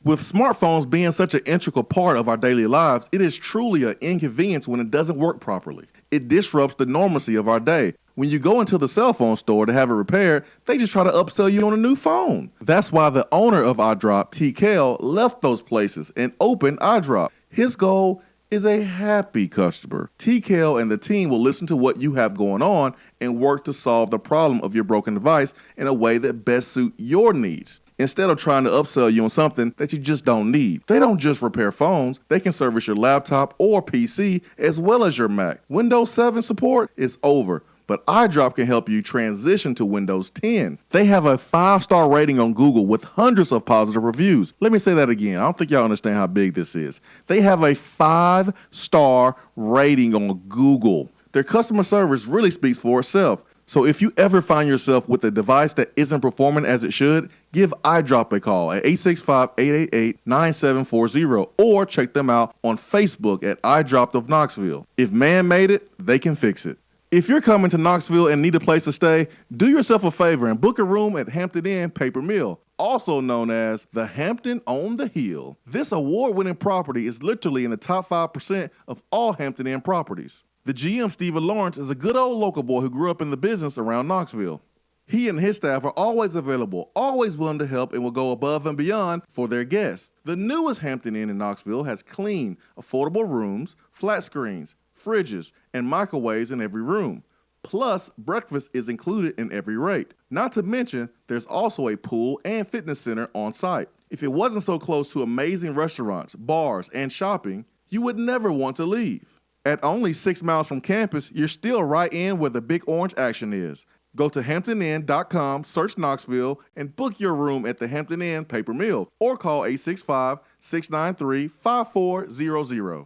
With smartphones being such an integral part of our daily lives, it is truly an inconvenience when it doesn't work properly. It disrupts the normalcy of our day. When you go into the cell phone store to have it repaired, they just try to upsell you on a new phone. That's why the owner of iDrop, T. Kell, left those places and opened iDrop. His goal is a happy customer. T. Kell and the team will listen to what you have going on and work to solve the problem of your broken device in a way that best suits your needs, instead of trying to upsell you on something that you just don't need. They don't just repair phones, they can service your laptop or PC as well as your Mac. Windows 7 support is over, but iDrop can help you transition to Windows 10. They have a 5-star rating on Google with hundreds of positive reviews. Let me say that again. I don't think y'all understand how big this is. They have a 5-star rating on Google. Their customer service really speaks for itself. So if you ever find yourself with a device that isn't performing as it should, give iDrop a call at 865-888-9740 or check them out on Facebook at iDrop of Knoxville. If man made it, they can fix it. If you're coming to Knoxville and need a place to stay, do yourself a favor and book a room at Hampton Inn Paper Mill, also known as the Hampton on the Hill. This award-winning property is literally in the top 5% of all Hampton Inn properties. The GM, Stephen Lawrence, is a good old local boy who grew up in the business around Knoxville. He and his staff are always available, always willing to help, and will go above and beyond for their guests. The newest Hampton Inn in Knoxville has clean, affordable rooms, flat screens, fridges, and microwaves in every room. Plus, breakfast is included in every rate. Not to mention, there's also a pool and fitness center on site. If it wasn't so close to amazing restaurants, bars, and shopping, you would never want to leave. At only 6 miles from campus, you're still right in where the big orange action is. Go to HamptonInn.com, search Knoxville, and book your room at the Hampton Inn Paper Mill or call 865-693-5400.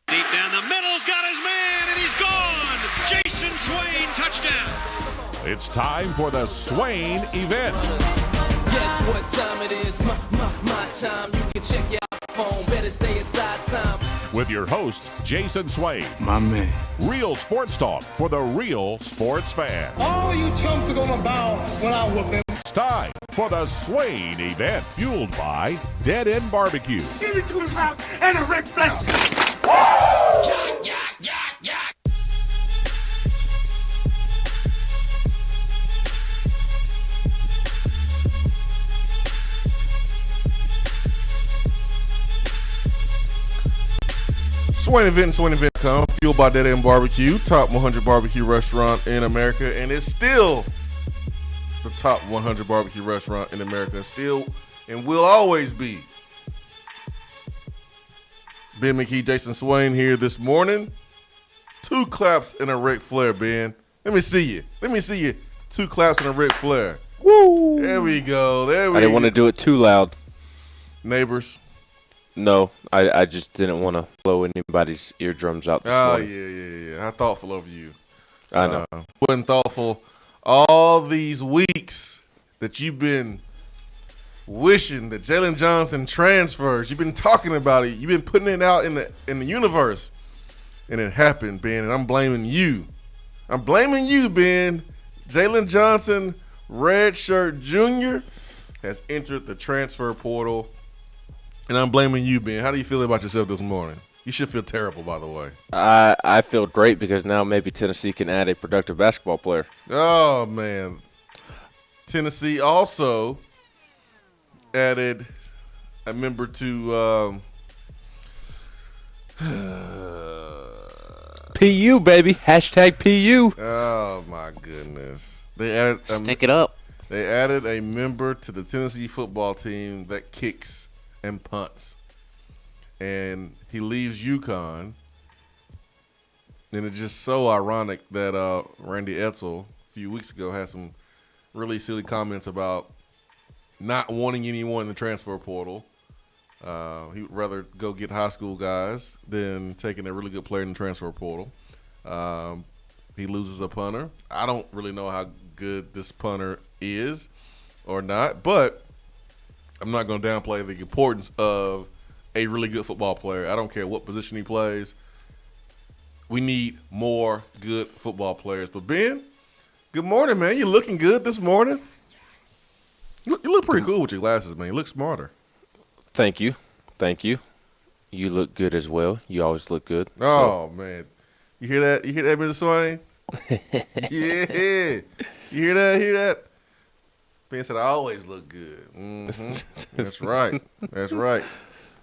Deep down the middle's got his man, and he's gone. Jason Swain, touchdown. It's time for the Swain event. Guess what time it is? My time. You can check your phone. Better say it's our time. With your host, Jason Swain. My man. Real sports talk for the real sports fan. All you chumps are gonna bow when I whoop him. It's time for the Swain event, fueled by Dead End Barbecue. Give me 2 claps and a Rick Flair. SwainEvent.com, fueled by Dead End Barbecue, top 100 barbecue restaurant in America, and it's still the top 100 barbecue restaurant in America, still and will always be. Ben McKee, Jason Swain here this morning. 2 claps and a Ric Flair, Ben. Let me see you. 2 claps and a Ric Flair. Woo! There we go. I didn't want to do it too loud. Neighbors. No, I just didn't want to blow anybody's eardrums out this morning. Yeah. How thoughtful of you. I know. Wasn't thoughtful all these weeks that you've been wishing that Jalen Johnson transfers. You've been talking about it. You've been putting it out in the universe. And it happened, Ben, and I'm blaming you. Ben. Jalen Johnson, redshirt junior, has entered the transfer portal. And I'm blaming you, Ben. How do you feel about yourself this morning? You should feel terrible, by the way. I feel great because now maybe Tennessee can add a productive basketball player. Oh, man. Tennessee also added a member to PU, baby. Hashtag PU. Oh, my goodness. They added Stick it up. They added a member to the Tennessee football team that kicks and punts. And he leaves UConn. And it's just so ironic that Randy Edsall a few weeks ago had some really silly comments about not wanting anyone in the transfer portal. He would rather go get high school guys than taking a really good player in the transfer portal. He loses a punter. I don't really know how good this punter is or not, but I'm not going to downplay the importance of a really good football player. I don't care what position he plays. We need more good football players. But, Ben, good morning, man. You looking good this morning? You look pretty cool with your glasses, man. You look smarter. Thank you. You look good as well. You always look good. Oh, man. You hear that? You hear that, Mr. Swain? Yeah. You hear that? Hear that? Ben said, I always look good. That's right. That's right.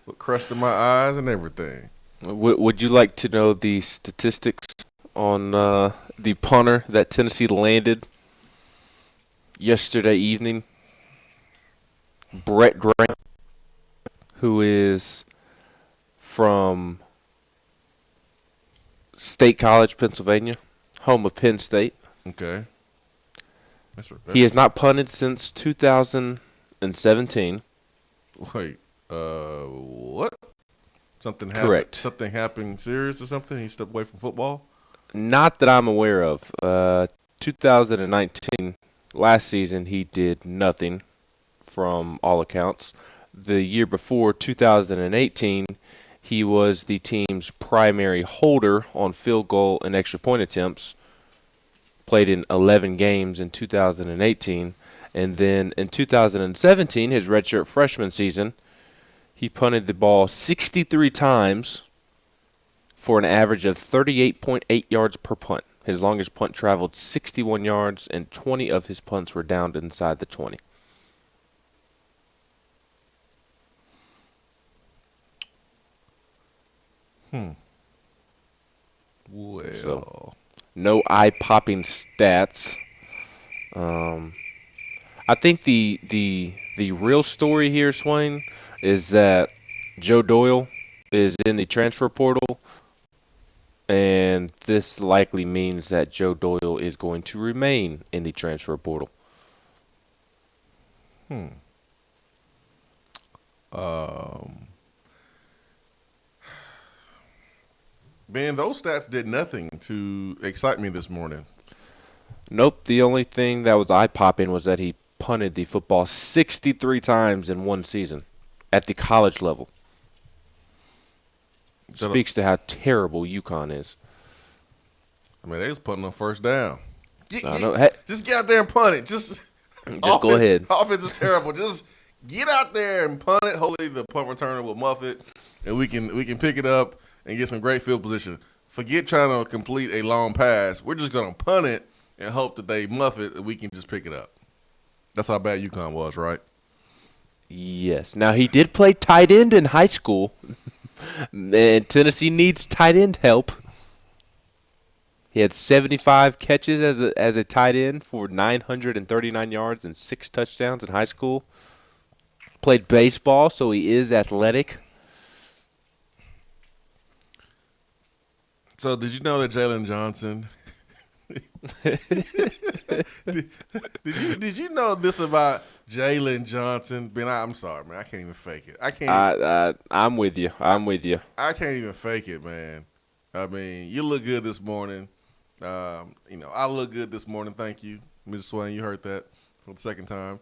With crust in my eyes and everything. Would you like to know the statistics on the punter that Tennessee landed yesterday evening? Brett Graham, who is from State College, Pennsylvania, home of Penn State. Okay. He has not punted since 2017. Wait, what? Something happened? Correct. Something happened serious or something? He stepped away from football? Not that I'm aware of. 2019, last season, he did nothing from all accounts. The year before, 2018, he was the team's primary holder on field goal and extra point attempts. Played in 11 games in 2018. And then in 2017, his redshirt freshman season, he punted the ball 63 times for an average of 38.8 yards per punt. His longest punt traveled 61 yards, and 20 of his punts were downed inside the 20. Well. So, no eye-popping stats. I think the real story here, Swain, is that Joe Doyle is in the transfer portal, and this likely means that Joe Doyle is going to remain in the transfer portal. Ben, those stats did nothing to excite me this morning. Nope, the only thing that was eye-popping was that he punted the football 63 times in one season at the college level. Speaks to how terrible UConn is. I mean, they was punting on first down. Hey, Just get out there and punt it. Just go ahead. Offense is terrible. Just get out there and punt it. Hopefully the punt returner will muff it, and we can pick it up and get some great field position. Forget trying to complete a long pass. We're just going to punt it and hope that they muff it and we can just pick it up. That's how bad UConn was, right? Yes. Now, he did play tight end in high school, and Tennessee needs tight end help. He had 75 catches as a tight end for 939 yards and 6 touchdowns in high school. Played baseball, so he is athletic. So did you know that Jalen Johnson did you know this about Jalen Johnson? Ben, I'm sorry, man. I can't even fake it. I'm with you. I can't even fake it, man. I mean, you look good this morning. I look good this morning. Thank you, Mrs. Swain. You heard that for the second time.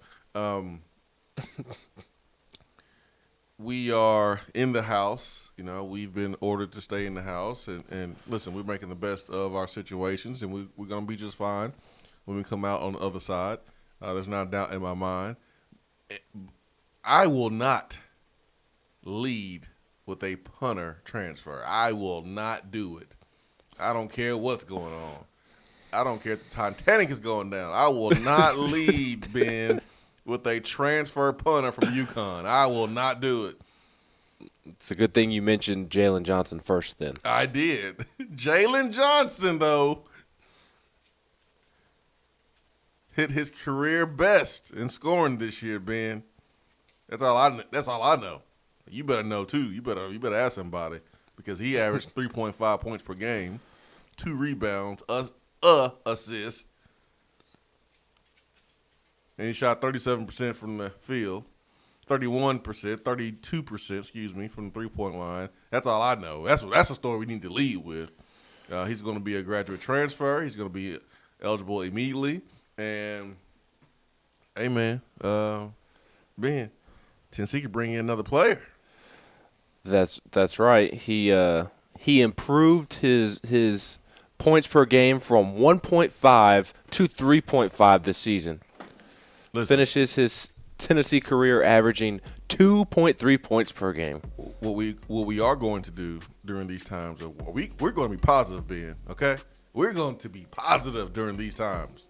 We are in the house. We've been ordered to stay in the house. And listen, we're making the best of our situations, and we're going to be just fine when we come out on the other side. There's not a doubt in my mind. I will not lead with a punter transfer. I will not do it. I don't care what's going on. I don't care if the Titanic is going down. I will not lead, Ben, with a transfer punter from UConn. I will not do it. It's a good thing you mentioned Jalen Johnson first then. I did. Jalen Johnson, though, hit his career best in scoring this year, Ben. That's all I know. You better know, too. You better ask somebody, because he averaged 3.5 points per game, 2 rebounds, a assist. And he shot 37% from the field, 32%, from the three-point line. That's all I know. That's a story we need to lead with. He's going to be a graduate transfer. He's going to be eligible immediately. And, hey, man, Ben, Tennessee could bring in another player. That's right. He improved his points per game from 1.5 to 3.5 this season. Listen. Finishes his Tennessee career averaging 2.3 points per game. What we are going to do during these times, we're going to be positive, Ben, okay? We're going to be positive during these times.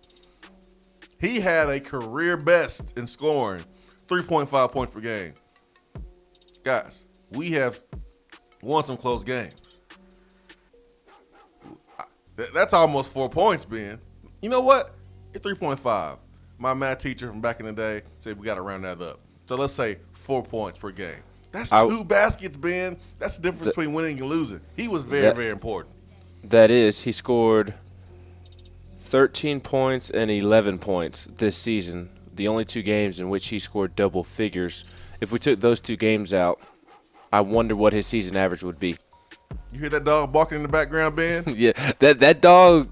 He had a career best in scoring 3.5 points per game. Guys, we have won some close games. That's almost 4 points, Ben. You know what? It's 3.5. My math teacher from back in the day said we got to round that up. So let's say 4 points per game. That's 2 baskets, Ben. That's the difference between winning and losing. He was very important. That is, he scored 13 points and 11 points this season, the only 2 games in which he scored double figures. If we took those 2 games out, I wonder what his season average would be. You hear that dog barking in the background, Ben? Yeah, that dog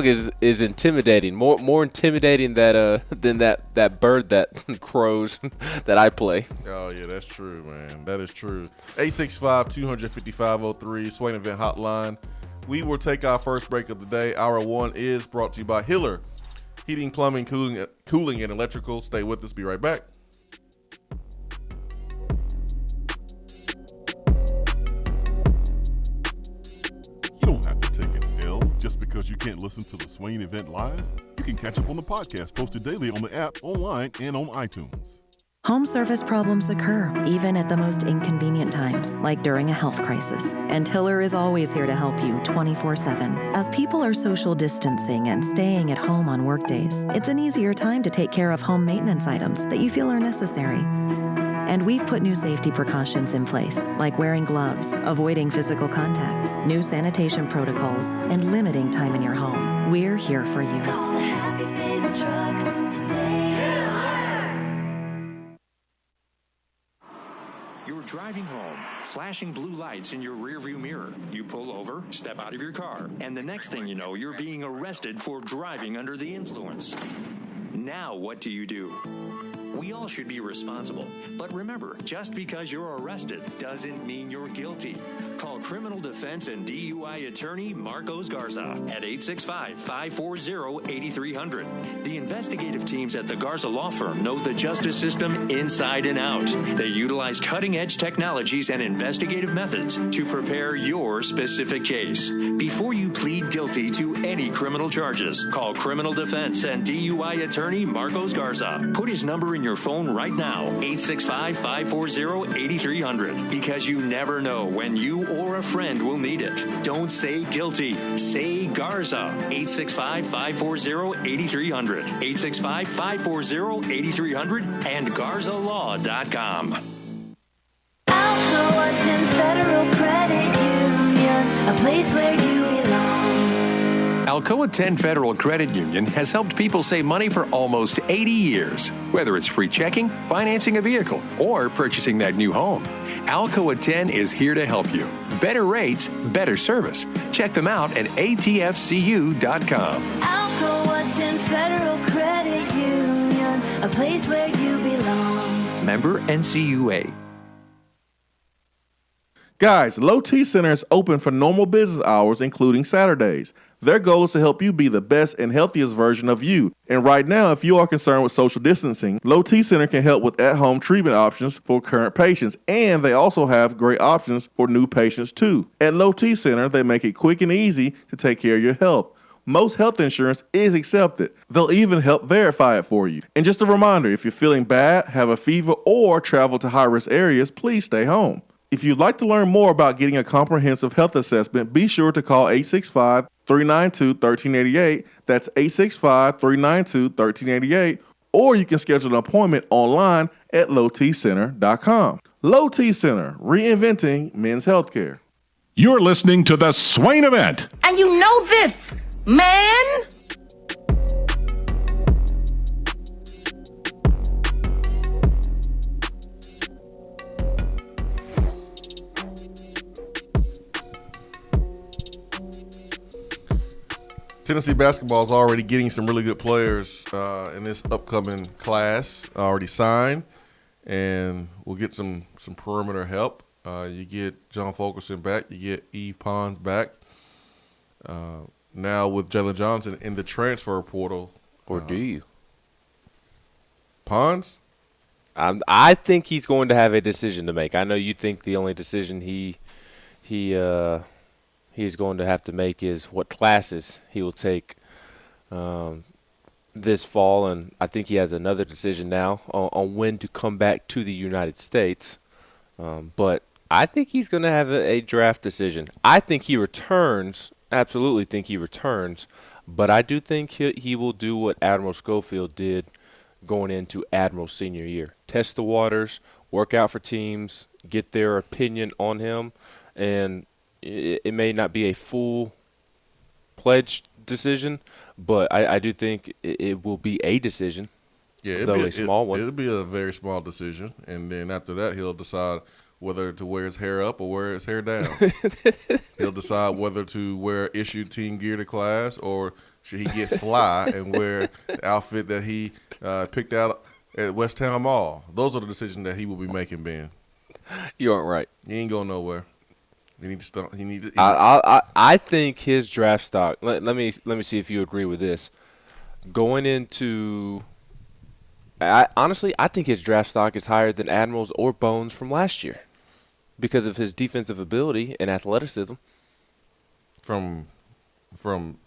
is intimidating. More intimidating than that bird that crows that I play. Oh yeah, that's true, man. That is true. 865-255-03 Swain Event Hotline. We will take our first break of the day. Hour 1 is brought to you by Hiller Heating, Plumbing, Cooling, and Electrical. Stay with us. Be right back. You don't have to take an L just because you can't listen to the Swain Event live. You can catch up on the podcast posted daily on the app, online, and on iTunes. Home service problems occur, even at the most inconvenient times, like during a health crisis. And Hiller is always here to help you 24/7. As people are social distancing and staying at home on workdays, it's an easier time to take care of home maintenance items that you feel are necessary. And we've put new safety precautions in place, like wearing gloves, avoiding physical contact, new sanitation protocols, and limiting time in your home. We're here for you. Call the Happy Face Truck today. You're driving home, flashing blue lights in your rearview mirror. You pull over, step out of your car, and the next thing you know, you're being arrested for driving under the influence. Now what do? We all should be responsible. But remember, just because you're arrested doesn't mean you're guilty. Call criminal defense and DUI attorney Marcos Garza at 865-540-8300. The investigative teams at the Garza Law Firm know the justice system inside and out. They utilize cutting-edge technologies and investigative methods to prepare your specific case. Before you plead guilty to any criminal charges, call criminal defense and DUI attorney Marcos Garza. Put his number in your phone right now, 865-540-8300, because you never know when you or a friend will need it. Don't say guilty. Say Garza. 865-540-8300. 865-540-8300 and GarzaLaw.com. Alcoa 10 Federal Credit Union, a place where you belong. Alcoa 10 Federal Credit Union has helped people save money for almost 80 years. Whether it's free checking, financing a vehicle, or purchasing that new home, Alcoa 10 is here to help you. Better rates, better service. Check them out at atfcu.com. Alcoa 10 Federal Credit Union, a place where you belong. Member NCUA. Guys, Low T Center is open for normal business hours, including Saturdays. Their goal is to help you be the best and healthiest version of you. And right now, if you are concerned with social distancing, Low T Center can help with at-home treatment options for current patients. And they also have great options for new patients too. At Low T Center, they make it quick and easy to take care of your health. Most health insurance is accepted. They'll even help verify it for you. And just a reminder, if you're feeling bad, have a fever, or travel to high-risk areas, please stay home. If you'd like to learn more about getting a comprehensive health assessment, be sure to call 865-392-1388. That's 865-392-1388. Or you can schedule an appointment online at lowtcenter.com. Low T Center, reinventing men's healthcare. You're listening to the Swain Event. And you know this, man. Tennessee basketball is already getting some really good players in this upcoming class already signed, and we'll get some perimeter help. You get John Fulkerson back. You get Eve Pons back. Now with Jalen Johnson in the transfer portal. Or do you? Pons? I think he's going to have a decision to make. I know you think the only decision he's going to have to make is what classes he will take this fall, and I think he has another decision now on when to come back to the United States. But I think he's going to have a draft decision. I think he returns. Absolutely think he returns. But I do think he will do what Admiral Schofield did going into Admiral's senior year. Test the waters, work out for teams, get their opinion on him, and it may not be a full pledged decision, but I do think it will be a decision, though a small one. It'll be a very small decision, and then after that he'll decide whether to wear his hair up or wear his hair down. He'll decide whether to wear issued team gear to class or should he get fly and wear the outfit that he picked out at West Town Mall. Those are the decisions that he will be making, Ben. You aren't right. He ain't going nowhere. He need to start. I think his draft stock. Let me see if you agree with this. Going into, honestly, I think his draft stock is higher than Admiral's or Bones from last year because of his defensive ability and athleticism. From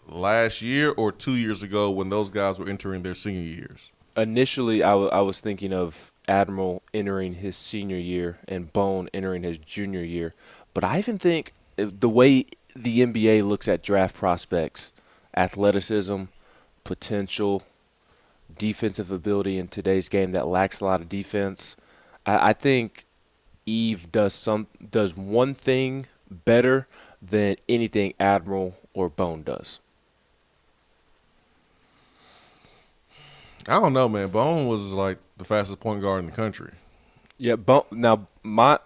last year or 2 years ago when those guys were entering their senior years? Initially, I was thinking of Admiral entering his senior year and Bone entering his junior year. But I even think the way the NBA looks at draft prospects, athleticism, potential, defensive ability in today's game that lacks a lot of defense, I think Eve does one thing better than anything Admiral or Bone does. I don't know, man. Bone was like the fastest point guard in the country. Yeah, Bone. Now my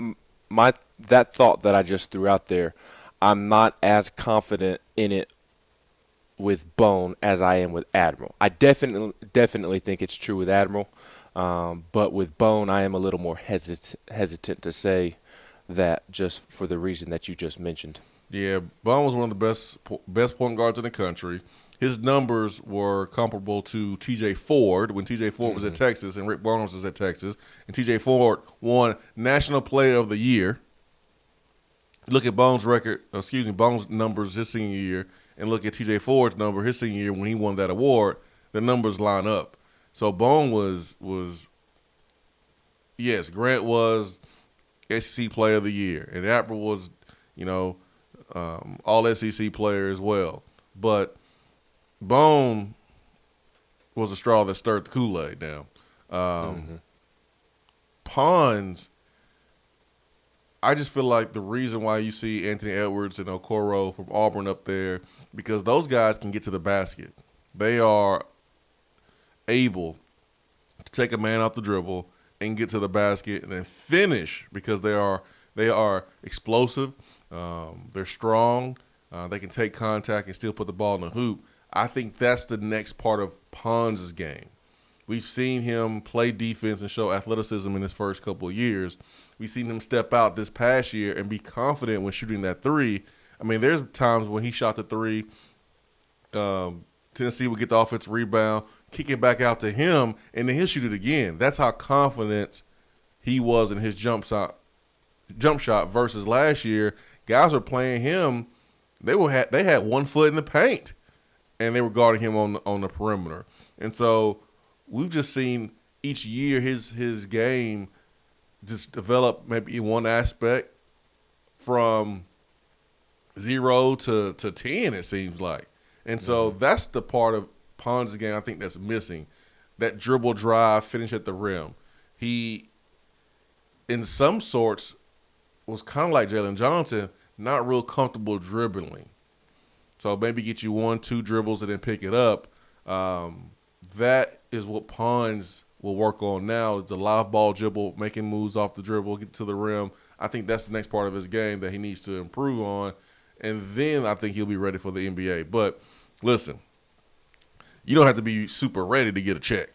that thought that I just threw out there, I'm not as confident in it with Bone as I am with Admiral. I definitely think it's true with Admiral, but with Bone, I am a little more hesitant to say that just for the reason that you just mentioned. Yeah, Bone was one of the best point guards in the country. His numbers were comparable to T.J. Ford when T.J. Ford was at Texas and Rick Barnes was at Texas, and T.J. Ford won National Player of the Year. Look at Bones' Bones' numbers his senior year, and look at T.J. Ford's number his senior year when he won that award. The numbers line up. So Bone was yes, Grant was SEC Player of the Year, and Admiral was, all SEC player as well. But Bone was a straw that stirred the Kool-Aid down. Pons, I just feel like the reason why you see Anthony Edwards and Okoro from Auburn up there, because those guys can get to the basket. They are able to take a man off the dribble and get to the basket and then finish because they are explosive. They're strong. They can take contact and still put the ball in the hoop. I think that's the next part of Pons' game. We've seen him play defense and show athleticism in his first couple of years. We've seen him step out this past year and be confident when shooting that three. I mean, there's times when he shot the three, Tennessee would get the offensive rebound, kick it back out to him, and then he'll shoot it again. That's how confident he was in his jump shot versus last year. Guys were playing him. They had 1 foot in the paint, and they were guarding him on the perimeter. And so we've just seen each year his game just develop maybe in one aspect from 0 to 10, it seems like. And so that's the part of Pons' game I think that's missing, that dribble drive, finish at the rim. He, in some sorts, was kind of like Jalen Johnson, not real comfortable dribbling. So maybe get you 1-2 dribbles and then pick it up. That is what Pons will work on now, is the live ball dribble, making moves off the dribble, get to the rim. I think that's the next part of his game that he needs to improve on. And then I think he'll be ready for the NBA. But listen, you don't have to be super ready to get a check.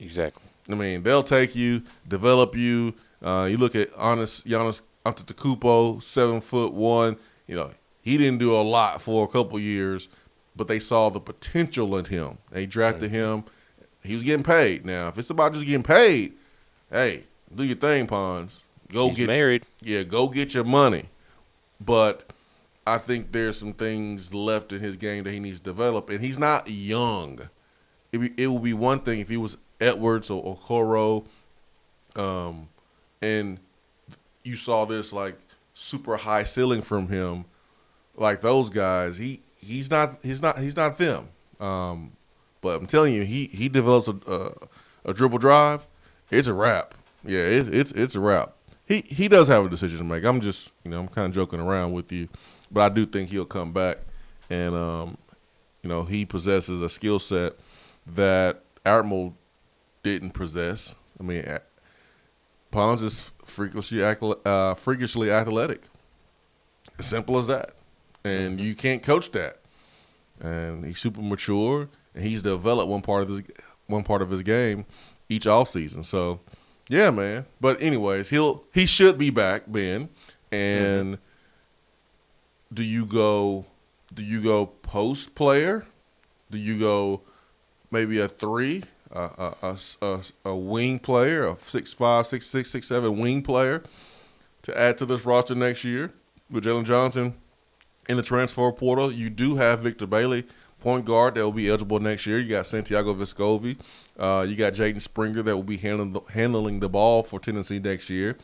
Exactly. I mean, they'll take you, develop you. You look at Giannis Antetokounmpo, 7'1". He didn't do a lot for a couple years, but they saw the potential in him. They drafted him. He was getting paid. Now, if it's about just getting paid, hey, do your thing, Pons. He's married. Yeah, go get your money. But I think there's some things left in his game that he needs to develop, and he's not young. It would be one thing if he was Edwards or Coro, and you saw this like super high ceiling from him, like those guys. He's not them. But I'm telling you, he develops a dribble drive. It's a wrap. Yeah, it's a wrap. He does have a decision to make. I'm just I'm kind of joking around with you, but I do think he'll come back, and he possesses a skill set that Atmel didn't possess. I mean, Pons is freakishly athletic. As simple as that. And you can't coach that. And he's super mature, and he's developed one part of his game each offseason. So, yeah, man. But anyways, he should be back, Ben. And do you go post player? Do you go maybe a 3? A wing player, a 6'5", 6'6", 6'7" wing player to add to this roster next year with Jalen Johnson in the transfer portal. You do have Victor Bailey, point guard, that will be eligible next year. You got Santiago Vescovi. You got Jaden Springer that will be handling the ball for Tennessee next year.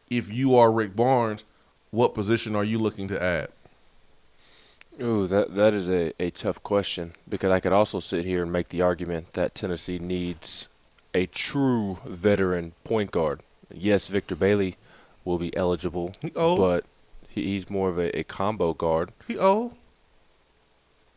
If you are Rick Barnes, what position are you looking to add? Ooh, that is a tough question, because I could also sit here and make the argument that Tennessee needs a true veteran point guard. Yes, Victor Bailey will be eligible, but he's more of a combo guard. He old.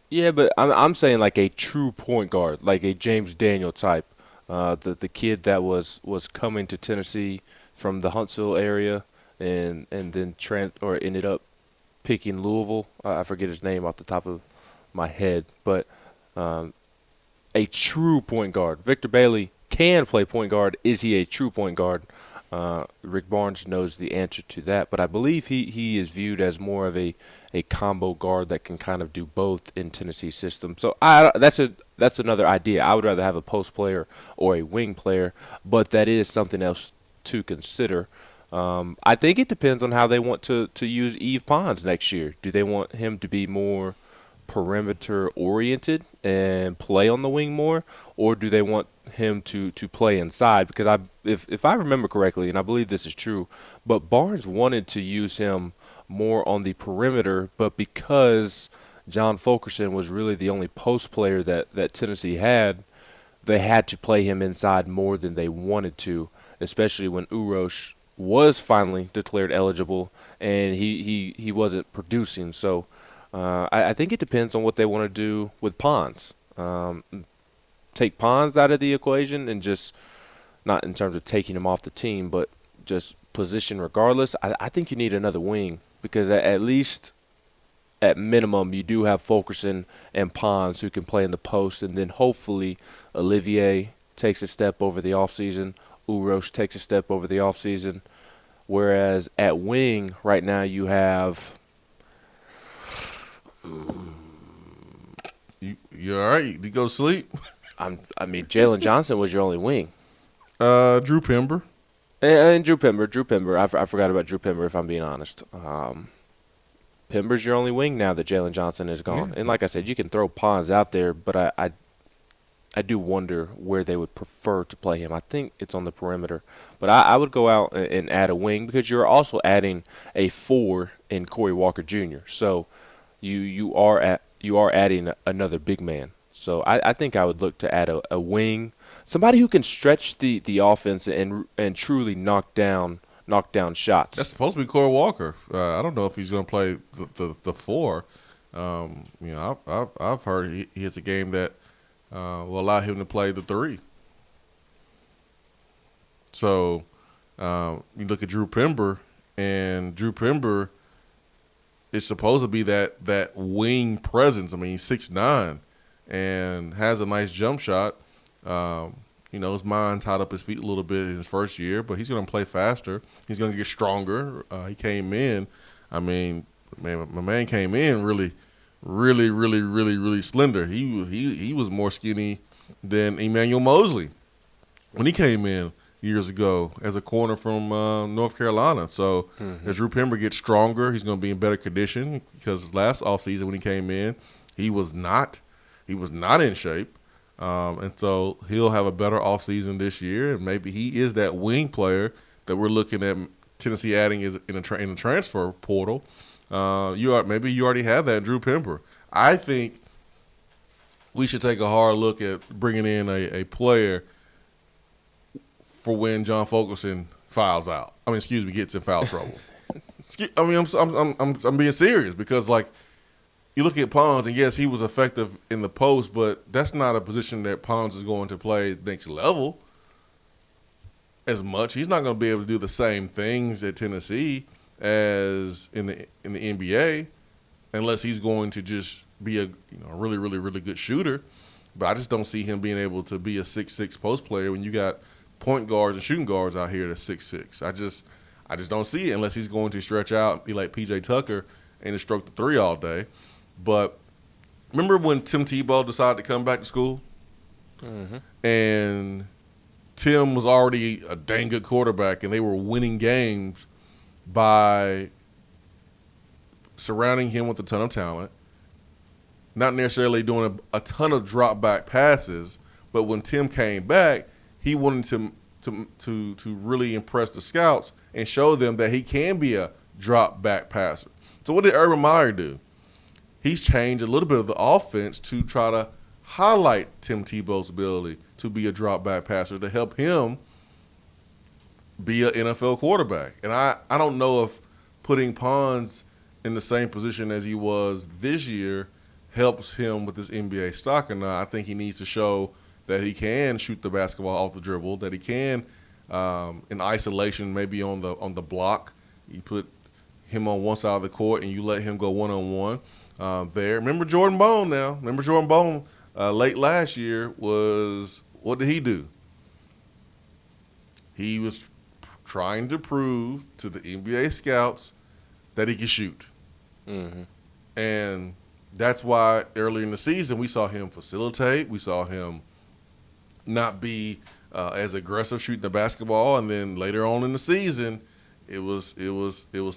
Yeah, but I'm saying like a true point guard, like a James Daniel type. The kid that was coming to Tennessee from the Huntsville area and then ended up picking Louisville. I forget his name off the top of my head, but a true point guard. Victor Bailey can play point guard. Is he a true point guard? Rick Barnes knows the answer to that, but I believe he is viewed as more of a combo guard that can kind of do both in Tennessee's system. So that's another idea. I would rather have a post player or a wing player, but that is something else to consider. I think it depends on how they want to use Yves Pons next year. Do they want him to be more perimeter oriented and play on the wing more, or do they want him to play inside? Because if I remember correctly, and I believe this is true, but Barnes wanted to use him more on the perimeter, but because John Fulkerson was really the only post player that Tennessee had, they had to play him inside more than they wanted to, especially when Urosh was finally declared eligible and he wasn't producing. So I think it depends on what they want to do with Pons. Take Pons out of the equation and just, not in terms of taking him off the team, but just position regardless. I think you need another wing, because at least at minimum you do have Fulkerson and Pons who can play in the post, and then hopefully Olivier takes a step over the offseason. Urosh takes a step over the offseason. Whereas at wing right now you have You all right? You go to sleep? I mean, Jalen Johnson was your only wing. Drew Pember. And Drew Pember. I forgot about Drew Pember, if I'm being honest. Pember's your only wing now that Jalen Johnson is gone. Yeah. And like I said, you can throw Pons out there, but I do wonder where they would prefer to play him. I think it's on the perimeter. But I would go out and add a wing, because you're also adding a 4 in Corey Walker Jr. So you are adding another big man. So I think I would look to add a wing, somebody who can stretch the offense and truly knock down shots. That's supposed to be Corey Walker. I don't know if he's going to play the 4. I've heard he has a game that will allow him to play the 3. So you look at Drew Pember, and Drew Pember is supposed to be that wing presence. I mean, he's 6'9", and has a nice jump shot. His mind tied up his feet a little bit in his first year, but he's going to play faster. He's going to get stronger. He came in. I mean, man, my man came in really slender. He was more skinny than Emmanuel Mosley when he came in. years ago as a corner from North Carolina. So as Drew Pember gets stronger, he's going to be in better condition because last offseason when he came in, he was not in shape. And so he'll have a better offseason this year, and maybe he is that wing player that we're looking at Tennessee adding in the transfer portal. Maybe you already have that in Drew Pember. I think we should take a hard look at bringing in a player for when John Fulkerson gets in foul trouble. I'm being serious because you look at Pons, and yes, he was effective in the post, but that's not a position that Pons is going to play next level as much. He's not going to be able to do the same things at Tennessee as in the NBA unless he's going to just be a really, really, really good shooter. But I just don't see him being able to be a 6'6" post player when you got point guards and shooting guards out here that's 6'6". I just don't see it unless he's going to stretch out and be like PJ Tucker and just stroke the three all day. But remember when Tim Tebow decided to come back to school? Mm-hmm. And Tim was already a dang good quarterback, and they were winning games by surrounding him with a ton of talent, not necessarily doing a ton of drop back passes. But when Tim came back, he wanted to really impress the scouts and show them that he can be a drop back passer. So what did Urban Meyer do? He's changed a little bit of the offense to try to highlight Tim Tebow's ability to be a drop back passer to help him be an NFL quarterback. And I don't know if putting Pons in the same position as he was this year helps him with his NBA stock or not. I think he needs to show that he can shoot the basketball off the dribble, that he can in isolation, maybe on the block. You put him on one side of the court and you let him go one-on-one. There. Remember Jordan Bone now. Remember Jordan Bone late last year what did he do? He was trying to prove to the NBA scouts that he could shoot. Mm-hmm. And that's why early in the season we saw him facilitate. We saw him not be as aggressive shooting the basketball. And then later on in the season, it was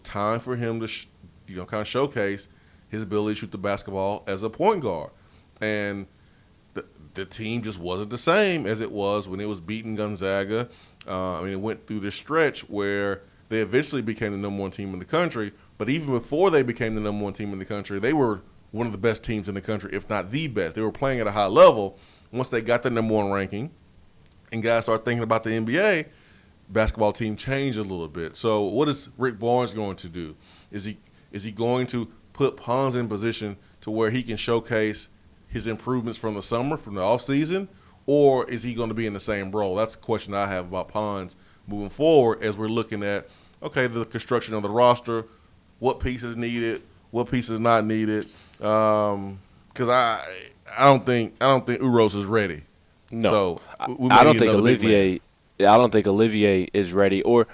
time for him to kind of showcase his ability to shoot the basketball as a point guard. And the team just wasn't the same as it was when it was beating Gonzaga. It went through this stretch where they eventually became the number one team in the country. But even before they became the number one team in the country, they were one of the best teams in the country, if not the best. They were playing at a high level. Once they got the number one ranking and guys started thinking about the NBA, basketball team changed a little bit. So what is Rick Barnes going to do? Is he going to put Pons in position to where he can showcase his improvements from the summer, from the offseason, or is he going to be in the same role? That's the question I have about Pons moving forward as we're looking at, the construction of the roster, what pieces needed, what pieces not needed. Because I don't think Uros is ready. No, so I don't think Olivier is ready, or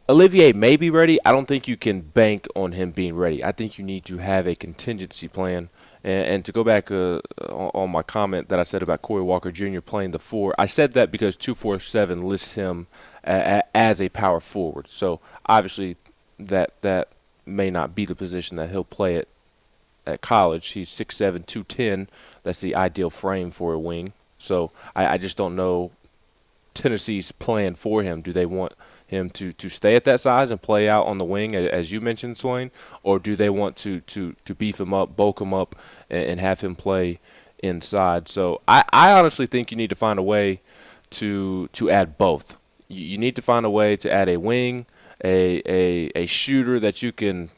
Olivier may be ready. I don't think you can bank on him being ready. I think you need to have a contingency plan. And to go back on my comment that I said about Corey Walker Jr. playing the 4, I said that because 247 lists him as a power forward. So obviously that may not be the position that he'll play at college. He's 6'7", 210. That's the ideal frame for a wing. So I just don't know Tennessee's plan for him. Do they want him to stay at that size and play out on the wing, as you mentioned, Swain, or do they want to beef him up, bulk him up, and have him play inside? So I honestly think you need to find a way to add both. You need to find a way to add a wing, a shooter that you can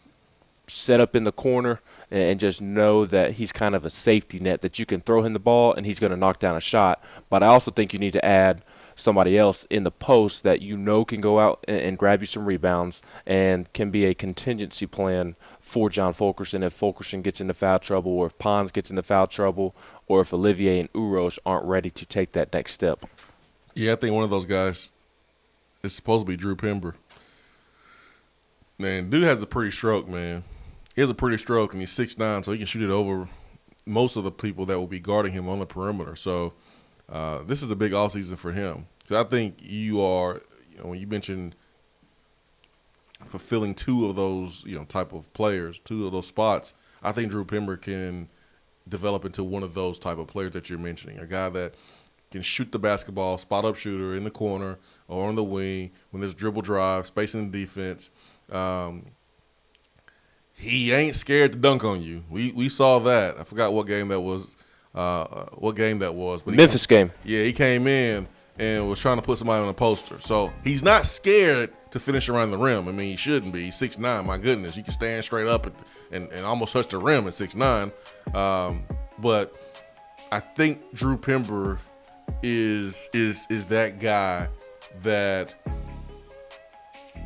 set up in the corner and just know that he's kind of a safety net, that you can throw him the ball and he's going to knock down a shot. But I also think you need to add somebody else in the post that can go out and grab you some rebounds and can be a contingency plan for John Fulkerson if Fulkerson gets into foul trouble, or if Pons gets into foul trouble, or if Olivier and Uros aren't ready to take that next step. Yeah, I think one of those guys is supposed to be Drew Pember. Man, dude has a pretty stroke, man. He has a pretty stroke, and he's 6'9", so he can shoot it over most of the people that will be guarding him on the perimeter. So this is a big offseason for him. So I think you when you mentioned fulfilling two of those, type of players, two of those spots, I think Drew Pember can develop into one of those type of players that you're mentioning. A guy that can shoot the basketball, spot up shooter in the corner or on the wing when there's dribble drive, spacing the defense. He ain't scared to dunk on you. We saw that. I forgot what game that was. But Memphis game. Yeah, he came in and was trying to put somebody on a poster. So he's not scared to finish around the rim. I mean, he shouldn't be. He's 6'9", my goodness. You can stand straight up and almost touch the rim at 6'9". But I think Drew Pember is that guy that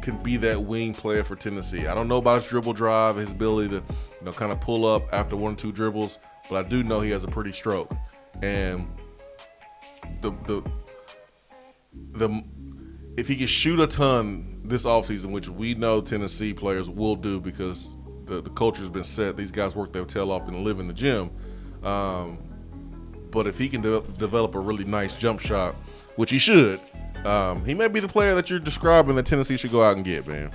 can be that wing player for Tennessee. I don't know about his dribble drive, his ability to kind of pull up after 1 or 2 dribbles, but I do know he has a pretty stroke. And if he can shoot a ton this offseason, which we know Tennessee players will do because the culture's been set, these guys work their tail off and live in the gym. But if he can develop a really nice jump shot, which he should, he may be the player that you're describing that Tennessee should go out and get, man.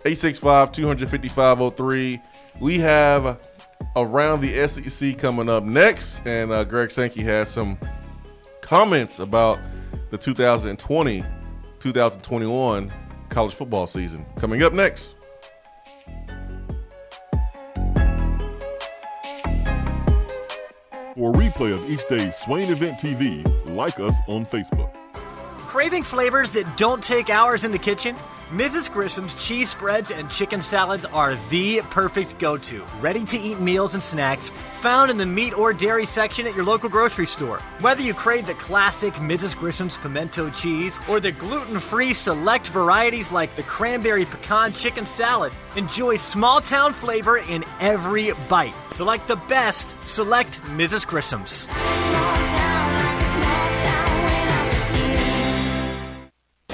865-255-03. We have Around the SEC coming up next, and Greg Sankey has some comments about the 2020-2021 college football season coming up next. For a replay of each day's Swain Event TV, like us on Facebook. Craving flavors that don't take hours in the kitchen? Mrs. Grissom's cheese spreads and chicken salads are the perfect go-to. Ready-to-eat meals and snacks found in the meat or dairy section at your local grocery store. Whether you crave the classic Mrs. Grissom's pimento cheese or the gluten-free select varieties like the cranberry pecan chicken salad, enjoy small-town flavor in every bite. Select the best. Select Mrs. Grissom's.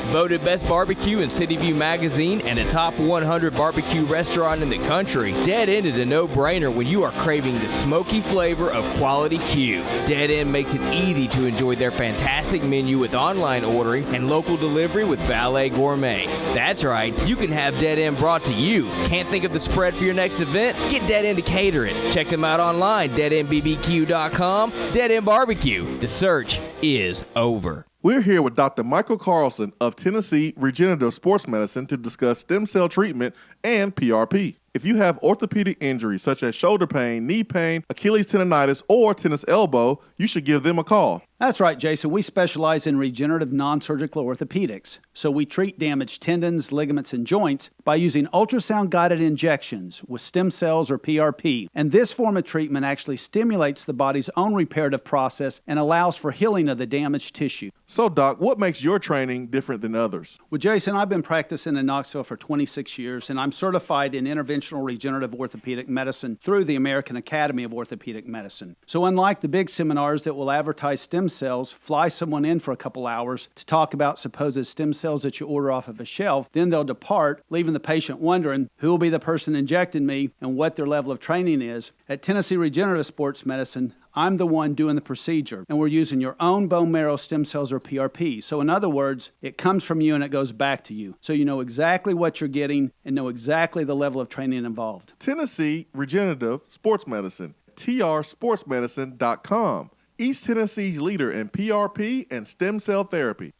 Voted Best Barbecue in City View Magazine and a top 100 barbecue restaurant in the country, Dead End is a no-brainer when you are craving the smoky flavor of quality Q. Dead End makes it easy to enjoy their fantastic menu with online ordering and local delivery with Valet Gourmet. That's right, you can have Dead End brought to you. Can't think of the spread for your next event? Get Dead End to cater it. Check them out online, deadendbbq.com. Dead End Barbecue. The search is over. We're here with Dr. Michael Carlson of Tennessee Regenerative Sports Medicine to discuss stem cell treatment and PRP. If you have orthopedic injuries such as shoulder pain, knee pain, Achilles tendonitis, or tennis elbow, you should give them a call. That's right, Jason. We specialize in regenerative non-surgical orthopedics. So we treat damaged tendons, ligaments, and joints by using ultrasound-guided injections with stem cells or PRP. And this form of treatment actually stimulates the body's own reparative process and allows for healing of the damaged tissue. So, Doc, what makes your training different than others? Well, Jason, I've been practicing in Knoxville for 26 years, and I'm certified in interventional regenerative orthopedic medicine through the American Academy of Orthopedic Medicine. So unlike the big seminars that will advertise stem cells, fly someone in for a couple hours to talk about supposed stem cells that you order off of a shelf, then they'll depart, leaving the patient wondering who will be the person injecting me and what their level of training is. At Tennessee Regenerative Sports Medicine, I'm the one doing the procedure, and we're using your own bone marrow stem cells or PRP. So in other words, it comes from you and it goes back to you. So you know exactly what you're getting and know exactly the level of training involved. Tennessee Regenerative Sports Medicine, trsportsmedicine.com. East Tennessee's leader in PRP and stem cell therapy.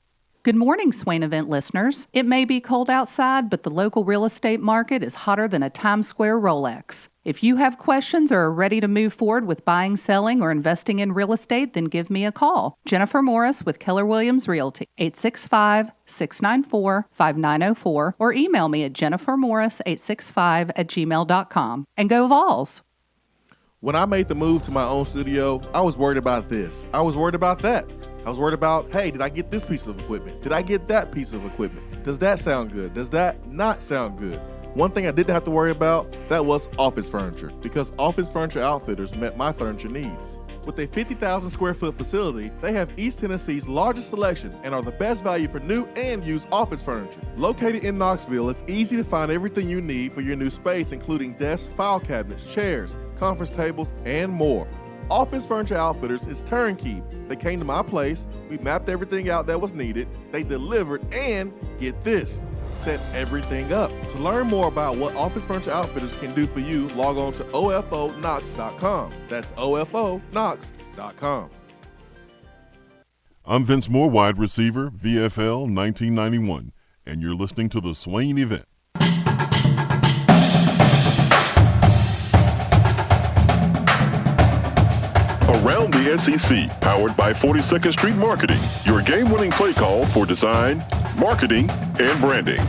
Good morning, Swain Event listeners. It may be cold outside, but the local real estate market is hotter than a Times Square Rolex. If you have questions or are ready to move forward with buying, selling, or investing in real estate, then give me a call. Jennifer Morris with Keller Williams Realty, 865-694-5904, or email me at jennifermorris865@gmail.com. And go Vols! When I made the move to my own studio, I was worried about this. I was worried about that. I was worried about, hey, did I get this piece of equipment? Did I get that piece of equipment? Does that sound good? Does that not sound good? One thing I didn't have to worry about, that was office furniture, because Office Furniture Outfitters met my furniture needs. With a 50,000 square foot facility, they have East Tennessee's largest selection and are the best value for new and used office furniture. Located in Knoxville, it's easy to find everything you need for your new space, including desks, file cabinets, chairs, conference tables, and more. Office Furniture Outfitters is turnkey. They came to my place, we mapped everything out that was needed, they delivered, and get this, set everything up. To learn more about what Office Furniture Outfitters can do for you, log on to ofonox.com. That's ofonox.com. I'm Vince Moore, wide receiver, VFL 1991, and you're listening to the Swain Event. Around the SEC, powered by 42nd Street Marketing, your game-winning play call for design, marketing, and branding.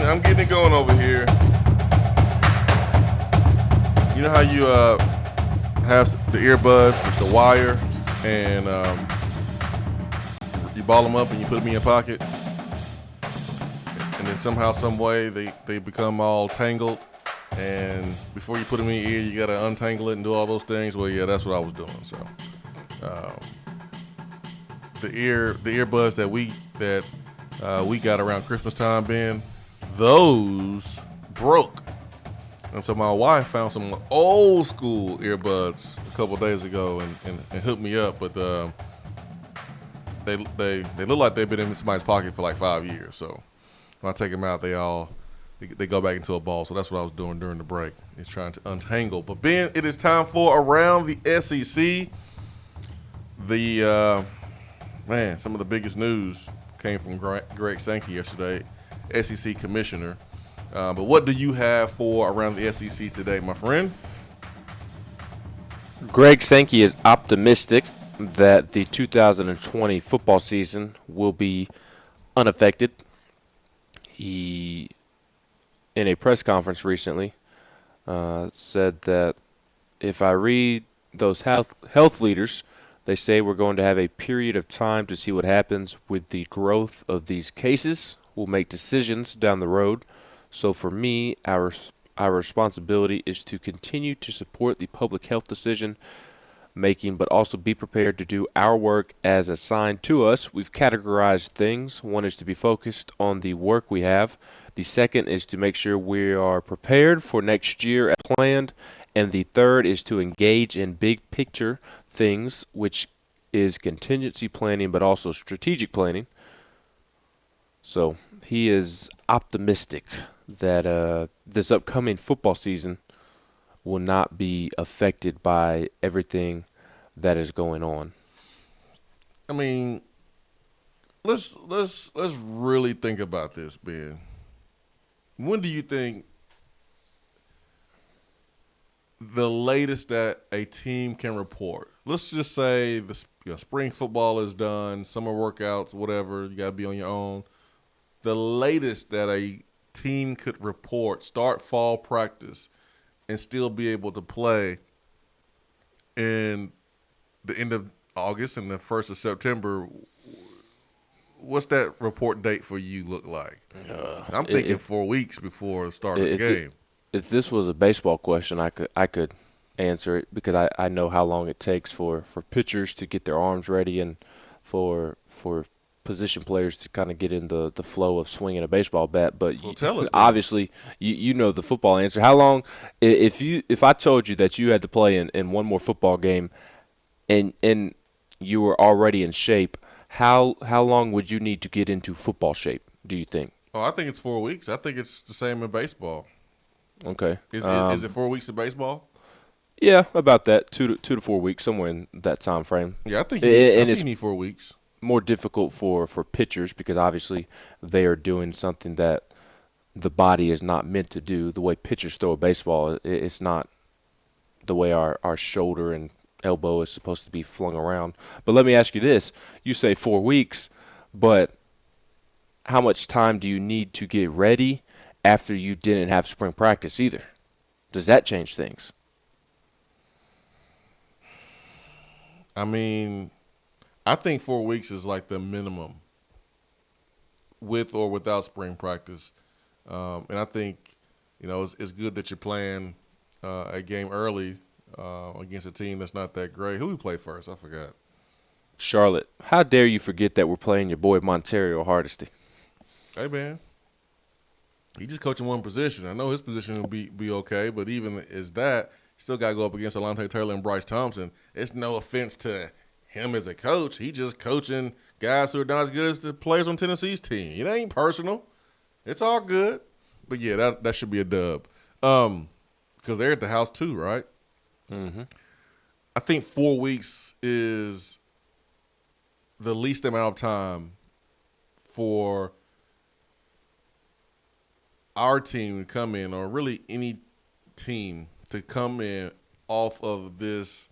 I'm getting it going over here. You know how you have the earbuds with the wire, and you ball them up and you put them in your pocket, and then somehow, some way, they become all tangled, and before you put them in your ear, you gotta untangle it and do all those things. Well, yeah, that's what I was doing. So, the earbuds that we got around Christmas time, Ben, those broke. And so my wife found some old school earbuds a couple days ago and hooked me up, but they look like they've been in somebody's pocket for like 5 years. So when I take them out, they go back into a ball. So that's what I was doing during the break, is trying to untangle. But Ben, it is time for Around the SEC. Some of the biggest news came from Greg Sankey yesterday, SEC commissioner. But what do you have for Around the SEC today, my friend? Greg Sankey is optimistic that the 2020 football season will be unaffected. He, in a press conference recently, said that if I read those health leaders, they say we're going to have a period of time to see what happens with the growth of these cases. We'll make decisions down the road. So for me, our responsibility is to continue to support the public health decision making, but also be prepared to do our work as assigned to us. We've categorized things. One is to be focused on the work we have. The second is to make sure we are prepared for next year as planned. And the third is to engage in big picture things, which is contingency planning, but also strategic planning. So he is optimistic that this upcoming football season will not be affected by everything that is going on. I mean, let's really think about this, Ben. When do you think the latest that a team can report? Let's just say the spring football is done, summer workouts, whatever. You got to be on your own. The latest that a team could report, start fall practice, and still be able to play in the end of August and the 1st of September, what's that report date for you look like? I'm thinking 4 weeks before the start of the game. If this was a baseball question, I could answer it, because I know how long it takes for pitchers to get their arms ready and for position players to kind of get in the flow of swinging a baseball bat. But obviously you know the football answer. How long, if I told you that you had to play in one more football game and you were already in shape, how long would you need to get into football shape, do you think? Oh, I think it's 4 weeks. I think it's the same in baseball. Okay. Is it 4 weeks in baseball? Yeah, about that. 2 to 4 weeks, somewhere in that time frame. Yeah, I think you need 4 weeks. More difficult for pitchers, because obviously they are doing something that the body is not meant to do. The way pitchers throw a baseball, it's not the way our shoulder and elbow is supposed to be flung around. But let me ask you this. You say 4 weeks, but how much time do you need to get ready after you didn't have spring practice either? Does that change things? I mean, I think 4 weeks is like the minimum, with or without spring practice. And I think, it's good that you're playing a game early against a team that's not that great. Who we play first? I forgot. Charlotte. How dare you forget that we're playing your boy Monterio Hardesty? Hey, man. He just coaching one position. I know his position will be okay, but even as that, still got to go up against Alontae Taylor and Bryce Thompson. It's no offense to him as a coach. He just coaching guys who are not as good as the players on Tennessee's team. It ain't personal. It's all good. But, yeah, that should be a dub. Because they're at the house too, right? Mm-hmm. I think 4 weeks is the least amount of time for our team to come in, or really any team to come in off of this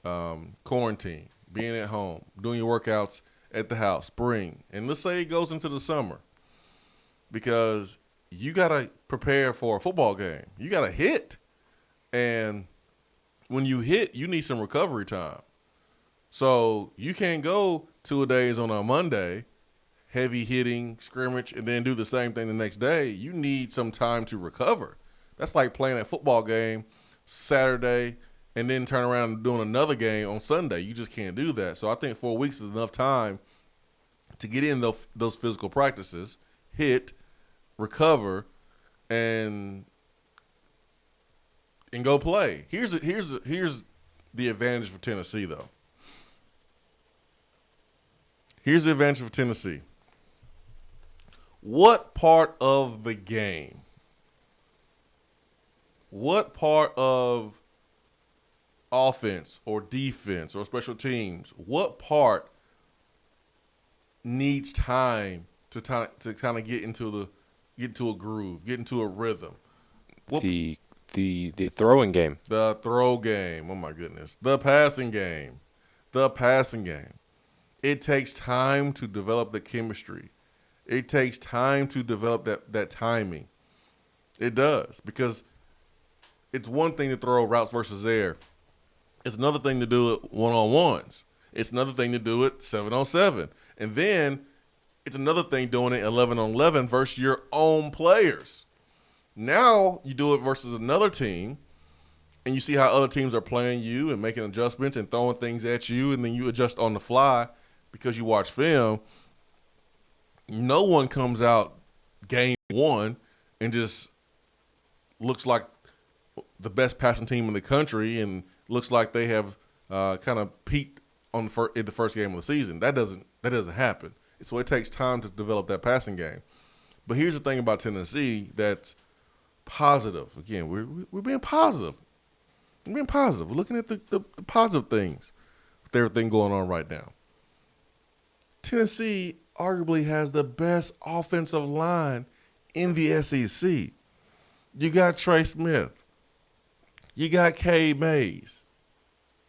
quarantine, being at home, doing your workouts at the house, spring. And let's say it goes into the summer, because you got to prepare for a football game. You got to hit. And when you hit, you need some recovery time. So you can't go 2 days on a Monday, heavy hitting, scrimmage, and then do the same thing the next day. You need some time to recover. That's like playing a football game Saturday and then turn around and doing another game on Sunday. You just can't do that. So I think 4 weeks is enough time to get in those physical practices, hit, recover, and go play. Here's the advantage for Tennessee, though. Here's the advantage for Tennessee. What part of the game, what part of offense or defense or special teams, what part needs time to kind of get into a groove, get into a rhythm? The throwing game. The throw game. Oh, my goodness. The passing game. The passing game. It takes time to develop the chemistry. It takes time to develop that timing. It does, because it's one thing to throw routes versus air. It's another thing to do it one-on-ones. It's another thing to do it 7-on-7. And then it's another thing doing it 11-on-11 versus your own players. Now you do it versus another team, and you see how other teams are playing you and making adjustments and throwing things at you, and then you adjust on the fly because you watch film. No one comes out game one and just looks like the best passing team in the country and looks like they have kind of peaked in the first game of the season. That doesn't happen. So it takes time to develop that passing game. But here's the thing about Tennessee that's positive. Again, we're being positive. We're being positive. We're looking at the positive things with everything going on right now. Tennessee arguably has the best offensive line in the SEC. You got Trey Smith. You got Cade Mays,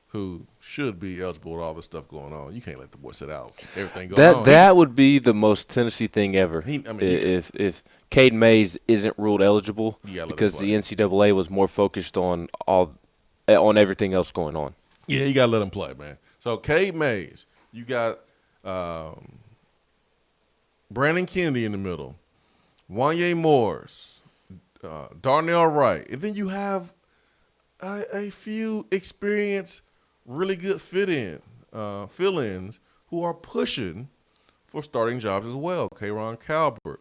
who should be eligible with all this stuff going on. You can't let the boy sit out. Everything going on. That would be the most Tennessee thing ever. If Cade Mays isn't ruled eligible, because the NCAA was more focused on everything else going on. Yeah, you got to let him play, man. So Cade Mays, you got Brandon Kennedy in the middle, Wanye Morris, Darnell Wright, and then you have a few experienced, really good fill-ins who are pushing for starting jobs as well. Kayron Calbert,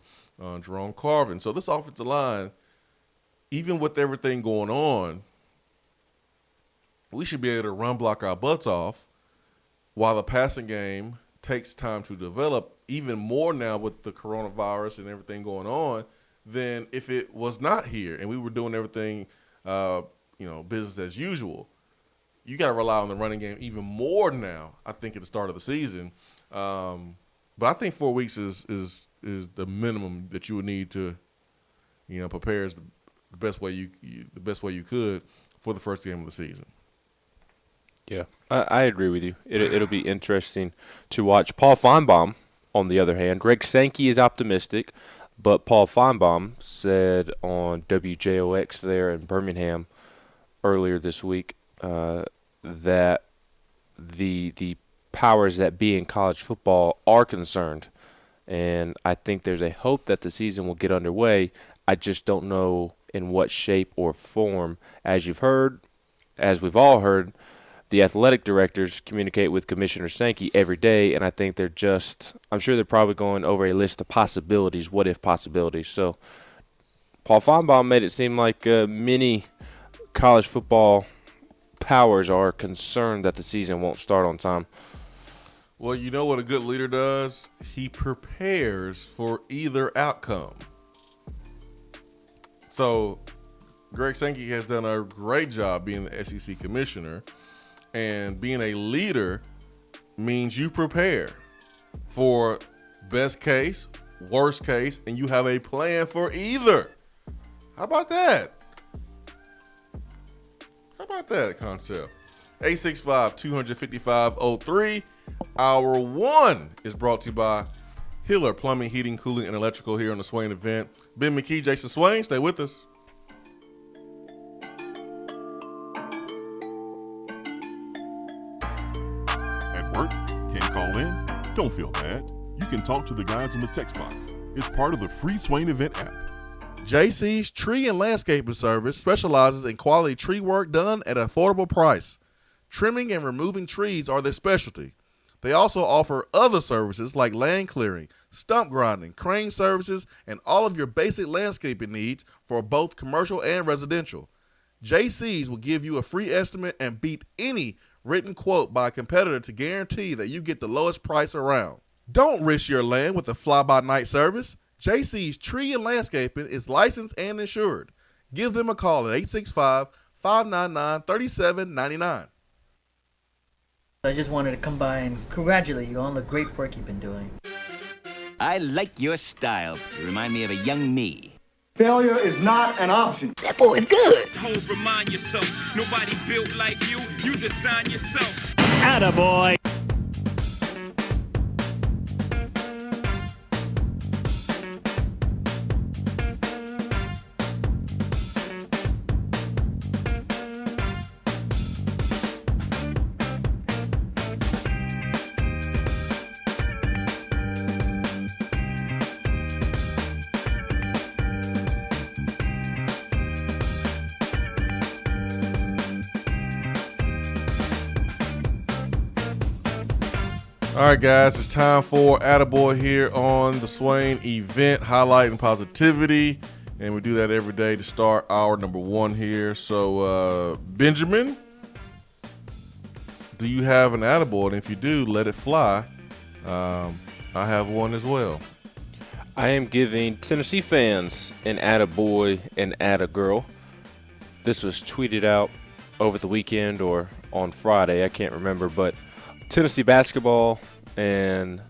Jerome Carvin. So this offensive line, even with everything going on, we should be able to run block our butts off while the passing game takes time to develop, even more now with the coronavirus and everything going on than if it was not here and we were doing everything, business as usual. You got to rely on the running game even more now, I think, at the start of the season. But I think 4 weeks is the minimum that you would need to, prepare as the best way you could for the first game of the season. Yeah, I agree with you. It'll be interesting to watch. Paul Feinbaum, on the other hand, Greg Sankey is optimistic, but Paul Feinbaum said on WJOX there in Birmingham earlier this week that the powers that be in college football are concerned, and I think there's a hope that the season will get underway. I just don't know in what shape or form. As you've heard, as we've all heard, the athletic directors communicate with Commissioner Sankey every day, and I think I'm sure they're probably going over a list of possibilities, what-if possibilities. So Paul Feinbaum made it seem like many college football powers are concerned that the season won't start on time. Well, you know what a good leader does? He prepares for either outcome. So Greg Sankey has done a great job being the SEC commissioner, and being a leader means you prepare for best case, worst case, and you have a plan for either. How about that? How about that concept? 865-255-03. Hour one is brought to you by Hiller Plumbing, Heating, Cooling, and Electrical here on the Swain event. Ben McKee, Jason Swain, stay with us. At work, can't call in? Don't feel bad. You can talk to the guys in the text box. It's part of the free Swain event app. JC's Tree and Landscaping Service specializes in quality tree work done at an affordable price. Trimming and removing trees are their specialty. They also offer other services like land clearing, stump grinding, crane services, and all of your basic landscaping needs for both commercial and residential. JC's will give you a free estimate and beat any written quote by a competitor to guarantee that you get the lowest price around. Don't risk your land with a fly-by-night service. JC's Tree and Landscaping is licensed and insured. Give them a call at 865-599-3799. I just wanted to come by and congratulate you on the great work you've been doing. I like your style. You remind me of a young me. Failure is not an option. That boy is good. Homes, remind yourself, nobody built like you. You design yourself. Attaboy. All right, guys, it's time for Attaboy here on the Swain event, highlighting positivity, and we do that every day to start hour number one here. So, Benjamin, do you have an Attaboy? And if you do, let it fly. I have one as well. I am giving Tennessee fans an Attaboy and Attagirl. This was tweeted out over the weekend or on Friday, I can't remember, but Tennessee basketball and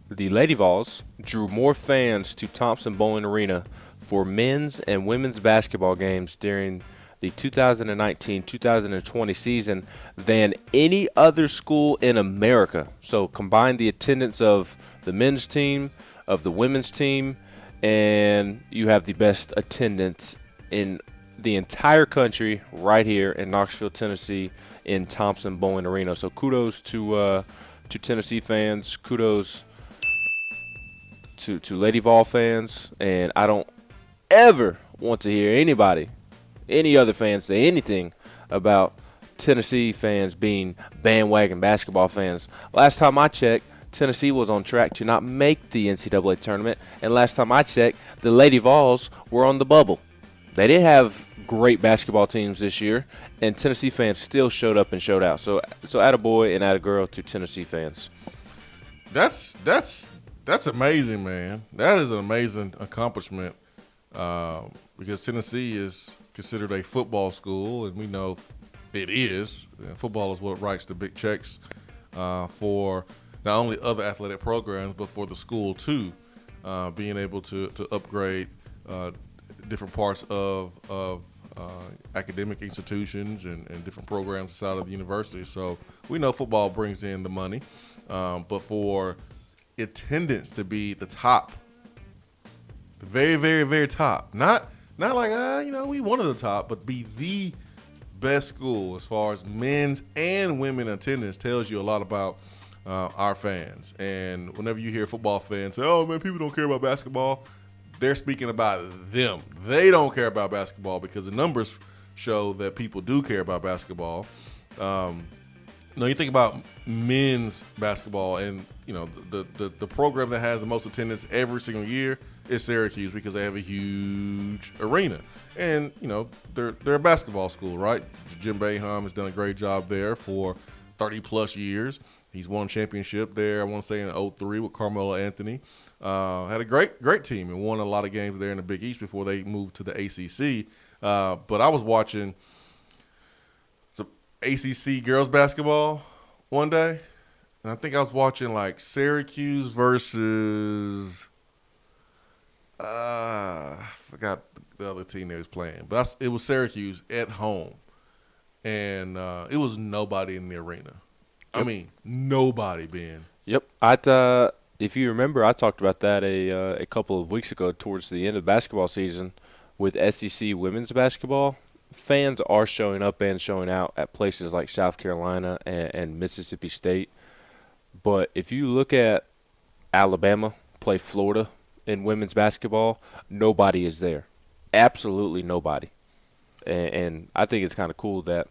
the Lady Vols drew more fans to Thompson Bowling Arena for men's and women's basketball games during the 2019-2020 season than any other school in America. So combine the attendance of the men's team, of the women's team, and you have the best attendance in the entire country right here in Knoxville, Tennessee, in Thompson Bowling Arena. So kudos to Tennessee fans, kudos to Lady Vol fans, and I don't ever want to hear any other fans say anything about Tennessee fans being bandwagon basketball fans. Last time I checked, Tennessee was on track to not make the NCAA tournament, and last time I checked, the Lady Vols were on the bubble. They did have great basketball teams this year, and Tennessee fans still showed up and showed out. So attaboy and attagirl to Tennessee fans. That's amazing, man. That is an amazing accomplishment because Tennessee is considered a football school, and we know it is. Football is what writes the big checks for not only other athletic programs, but for the school too, being able to upgrade different parts of academic institutions and different programs inside of the university. So we know football brings in the money, but for attendance to be the top, the very, very, very top, not like we one of the top, but be the best school as far as men's and women attendance tells you a lot about our fans. And whenever you hear football fans say, "Oh man, people don't care about basketball," they're speaking about them. They don't care about basketball because the numbers show that people do care about basketball. You think about men's basketball, and the program that has the most attendance every single year is Syracuse because they have a huge arena, and they're a basketball school, right? Jim Boeheim has done a great job there for 30 plus years. He's won a championship there, I want to say in 2003 with Carmelo Anthony. Had a great team and won a lot of games there in the Big East before they moved to the ACC. But I was watching some ACC girls basketball one day, and I think I was watching like Syracuse versus I forgot the other team they was playing, but it was Syracuse at home, and it was nobody in the arena. Yep. I mean, nobody, Ben. Yep. If you remember, I talked about that a couple of weeks ago towards the end of the basketball season with SEC women's basketball. Fans are showing up and showing out at places like South Carolina and Mississippi State. But if you look at Alabama play Florida in women's basketball, nobody is there. Absolutely nobody. And I think it's kind of cool that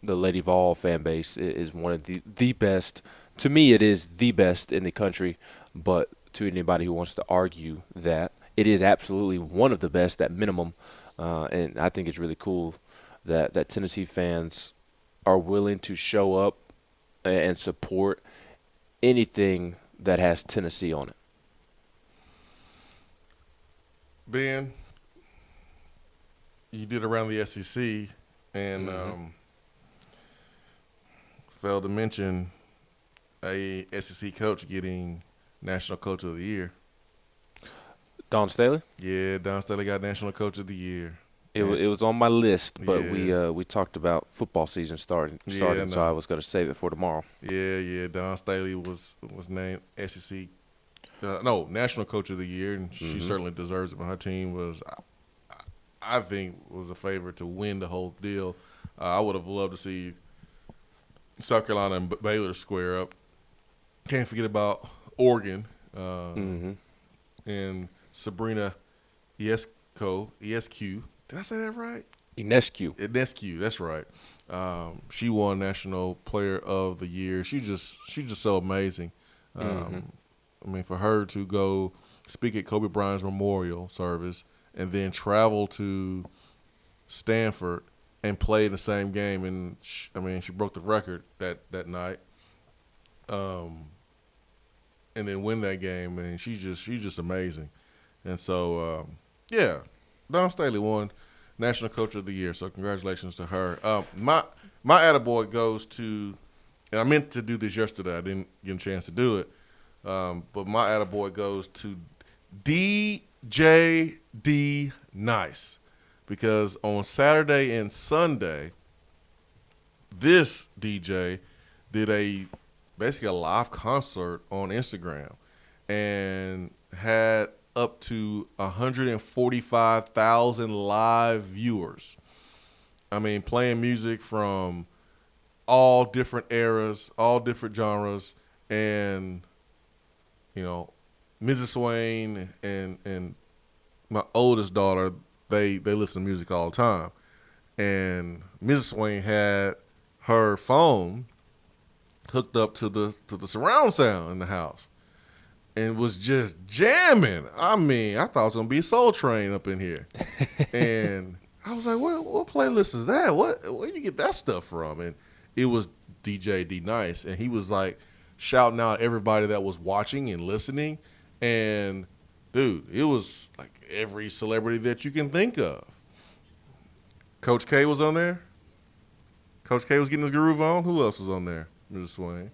the Lady Vol fan base is one of the best. To me, it is the best in the country. But to anybody who wants to argue that, it is absolutely one of the best at minimum. And I think it's really cool that Tennessee fans are willing to show up and support anything that has Tennessee on it. Ben, you did around the SEC, and failed to mention a SEC coach getting National Coach of the Year. Don Staley? Yeah, Don Staley got National Coach of the Year. It was on my list, but we talked about football season starting, so I was going to save it for tomorrow. Yeah. Don Staley was named SEC National Coach of the Year, and she certainly deserves it. But her team was, I think, was a favorite to win the whole deal. I would have loved to see South Carolina and Baylor square up. Can't forget about Oregon and Sabrina Esq. Did I say that right? Inescu, that's right. She won National Player of the Year. She's just so amazing. I mean, for her to go speak at Kobe Bryant's memorial service and then travel to Stanford and play in the same game, and she broke the record that night. And then win that game, and she's just amazing. And so, Don Staley won National Coach of the Year, so congratulations to her. My attaboy goes to, and I meant to do this yesterday. I didn't get a chance to do it, but my attaboy goes to DJ D Nice, because on Saturday and Sunday, this DJ did basically a live concert on Instagram and had up to 145,000 live viewers. I mean, playing music from all different eras, all different genres, and Mrs. Swain and my oldest daughter, they listen to music all the time, and Mrs. Swain had her phone hooked up to the surround sound in the house and was just jamming. I mean, I thought it was gonna be Soul Train up in here, and I was like, "What playlist is that? Where you get that stuff from?" And it was DJ D Nice, and he was like shouting out everybody that was watching and listening, and dude, it was like every celebrity that you can think of. Coach K was on there. Coach K was getting his groove on. Who else was on there? Mrs. Swain.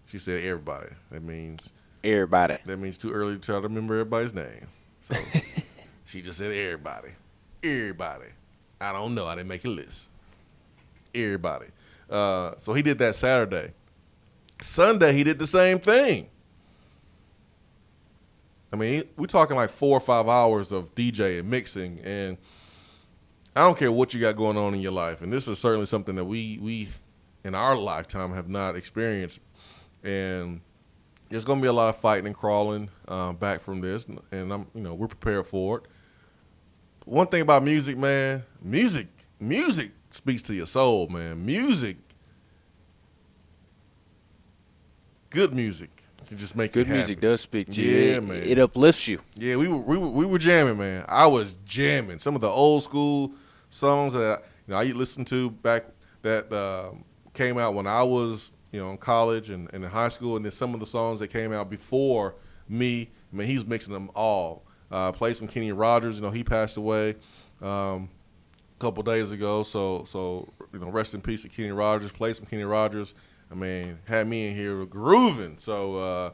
She said everybody. That means everybody. That means too early to try to remember everybody's names. So she just said everybody. Everybody. I don't know. I didn't make a list. Everybody. So he did that Saturday. Sunday, he did the same thing. I mean, we're talking like 4 or 5 hours of DJ and mixing, and I don't care what you got going on in your life, and this is certainly something that we in our lifetime have not experienced, and there's going to be a lot of fighting and crawling back from this, and we're prepared for it. One thing about music, man, music music speaks to your soul, man. Music, good music, can just make you Good happy. music does speak to you. Yeah, man. It uplifts you. Yeah, we were jamming, man. I was jamming some of the old school songs that I listened to back that came out when I was in college and in high school, and then some of the songs that came out before me. I mean, he was mixing them all. Played some Kenny Rogers. He passed away a couple days ago. So rest in peace to Kenny Rogers. Played some Kenny Rogers. I mean, had me in here grooving. So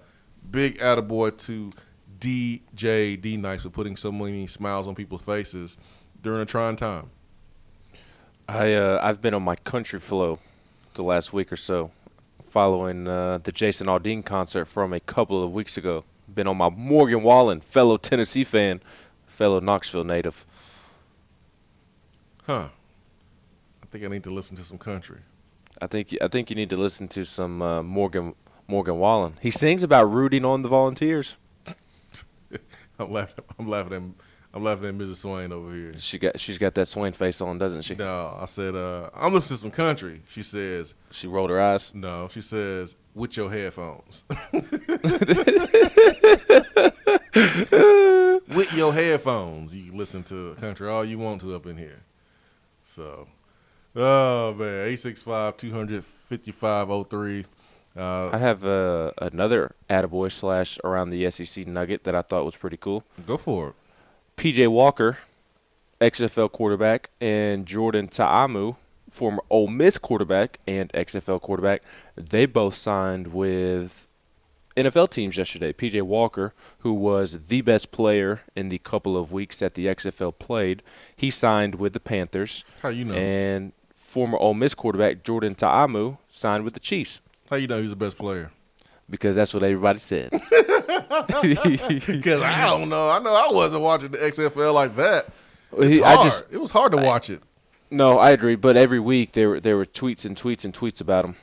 big attaboy to DJ D-Nice for putting so many smiles on people's faces during a trying time. I've been on my country flow the last week or so, following the Jason Aldean concert from a couple of weeks ago. Been on my Morgan Wallen, fellow Tennessee fan, fellow Knoxville native. Huh. I think I need to listen to some country. I think you need to listen to some Morgan Wallen. He sings about rooting on the Volunteers. I'm laughing at Mrs. Swain over here. She's got that Swain face on, doesn't she? No, I said I'm listening to some country. She says. She rolled her eyes. No, she says with your headphones. With your headphones, you can listen to country all you want to up in here. So, oh man, 865-200-5503. I have another attaboy / around the SEC nugget that I thought was pretty cool. Go for it. P.J. Walker, XFL quarterback, and Jordan Ta'amu, former Ole Miss quarterback and XFL quarterback, they both signed with NFL teams yesterday. P.J. Walker, who was the best player in the couple of weeks that the XFL played, he signed with the Panthers. How you know? And former Ole Miss quarterback Jordan Ta'amu signed with the Chiefs. How you know he's the best player? Because that's what everybody said. Because I don't know. I know I wasn't watching the XFL like that. It was hard to watch it. No, I agree. But every week there were tweets and tweets and tweets about him,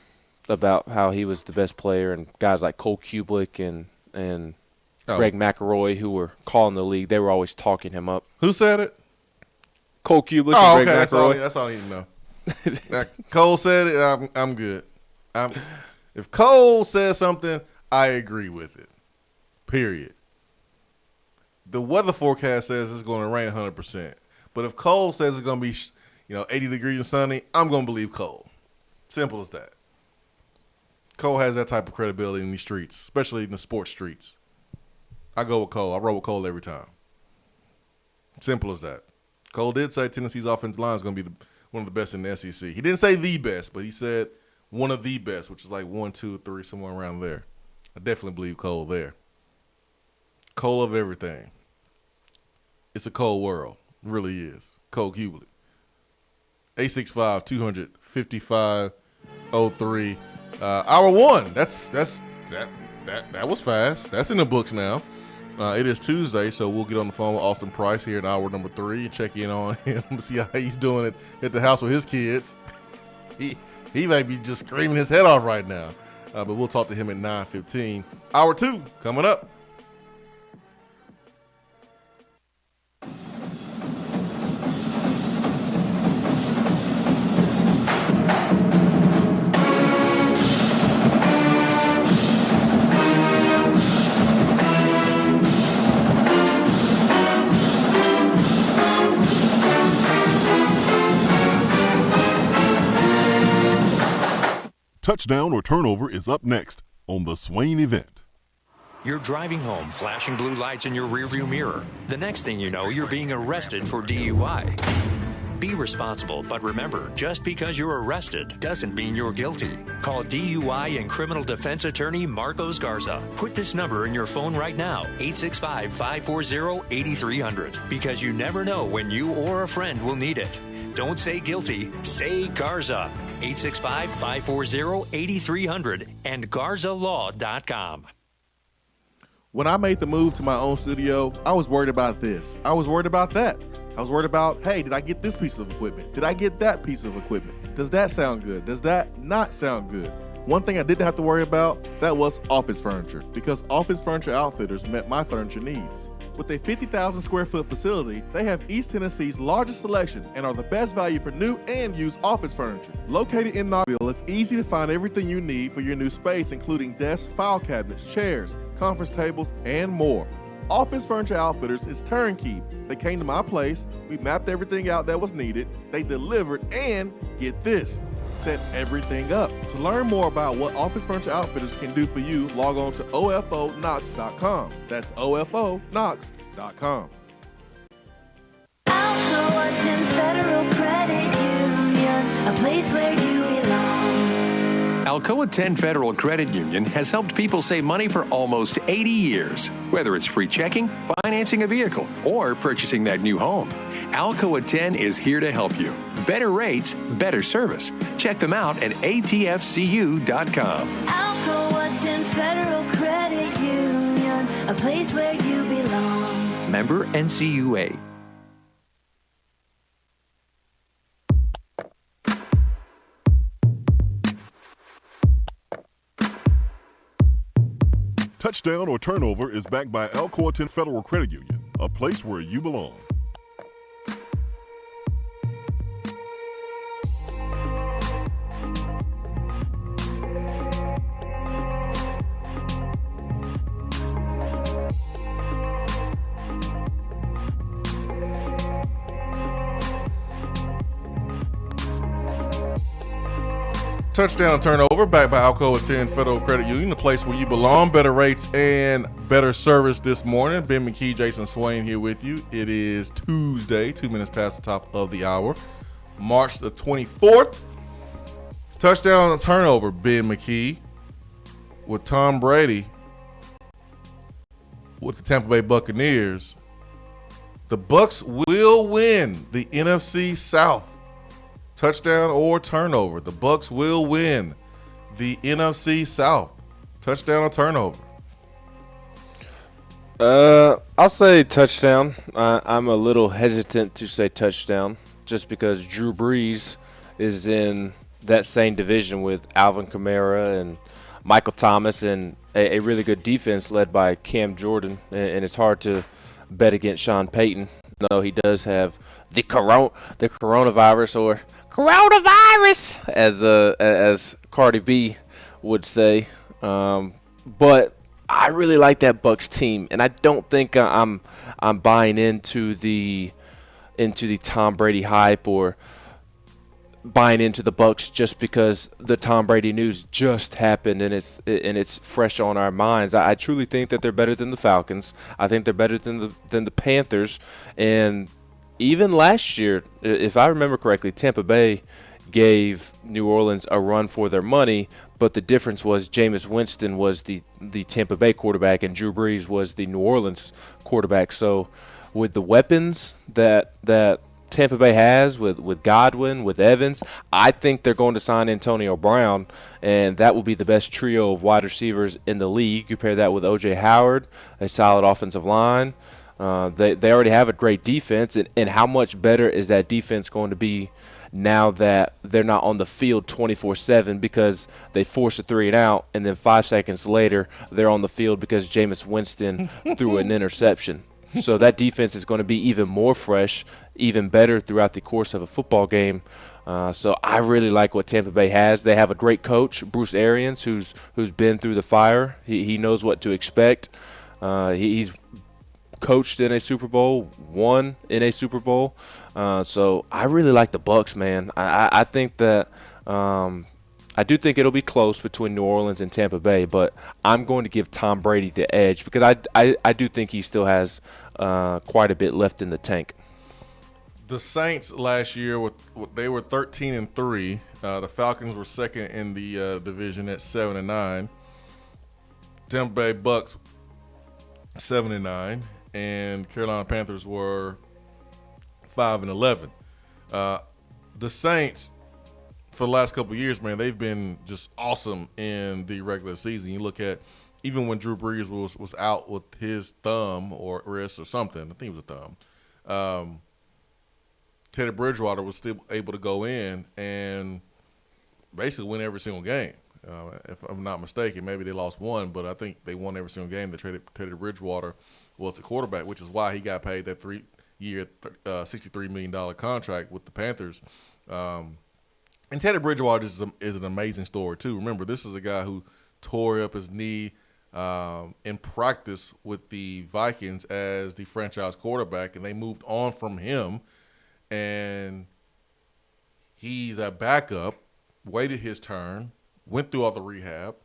about how he was the best player, and guys like Cole Kubelik and Greg McElroy, who were calling the league, they were always talking him up. Who said it? Cole Kubelik and Greg McElroy. That's all I need to know. Cole said it. I'm good. If Cole says something, I agree with it. Period. The weather forecast says it's going to rain 100%. But if Cole says it's going to be 80 degrees and sunny, I'm going to believe Cole. Simple as that. Cole has that type of credibility in these streets, especially in the sports streets. I go with Cole. I roll with Cole every time. Simple as that. Cole did say Tennessee's offensive line is going to be one of the best in the SEC. He didn't say the best, but he said one of the best, which is like 1, 2, 3, somewhere around there. I definitely believe Cole there. Cole of everything. It's a cold world. It really is. Cole Kubelik. 865-200-5503. Hour one. That was fast. That's in the books now. It is Tuesday, so we'll get on the phone with Austin Price here in hour number 3 and check in on him, see how he's doing it at the house with his kids. He may be just screaming his head off right now. But we'll talk to him at 9:15. Hour 2 coming up. Touchdown or turnover is up next on the Swain event. You're driving home, flashing blue lights in your rearview mirror. The next thing you know, you're being arrested for DUI. Be responsible, but remember, just because you're arrested doesn't mean you're guilty. Call DUI and criminal defense attorney Marcos Garza. Put this number in your phone right now, 865-540-8300, because you never know when you or a friend will need it. Don't say guilty, say Garza. 865-540-8300 and GarzaLaw.com. When I made the move to my own studio, I was worried about this. I was worried about that. I was worried about, hey, did I get this piece of equipment? Did I get that piece of equipment? Does that sound good? Does that not sound good? One thing I didn't have to worry about, that was office furniture, because Office Furniture Outfitters met my furniture needs. With a 50,000 square foot facility, they have East Tennessee's largest selection and are the best value for new and used office furniture. Located in Knoxville, it's easy to find everything you need for your new space, including desks, file cabinets, chairs, conference tables, and more. Office Furniture Outfitters is turnkey. They came to my place, we mapped everything out that was needed, they delivered, and get this, set everything up. To learn more about what Office Furniture Outfitters can do for you, log on to ofonox.com. That's ofonox.com. Alcoa 10 Federal Credit Union, a place where you belong. Alcoa 10 Federal Credit Union has helped people save money for almost 80 years. Whether it's free checking, financing a vehicle, or purchasing that new home, Alcoa 10 is here to help you. Better rates, better service. Check them out at atfcu.com. Alcoa 10 Federal Credit Union, a place where you belong. Member NCUA. Touchdown or Turnover is backed by Alcoa 10 Federal Credit Union, a place where you belong. Touchdown turnover backed by Alcoa 10 Federal Credit Union, the place where you belong. Better rates and better service this morning. Ben McKee, Jason Swain here with you. It is Tuesday, 2 minutes past the top of the hour, March the 24th. Touchdown and turnover, Ben McKee, with Tom Brady with the Tampa Bay Buccaneers. The Bucs will win the NFC South. Touchdown or turnover. The Bucs will win the NFC South. Touchdown or turnover. I'll say touchdown. I'm a little hesitant to say touchdown just because Drew Brees is in that same division with Alvin Kamara and Michael Thomas and a really good defense led by Cam Jordan. And it's hard to bet against Sean Payton. No, he does have the coronavirus or coronavirus, as Cardi B would say. But I really like that Bucs team, and I don't think I'm buying into the Tom Brady hype or buying into the Bucs just because the Tom Brady news just happened and it's fresh on our minds. I truly think that they're better than the Falcons. I think they're better than the Panthers, and even last year, if I remember correctly, Tampa Bay gave New Orleans a run for their money, but the difference was Jameis Winston was the Tampa Bay quarterback and Drew Brees was the New Orleans quarterback. So with the weapons that Tampa Bay has with Godwin, with Evans, I think they're going to sign Antonio Brown, and that will be the best trio of wide receivers in the league. You pair that with O.J. Howard, a solid offensive line. They already have a great defense, and how much better is that defense going to be now that they're not on the field 24/7 because they force a 3-and-out, and then 5 seconds later they're on the field because Jameis Winston threw an interception. So that defense is going to be even more fresh, even better throughout the course of a football game. So I really like what Tampa Bay has. They have a great coach, Bruce Arians, who's been through the fire. He knows what to expect. He's coached in a Super Bowl, won in a Super Bowl. So I really like the Bucs, man. I think that I do think it'll be close between New Orleans and Tampa Bay, but I'm going to give Tom Brady the edge because I do think he still has quite a bit left in the tank. The Saints last year, they were 13-3. The Falcons were second in the division at 7-9. Tampa Bay Bucs 7-9. And Carolina Panthers were 5-11. The Saints, for the last couple of years, man, they've been just awesome in the regular season. You look at even when Drew Brees was out with his thumb or wrist or something, I think it was a thumb. Teddy Bridgewater was still able to go in and basically win every single game. If I'm not mistaken, maybe they lost one, but I think they won every single game that Teddy Bridgewater was a quarterback, which is why he got paid that 3-year, $63 million contract with the Panthers. And Teddy Bridgewater is an amazing story, too. Remember, this is a guy who tore up his knee in practice with the Vikings as the franchise quarterback, and they moved on from him. And he's a backup, waited his turn, went through all the rehab.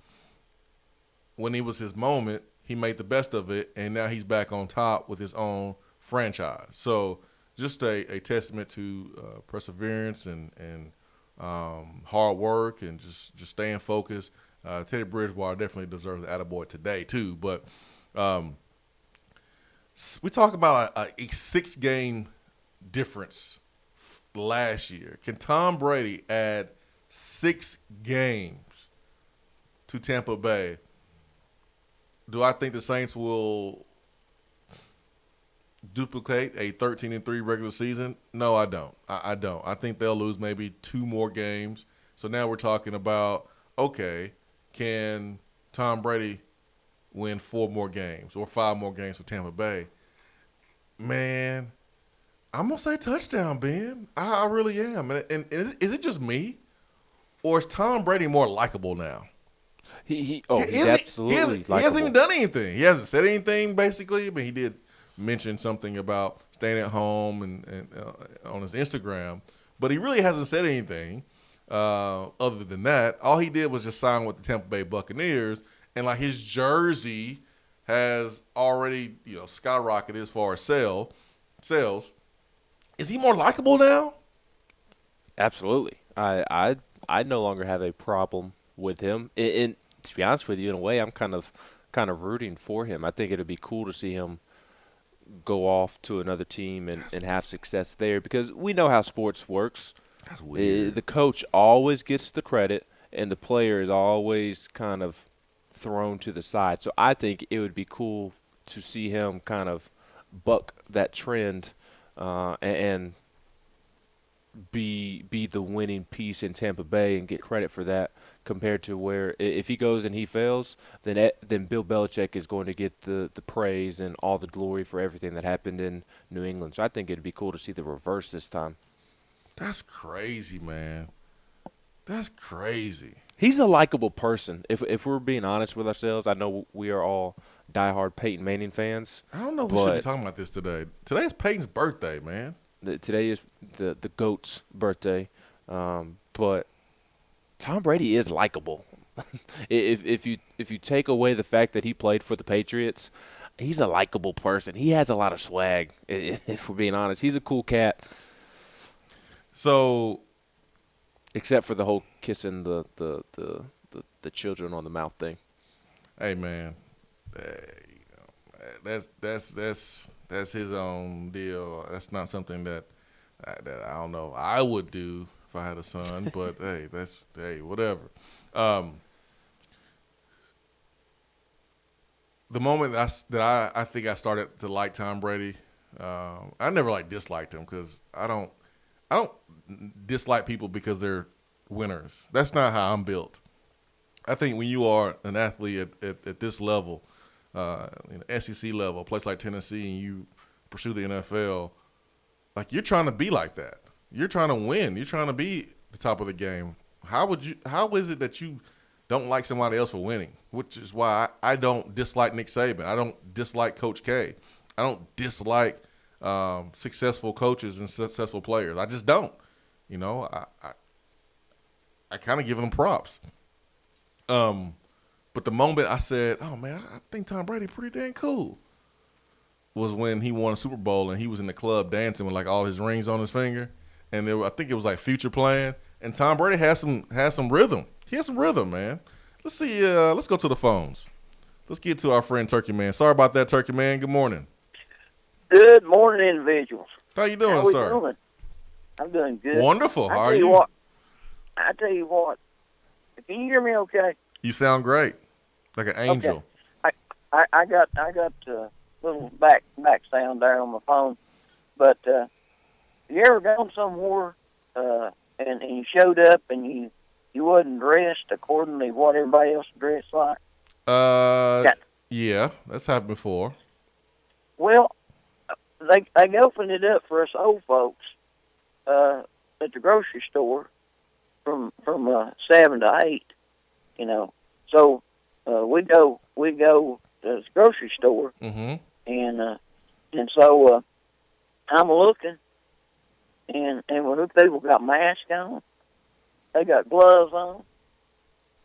When it was his moment, he made the best of it, and now he's back on top with his own franchise. So just a testament to perseverance and hard work and just staying focused. Teddy Bridgewater definitely deserves the attaboy today too. But we talk about a 6-game difference last year. Can Tom Brady add 6 games to Tampa Bay? Do I think the Saints will duplicate a 13-3 regular season? No, I don't. I don't. I think they'll lose maybe 2 more games. So now we're talking about, okay, can Tom Brady win 4 more games or 5 more games for Tampa Bay? Man, I'm going to say touchdown, Ben. I really am. And is it just me? Or is Tom Brady more likable now? He's absolutely likable. He hasn't even done anything. He hasn't said anything, basically, but he did mention something about staying at home and on his Instagram. But he really hasn't said anything other than that. All he did was just sign with the Tampa Bay Buccaneers, and like his jersey has already skyrocketed as far as sales. Is he more likable now? Absolutely. I no longer have a problem with him. And to be honest with you, in a way, I'm kind of rooting for him. I think it'd be cool to see him go off to another team and have success there, because we know how sports works. That's weird. The coach always gets the credit, and the player is always kind of thrown to the side. So I think it would be cool to see him kind of buck that trend and be the winning piece in Tampa Bay and get credit for that, compared to where if he goes and he fails, then Bill Belichick is going to get the praise and all the glory for everything that happened in New England. So I think it'd be cool to see the reverse this time. That's crazy, man. That's crazy. He's a likable person. If we're being honest with ourselves, I know we are all diehard Peyton Manning fans. I don't know if we should be talking about this today. Today's Peyton's birthday, man. Today is the GOAT's birthday, but Tom Brady is likable. if you take away the fact that he played for the Patriots, he's a likable person. He has a lot of swag. If we're being honest, he's a cool cat. So, except for the whole kissing the children on the mouth thing. Hey, man, that's his own deal. That's not something that I don't know I would do if I had a son. But hey, whatever. The moment that I think I started to like Tom Brady, I never disliked him, because I don't dislike people because they're winners. That's not how I'm built. I think when you are an athlete at this level, SEC level, a place like Tennessee, and you pursue the NFL, you're trying to be like that. You're trying to win. You're trying to be the top of the game. How is it that you don't like somebody else for winning? Which is why I don't dislike Nick Saban. I don't dislike Coach K. I don't dislike successful coaches and successful players. I just don't. I kind of give them props. But the moment I said, "Oh man, I think Tom Brady pretty dang cool," was when he won a Super Bowl and he was in the club dancing with all his rings on his finger, and I think it was Future playing, and Tom Brady has some rhythm. He has some rhythm, man. Let's see. Let's go to the phones. Let's get to our friend Turkey Man. Sorry about that, Turkey Man. Good morning. Good morning, individuals. How you doing, sir? Doing? I'm doing good. Wonderful. How are you? I tell you what. Can you hear me okay? You sound great, like an angel. Okay. I got a little back sound there on my phone, but you ever gone somewhere and you showed up and you wasn't dressed according to what everybody else dressed like? Yeah, that's happened before. Well, they opened it up for us old folks at the grocery store from 7 to 8. You know, so we go to the grocery store, and so I'm looking, and when the people got masks on, they got gloves on.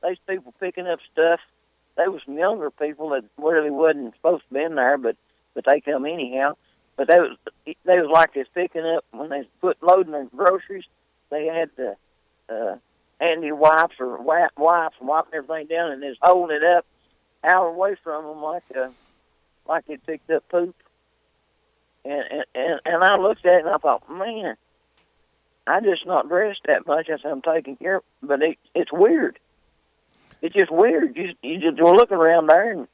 These people picking up stuff. There was some younger people that really wasn't supposed to be in there, but they come anyhow. But they was like this picking up when they loading their groceries. They had the handy wipes or wipes and wiping everything down and just holding it up out away from them like it picked up poop. And I looked at it and I thought, man, I just not dressed that much. I said, I'm taking care of it. But it's weird. It's just weird. You just look around there and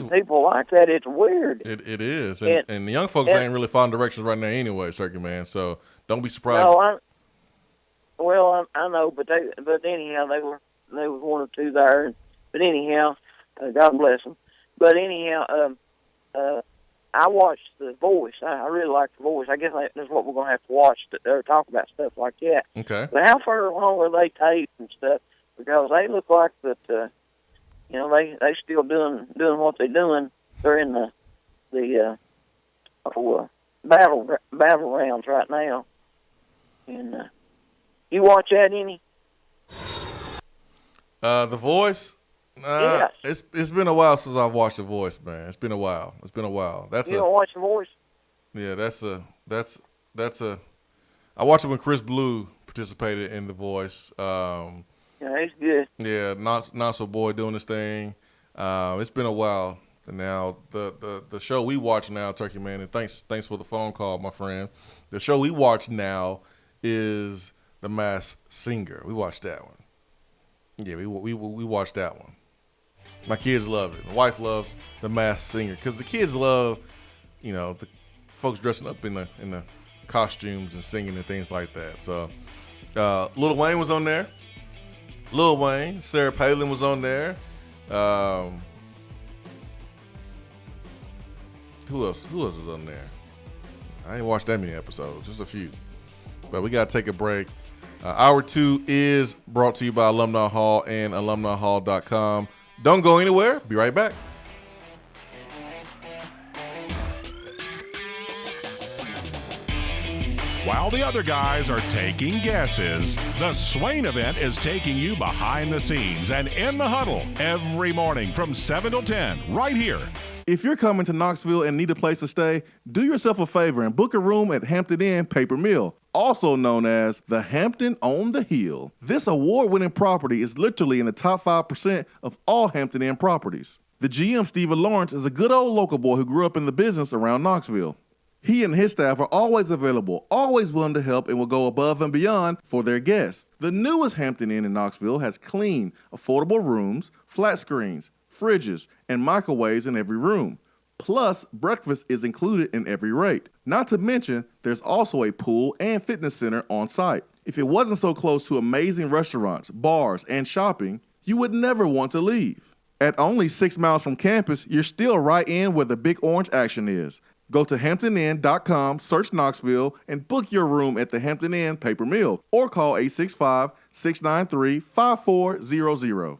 people like that. It's weird. It is. And the young folks ain't really following directions right now anyway, Circuit Man. So don't be surprised. No, I know, but anyhow, they was one or two there. But anyhow, God bless them. But anyhow, I watched The Voice. I really like The Voice. I guess that's what we're going to have to watch or talk about stuff like that. Okay. But how far along are they taped and stuff? Because they look like that, you know, they still doing what they're doing. They're in the battle rounds right now. And you watch that any? The Voice. Yes. It's been a while since I've watched The Voice, man. It's been a while. You don't watch The Voice? Yeah, that's a. I watched it when Chris Blue participated in The Voice. Yeah, he's good. Yeah, not so boy doing this thing. It's been a while. And now the show we watch now, Turkey Man, and thanks for the phone call, my friend. The show we watch now is The Masked Singer. We watched that one. Yeah, we watched that one. My kids love it. My wife loves The Masked Singer because the kids love, you know, the folks dressing up in the costumes and singing and things like that. So, Lil Wayne was on there. Lil Wayne, Sarah Palin was on there. Who else was on there? I ain't watched that many episodes, just a few. But we got to take a break. Hour 2 is brought to you by Alumni Hall and alumnihall.com. Don't go anywhere. Be right back. While the other guys are taking guesses, the Swain event is taking you behind the scenes and in the huddle every morning from 7 till 10 right here. If you're coming to Knoxville and need a place to stay, do yourself a favor and book a room at Hampton Inn Paper Mill, also known as the Hampton on the Hill. This award-winning property is literally in the top 5% of all Hampton Inn properties. The GM, Stephen Lawrence, is a good old local boy who grew up in the business around Knoxville. He and his staff are always available, always willing to help, and will go above and beyond for their guests. The newest Hampton Inn in Knoxville has clean, affordable rooms, flat screens, fridges, and microwaves in every room. Plus, breakfast is included in every rate. Not to mention, there's also a pool and fitness center on site. If it wasn't so close to amazing restaurants, bars, and shopping, you would never want to leave. At only 6 miles from campus, you're still right in where the big orange action is. Go to HamptonInn.com, search Knoxville, and book your room at the Hampton Inn Paper Mill or call 865-693-5400.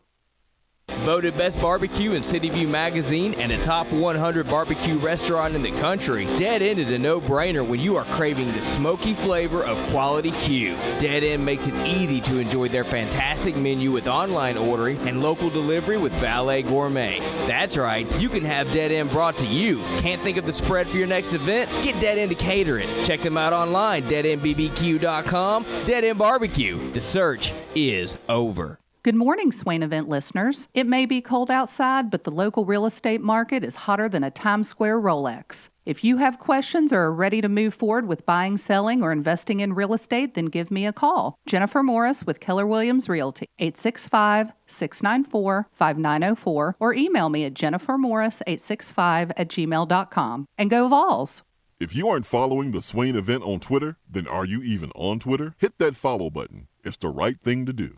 Voted Best Barbecue in City View Magazine and a top 100 barbecue restaurant in the country, Dead End is a no-brainer when you are craving the smoky flavor of quality Q. Dead End makes it easy to enjoy their fantastic menu with online ordering and local delivery with Valet Gourmet. That's right, you can have Dead End brought to you. Can't think of the spread for your next event? Get Dead End to cater it. Check them out online, deadendbbq.com. Dead End Barbecue. The search is over. Good morning, Swain event listeners. It may be cold outside, but the local real estate market is hotter than a Times Square Rolex. If you have questions or are ready to move forward with buying, selling, or investing in real estate, then give me a call. Jennifer Morris with Keller Williams Realty, 865-694-5904, or email me at jennifermorris865@gmail.com. And go Vols! If you aren't following the Swain event on Twitter, then are you even on Twitter? Hit that follow button. It's the right thing to do.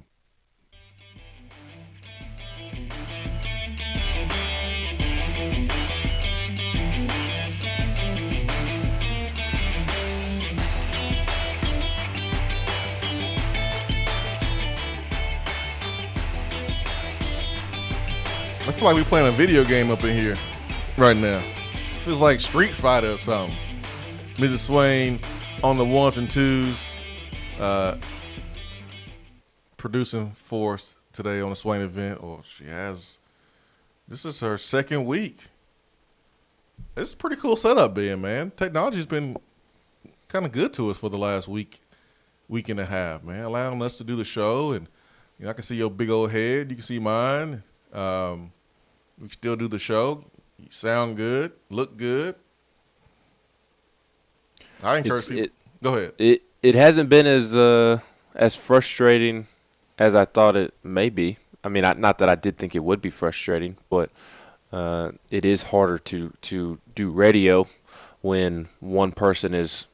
feel like we're playing a video game up in here right now. It feels like Street Fighter or something. Mrs. Swain on the ones and twos, producing for us today on the Swain event. This is her second week. It's a pretty cool setup, man. Technology's been kind of good to us for the last week and a half, man, allowing us to do the show. And I can see your big old head. You can see mine. We still do the show. You sound good, look good. I encourage people. Go ahead. It hasn't been as frustrating as I thought it may be. I mean, not that I did think it would be frustrating, but it is harder to do radio when one person is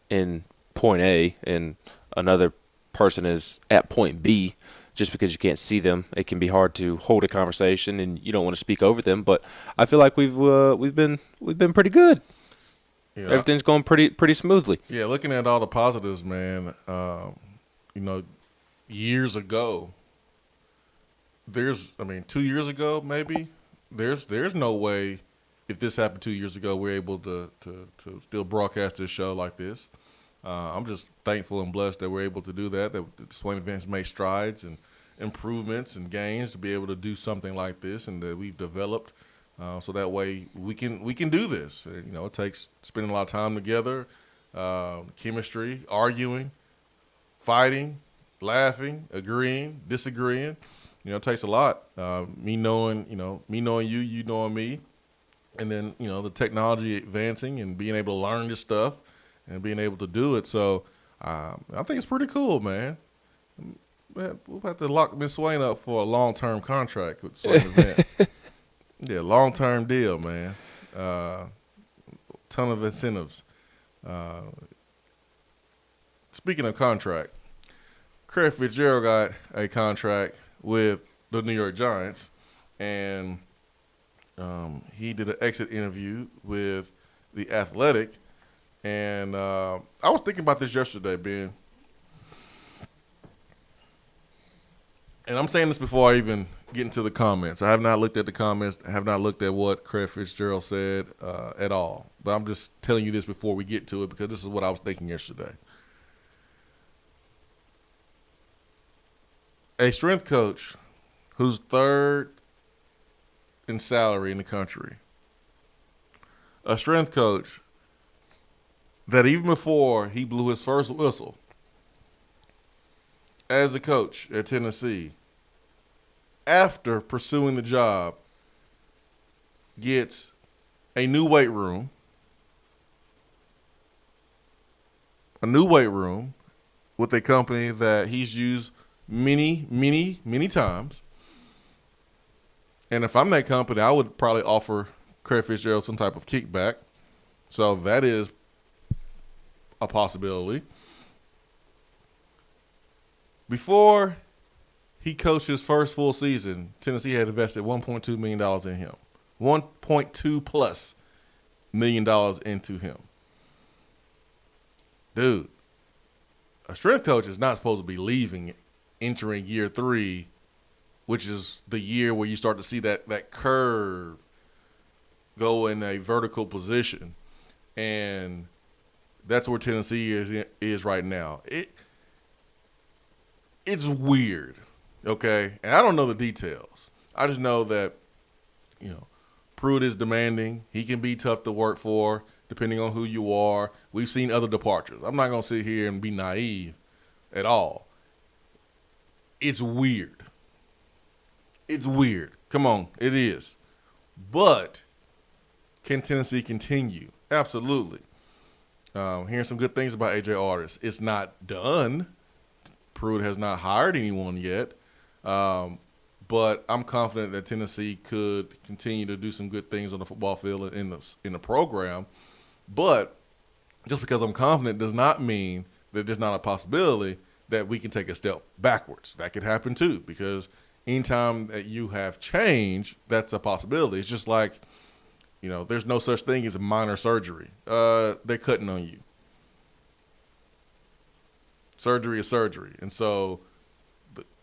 in point A and another person is at point B. Just because you can't see them, it can be hard to hold a conversation, and you don't want to speak over them. But I feel like we've been pretty good. Yeah, everything's going pretty smoothly. Yeah, looking at all the positives, man. Years ago, 2 years ago, maybe there's no way if this happened 2 years ago, we're able to still broadcast this show like this. I'm just thankful and blessed that we're able to do that the Swain events made strides and improvements and gains to be able to do something like this, and that we've developed so that way we can do this. It takes spending a lot of time together, chemistry, arguing, fighting, laughing, agreeing, disagreeing. It takes a lot. Me knowing you, you knowing me, and then the technology advancing and being able to learn this stuff and being able to do it. So I think it's pretty cool, man. We'll have to lock Miss Swain up for a long-term contract with Swain event. Yeah, long-term deal, man. Ton of incentives. Speaking of contract, Craig Fitzgerald got a contract with the New York Giants, and he did an exit interview with The Athletic. And I was thinking about this yesterday, Ben. And I'm saying this before I even get into the comments. I have not looked at the comments. I have not looked at what Craig Fitzgerald said at all. But I'm just telling you this before we get to it because this is what I was thinking yesterday. A strength coach who's third in salary in the country. A strength coach that even before he blew his first whistle as a coach at Tennessee, after pursuing the job, gets a new weight room, with a company that he's used many, many, many times. And if I'm that company, I would probably offer Craig Fitzgerald some type of kickback. So that is a possibility. Before he coached his first full season, Tennessee had invested $1.2 million in him. $1.2+ million into him. Dude, a strength coach is not supposed to be leaving, entering year 3, which is the year where you start to see that curve go in a vertical position. And that's where Tennessee is right now. It's weird, okay? And I don't know the details. I just know that, Pruitt is demanding. He can be tough to work for, depending on who you are. We've seen other departures. I'm not going to sit here and be naive at all. It's weird. It's weird. Come on, it is. But can Tennessee continue? Absolutely. Hearing some good things about A.J. Artis. It's not done. Pruitt has not hired anyone yet. But I'm confident that Tennessee could continue to do some good things on the football field in the program. But just because I'm confident does not mean that there's not a possibility that we can take a step backwards. That could happen too, because anytime that you have change, that's a possibility. It's just like, there's no such thing as a minor surgery. They're cutting on you. Surgery is surgery. And so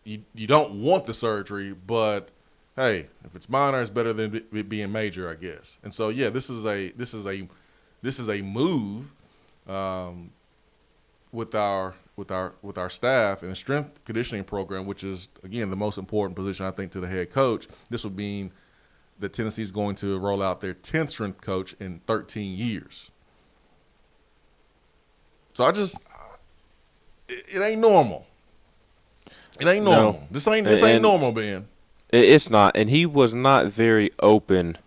you don't want the surgery, but hey, if it's minor, it's better than it being major, I guess. And so, yeah, this is a move with our staff and the strength conditioning program, which is, again, the most important position I think to the head coach. This will mean that Tennessee's going to roll out their 10th strength coach in 13 years. So it ain't normal. It ain't normal. No. This ain't normal, Ben. It's not, and he was not very open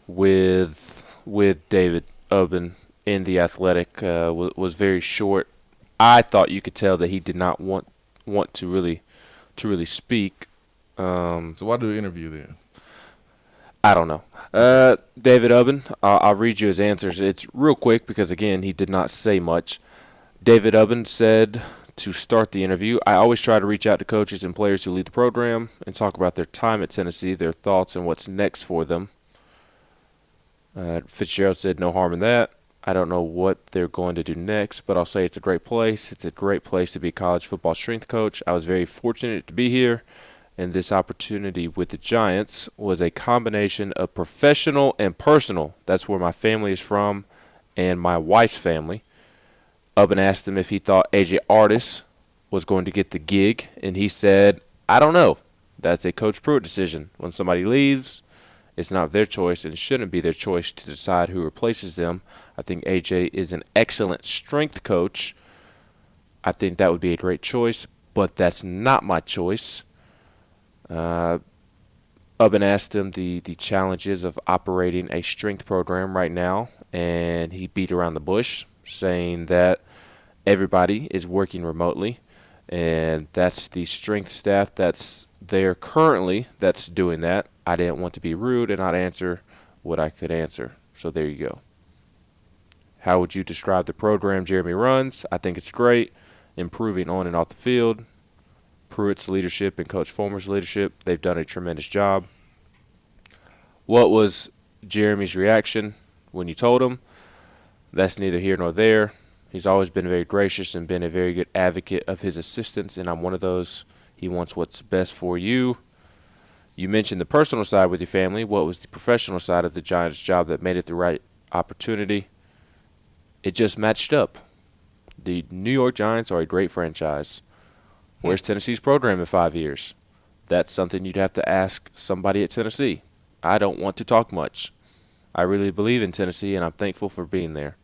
with David Ubben in the Athletic. Was very short. I thought you could tell that he did not want to really speak. So why do an interview then? I don't know. David Ubben, I'll read you his answers. It's real quick because, again, he did not say much. David Ubben said to start the interview, I always try to reach out to coaches and players who lead the program and talk about their time at Tennessee, their thoughts, and what's next for them. Fitzgerald said no harm in that. I don't know what they're going to do next, but I'll say it's a great place. It's a great place to be a college football strength coach. I was very fortunate to be here, and this opportunity with the Giants was a combination of professional and personal. That's where my family is from and my wife's family. Ubben asked him if he thought A.J. Artis was going to get the gig, and he said, I don't know. That's a Coach Pruitt decision. When somebody leaves, it's not their choice and shouldn't be their choice to decide who replaces them. I think A.J. is an excellent strength coach. I think that would be a great choice, but that's not my choice. Ubben asked him the challenges of operating a strength program right now, and he beat around the bush, saying that everybody is working remotely, and that's the strength staff that's there currently that's doing that. I didn't want to be rude and not answer what I could answer, so there you go. How would you describe the program Jeremy runs? I think it's great, improving on and off the field. Pruitt's leadership and Coach Fulmer's leadership, they've done a tremendous job. What was Jeremy's reaction when you told him? That's neither here nor there. He's always been very gracious and been a very good advocate of his assistants, and I'm one of those. He wants what's best for you. You mentioned the personal side with your family. What was the professional side of the Giants' job that made it the right opportunity? It just matched up. The New York Giants are a great franchise. Where's Tennessee's program in 5 years? That's something you'd have to ask somebody at Tennessee. I don't want to talk much. I really believe in Tennessee, and I'm thankful for being there.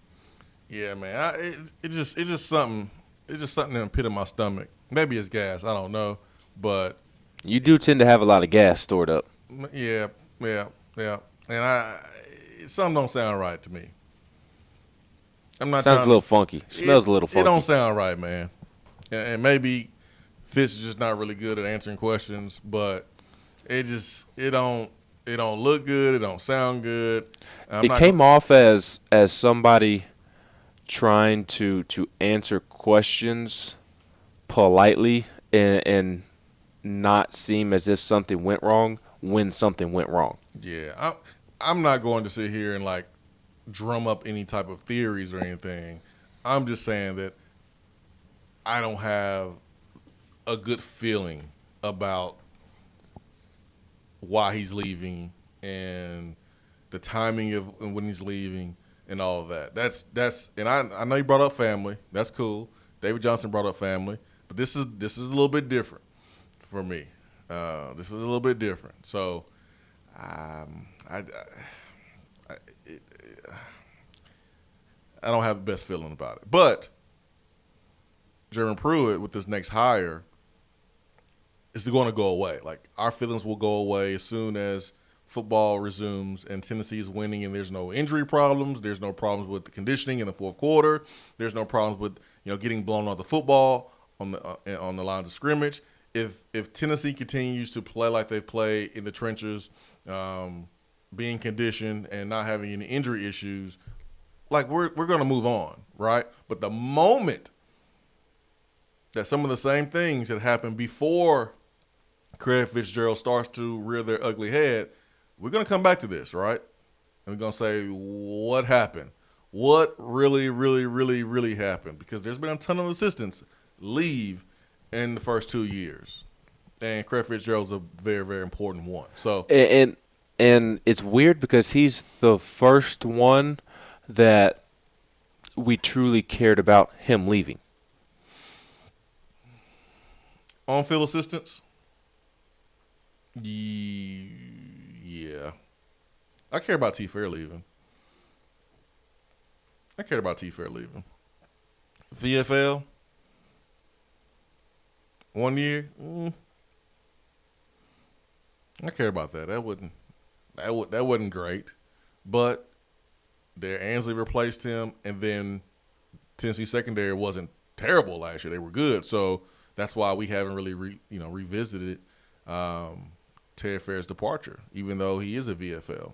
Yeah, man. It's just something in the pit of my stomach. Maybe it's gas. I don't know, but you do tend to have a lot of gas stored up. Yeah, and something don't sound right to me. I'm not. Sounds a little funky. Smells a little funky. It don't sound right, man. And maybe Fitz is just not really good at answering questions, but it don't look good. It don't sound good. It came off as somebody trying to answer questions politely and not seem as if something went wrong when something went wrong. Yeah, I'm not going to sit here and like drum up any type of theories or anything. I'm just saying that I don't have a good feeling about why he's leaving and the timing of when he's leaving and all of that. That's and I know you brought up family. That's cool. David Johnson brought up family, but this is a little bit different for me. This is a little bit different. So I don't have the best feeling about it. But Jeremy Pruitt with this next hire is going to go away. Like, our feelings will go away as soon as football resumes and Tennessee is winning and there's no injury problems. There's no problems with the conditioning in the fourth quarter. There's no problems with, getting blown off the football on the lines of scrimmage. If Tennessee continues to play like they've played in the trenches, being conditioned and not having any injury issues, like we're going to move on, right? But the moment that some of the same things that happened before Craig Fitzgerald starts to rear their ugly head, we're going to come back to this, right? And we're going to say, what happened? What really, really, really, really happened? Because there's been a ton of assistants leave in the first 2 years. And Craig Fitzgerald's a very, very important one. So and it's weird because he's the first one that we truly cared about him leaving. On-field assistance? Yeah. I care about T. Fair leaving. VFL? 1 year? I care about that. That wasn't great. But their Ansley replaced him, and then Tennessee secondary wasn't terrible last year. They were good. So that's why we haven't really revisited Terry Fair's departure, even though he is a VFL.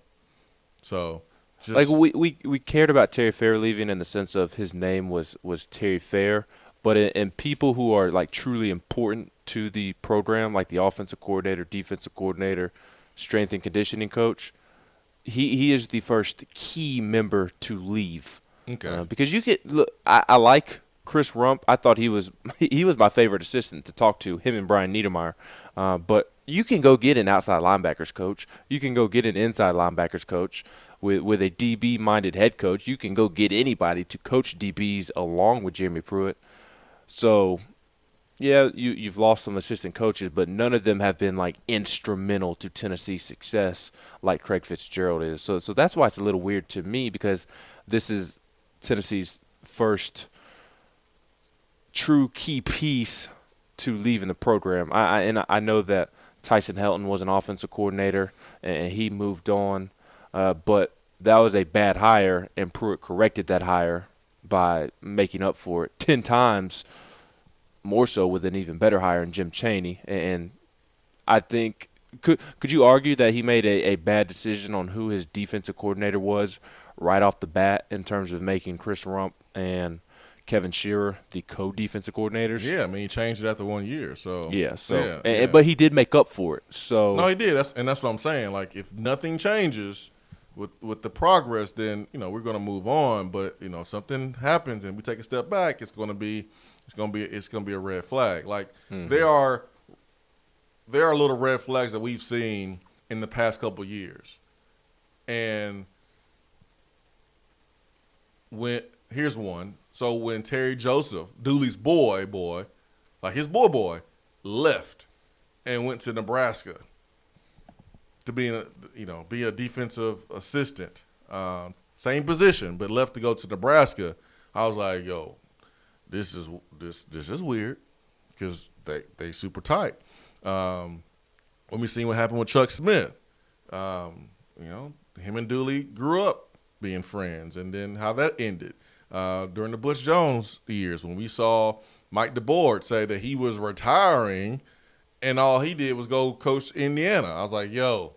So like we cared about Terry Fair leaving in the sense of his name was Terry Fair, but in people who are like truly important to the program, like the offensive coordinator, defensive coordinator, strength and conditioning coach, he is the first key member to leave. Okay. Because you get look, I like Chris Rump. I thought he was my favorite assistant to talk to, him and Brian Niedermeyer. But you can go get an outside linebackers coach. You can go get an inside linebackers coach with a DB-minded head coach. You can go get anybody to coach DBs along with Jeremy Pruitt. So, yeah, you've lost some assistant coaches, but none of them have been like instrumental to Tennessee's success like Craig Fitzgerald is. So that's why it's a little weird to me, because this is Tennessee's first true key piece to leaving the program. I know that Tyson Helton was an offensive coordinator and he moved on, but that was a bad hire, and Pruitt corrected that hire by making up for it 10 times more so with an even better hire in Jim Chaney. And I think could you argue that he made a bad decision on who his defensive coordinator was right off the bat in terms of making Chris Rump and Kevin Shearer the co-defensive coordinators? Yeah, I mean, he changed it after 1 year. So but he did make up for it. So no, he did. That's what I'm saying. Like, if nothing changes with the progress, then we're going to move on. But if something happens and we take a step back, it's going to be a red flag. Like there are little red flags that we've seen in the past couple years, and here's one. So when Terry Joseph, Dooley's boy, like his boy, left and went to Nebraska to be a defensive assistant, same position, but left to go to Nebraska, I was like, yo, this is weird, because they super tight. When we seen what happened with Chuck Smith, him and Dooley grew up being friends, and then how that ended. During the Butch Jones years, when we saw Mike DeBoer say that he was retiring and all he did was go coach Indiana, I was like, yo,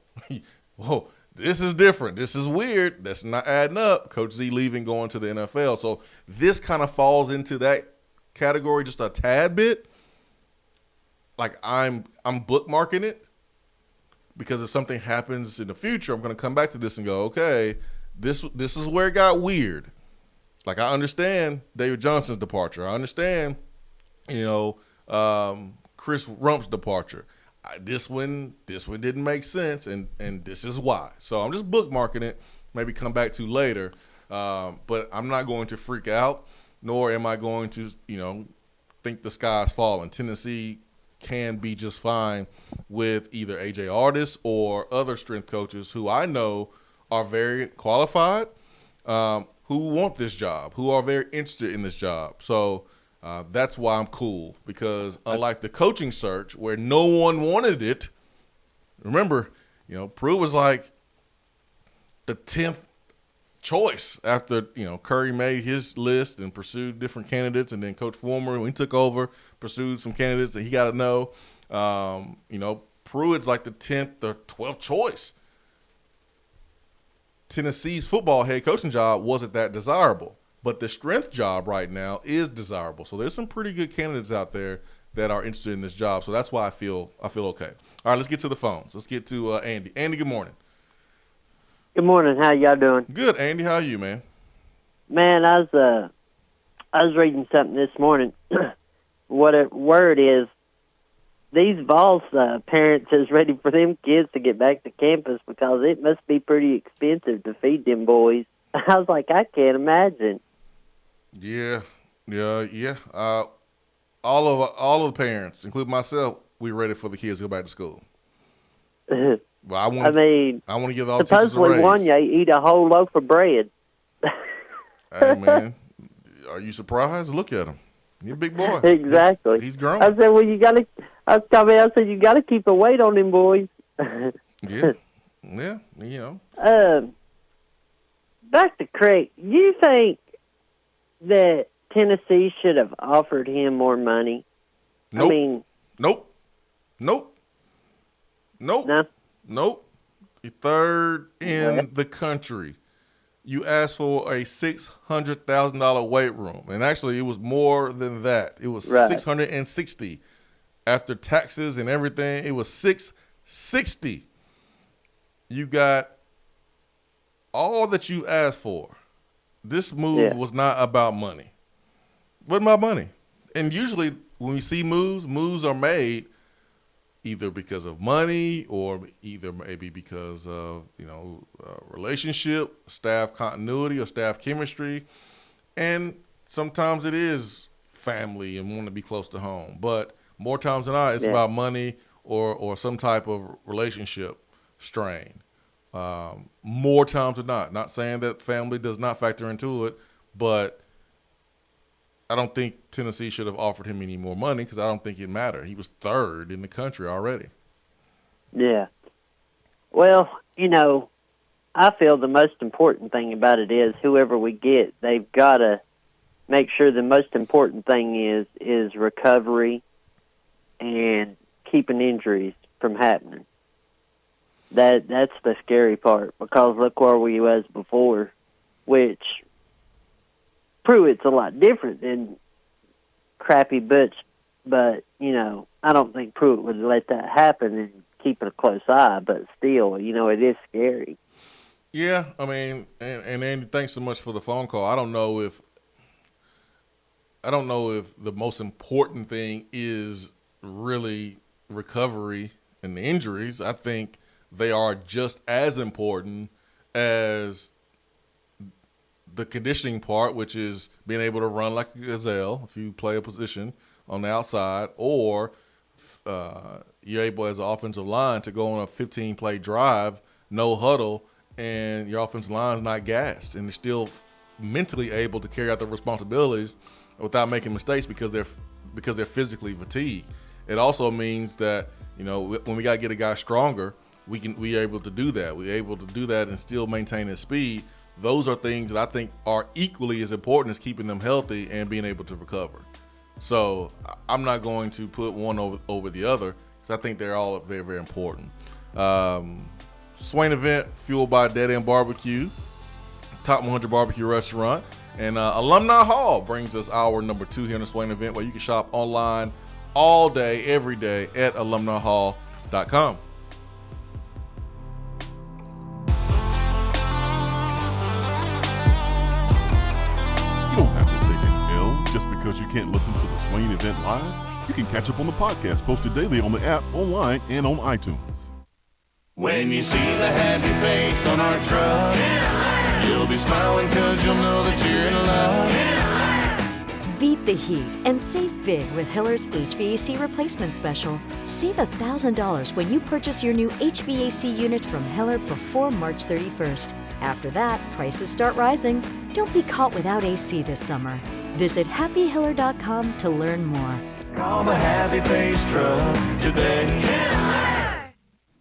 whoa, this is different. This is weird. That's not adding up. Coach Z leaving, going to the NFL. So this kind of falls into that category just a tad bit. Like, I'm bookmarking it, because if something happens in the future, I'm going to come back to this and go, okay, this is where it got weird. Like, I understand David Johnson's departure. I understand, Chris Rump's departure. This one didn't make sense, and this is why. So I'm just bookmarking it, maybe come back to later. But I'm not going to freak out, nor am I going to, think the sky's falling. Tennessee can be just fine with either A.J. Artis or other strength coaches who I know are very qualified, who want this job, who are very interested in this job. So that's why I'm cool, because unlike the coaching search where no one wanted it, remember, Pruitt was like the 10th choice after, Curry made his list and pursued different candidates, and then Coach Former, when he took over, pursued some candidates that he got to know. Pruitt's like the 10th or 12th choice. Tennessee's football head coaching job wasn't that desirable, but the strength job right now is desirable. So there's some pretty good candidates out there that are interested in this job. So that's why I feel okay. All right, let's get to the phones. Let's get to Andy. Andy, good morning. Good morning. How y'all doing? Good, Andy. How are you, man? Man, I was reading something this morning. What a word is, these Vols parents is ready for them kids to get back to campus because it must be pretty expensive to feed them boys. I was like, I can't imagine. Yeah. All of the parents, including myself, we ready for the kids to go back to school. Well, I want to give all the teachers a supposedly raise. one you eat a whole loaf of bread. Hey, man, are you surprised? Look at him. He's a big boy. Exactly. He's grown. I said, well, you got to. I said, you got to keep a weight on them boys. Yeah. You know. Back to Craig. You think that Tennessee should have offered him more money? Nope. I mean, Nope. No? You're third in the country. You asked for a $600,000 weight room, and actually it was more than that. It was Right. $660 after taxes and everything. It was $660. You got all that you asked for. This move was not about money. Wasn't about money. And usually when we see moves are made either because of money or either maybe because of, relationship, staff continuity, or staff chemistry. And sometimes it is family and wanting to be close to home. But more times than not, it's about money or some type of relationship strain. More times than not. Not saying that family does not factor into it, but I don't think Tennessee should have offered him any more money because I don't think it mattered. He was third in the country already. yeah. Well, I feel the most important thing about it is whoever we get, they've got to make sure the most important thing is recovery and keeping injuries from happening. That's the scary part because look where we was before, which Pruitt's a lot different than crappy Butch, but I don't think Pruitt would let that happen and keep a close eye. But still, it is scary. Yeah, I mean, and Andy, thanks so much for the phone call. I don't know if the most important thing is really recovery and the injuries. I think they are just as important as the conditioning part, which is being able to run like a gazelle if you play a position on the outside, or you're able as an offensive line to go on a 15-play drive, no huddle, and your offensive line is not gassed, and they're still mentally able to carry out their responsibilities without making mistakes because they're physically fatigued. It also means that when we got to get a guy stronger, we are able to do that. We're able to do that and still maintain his speed. Those are things that I think are equally as important as keeping them healthy and being able to recover. So I'm not going to put one over the other because I think they're all very, very important. Swain event fueled by Dead End Barbecue, top 100 barbecue restaurant, and Alumni Hall brings us our number 2 here in the Swain event, where you can shop online all day, every day at alumnihall.com. You don't have to take an L just because you can't listen to the Swain event live. You can catch up on the podcast posted daily on the app, online, and on iTunes. When you see the happy face on our truck, you'll be smiling because you'll know that you're in love. Beat the heat and save big with Hiller's HVAC replacement special. Save $1,000 when you purchase your new HVAC unit from Hiller before March 31st. After that, prices start rising. Don't be caught without AC this summer. Visit happyhiller.com to learn more. Call the happy face truck today.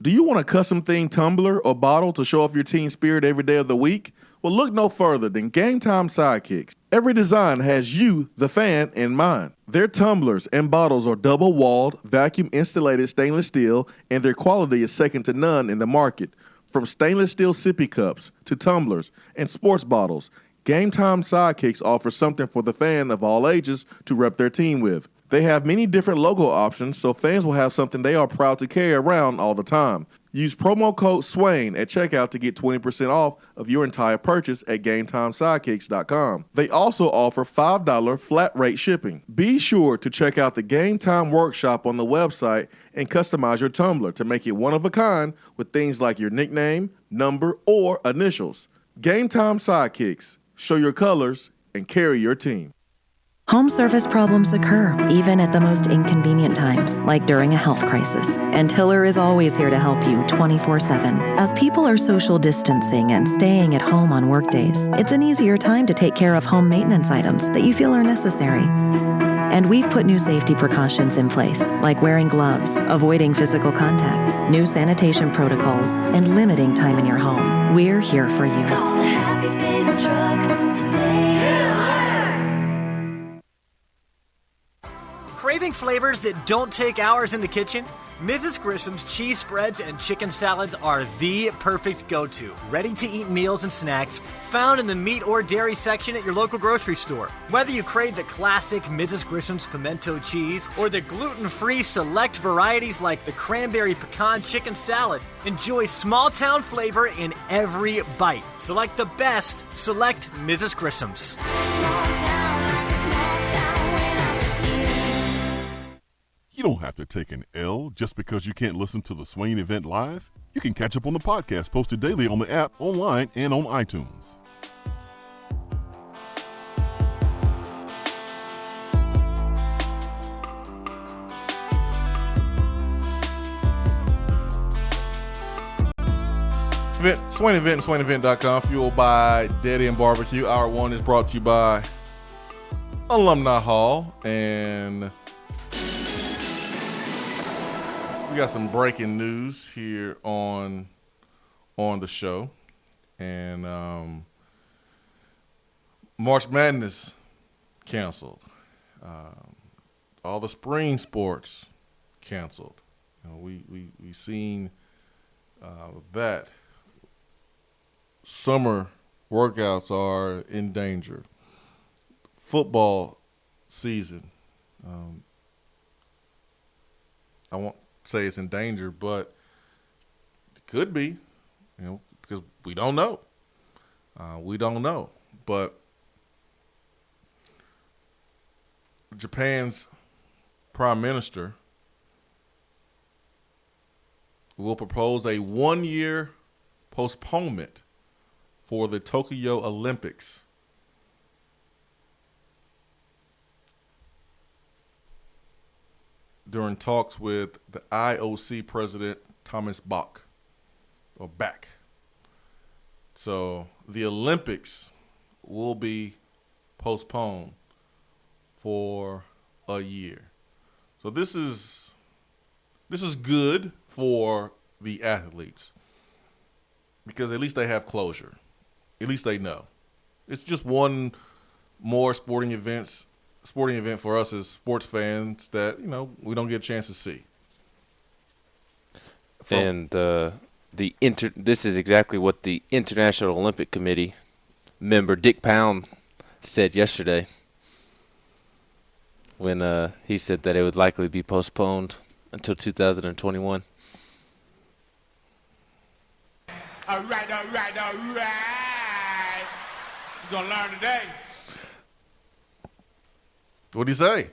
Do you want a custom themed tumbler or bottle to show off your team spirit every day of the week? Well, look no further than Game Time Sidekicks. Every design has you, the fan, in mind. Their tumblers and bottles are double-walled, vacuum-insulated stainless steel, and their quality is second to none in the market. From stainless steel sippy cups to tumblers and sports bottles, Game Time Sidekicks offers something for the fan of all ages to rep their team with. They have many different logo options, so fans will have something they are proud to carry around all the time. Use promo code SWAIN at checkout to get 20% off of your entire purchase at GameTimeSidekicks.com. They also offer $5 flat rate shipping. Be sure to check out the Game Time Workshop on the website and customize your tumbler to make it one of a kind with things like your nickname, number, or initials. Game Time Sidekicks. Show your colors and carry your team. Home service problems occur, even at the most inconvenient times, like during a health crisis. And Hiller is always here to help you 24/7. As people are social distancing and staying at home on workdays, it's an easier time to take care of home maintenance items that you feel are necessary. And we've put new safety precautions in place, like wearing gloves, avoiding physical contact, new sanitation protocols, and limiting time in your home. We're here for you. Call the Happy Face Truck today. Craving flavors that don't take hours in the kitchen? Mrs. Grissom's cheese spreads and chicken salads are the perfect go-to. Ready-to-eat meals and snacks found in the meat or dairy section at your local grocery store. Whether you crave the classic Mrs. Grissom's pimento cheese or the gluten-free select varieties like the cranberry pecan chicken salad, enjoy small-town flavor in every bite. Select the best. Select Mrs. Grissom's. You don't have to take an L just because you can't listen to the Swain event live. You can catch up on the podcast posted daily on the app, online, and on iTunes. Swain Event and SwainEvent.com, fueled by Daddy and Barbecue. Hour one is brought to you by Alumni Hall, and we got some breaking news here on the show, and March Madness canceled. All the spring sports canceled. You know, we seen that summer workouts are in danger. Football season, I won't say it's in danger, but it could be, you know, because we don't know. We don't know. But Japan's prime minister will propose a 1-year postponement for the Tokyo Olympics. During talks with the IOC president, Thomas Bach. So the Olympics will be postponed for a year. So this is good for the athletes because at least they have closure. At least they know. It's just one more sporting event for us as sports fans that, you know, we don't get a chance to see. And this is exactly what the International Olympic Committee member Dick Pound said yesterday when he said that it would likely be postponed until 2021. All right. You're going to learn today. What'd he say?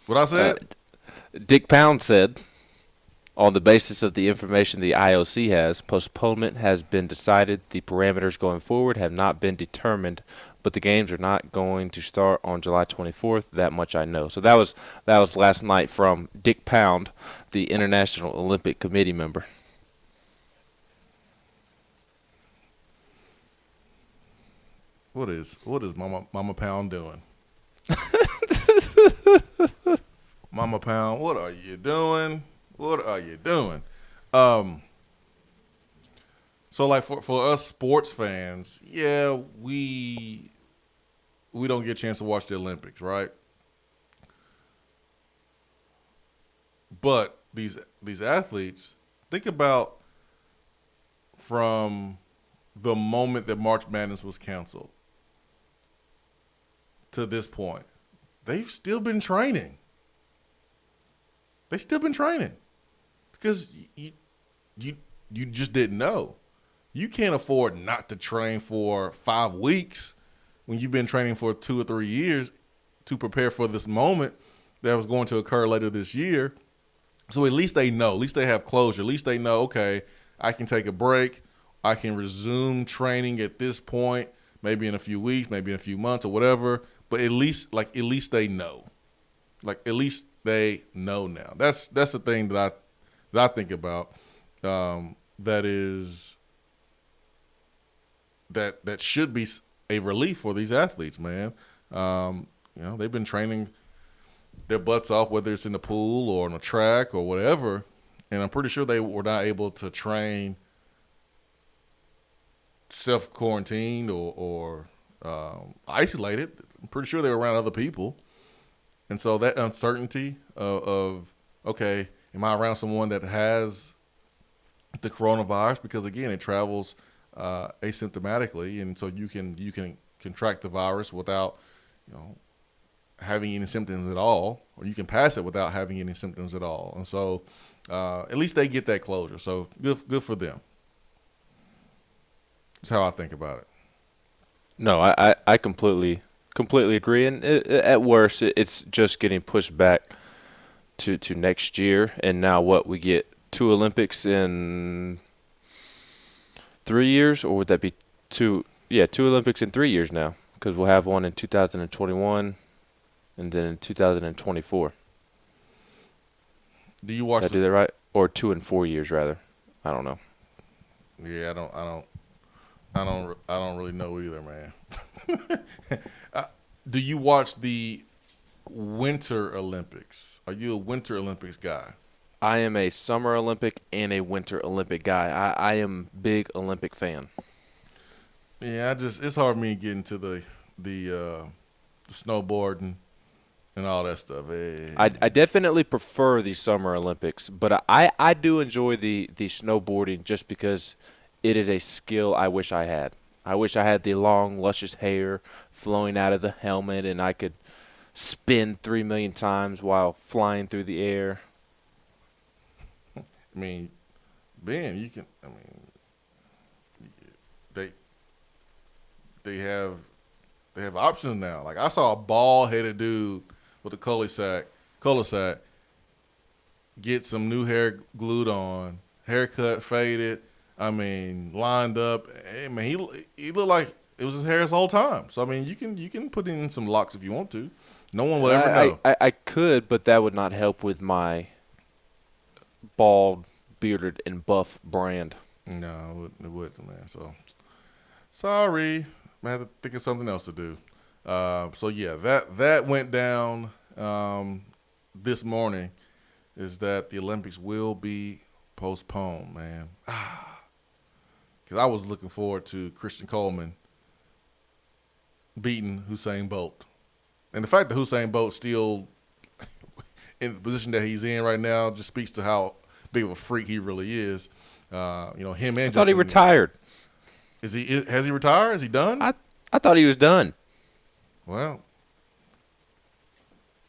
What I said? Dick Pound said, on the basis of the information the IOC has, postponement has been decided. The parameters going forward have not been determined, but the games are not going to start on July 24th. That much I know. So that was last night from Dick Pound, the International Olympic Committee member. What is Mama Pound doing? Mama Pound, what are you doing? What are you doing? So like for us sports fans, yeah, we don't get a chance to watch the Olympics, right? But these athletes, think about from the moment that March Madness was canceled to this point, they've still been training. They've still been training because you just didn't know. You can't afford not to train for 5 weeks when you've been training for 2 or 3 years to prepare for this moment that was going to occur later this year. So at least they know. At least they have closure. At least they know, okay, I can take a break. I can resume training at this point, maybe in a few weeks, maybe in a few months or whatever. But at least they know. Like, at least they know now. That's the thing that I think about. That should be a relief for these athletes, man. They've been training their butts off, whether it's in the pool or on a track or whatever, and I'm pretty sure they were not able to train self-quarantined or isolated. I'm pretty sure they were around other people, and so that uncertainty of okay, am I around someone that has the coronavirus? Because again, it travels asymptomatically, and so you can contract the virus without having any symptoms at all, or you can pass it without having any symptoms at all. And so at least they get that closure. So good for them. That's how I think about it. No, I completely agree. And at worst, it's just getting pushed back to next year. And now we get 2 Olympics in 3 years, or would that be 2? Yeah, 2 Olympics in 3 years now, because we'll have one in 2021 and then in 2024. Do you watch? Did I do that right? Or 2 and 4 years rather. I don't know. Yeah, I don't really know either, man. Do you watch the Winter Olympics? Are you a Winter Olympics guy? I am a Summer Olympic and a Winter Olympic guy. I am big Olympic fan. Yeah, it's hard for me to get into the snowboarding and all that stuff. I definitely prefer the Summer Olympics, but I do enjoy the snowboarding just because it is a skill I wish I had. I wish I had the long, luscious hair flowing out of the helmet, and I could spin 3 million times while flying through the air. I mean, Ben, you can. I mean, they have options now. Like, I saw a bald-headed dude with a cul-de-sac get some new hair glued on, haircut faded. I mean, lined up. Hey, man, he looked like it was his hair his whole time. So I mean, you can put in some locks if you want to. No one will ever know. I could, but that would not help with my bald, bearded, and buff brand. No, it wouldn't, man. So sorry, I have to think of something else to do. So yeah, that went down this morning. Is that the Olympics will be postponed, man? Because I was looking forward to Christian Coleman beating Usain Bolt. And the fact that Usain Bolt still in the position that he's in right now just speaks to how big of a freak he really is. Him and I thought he retired. Has he retired? Is he done? I thought he was done. Well,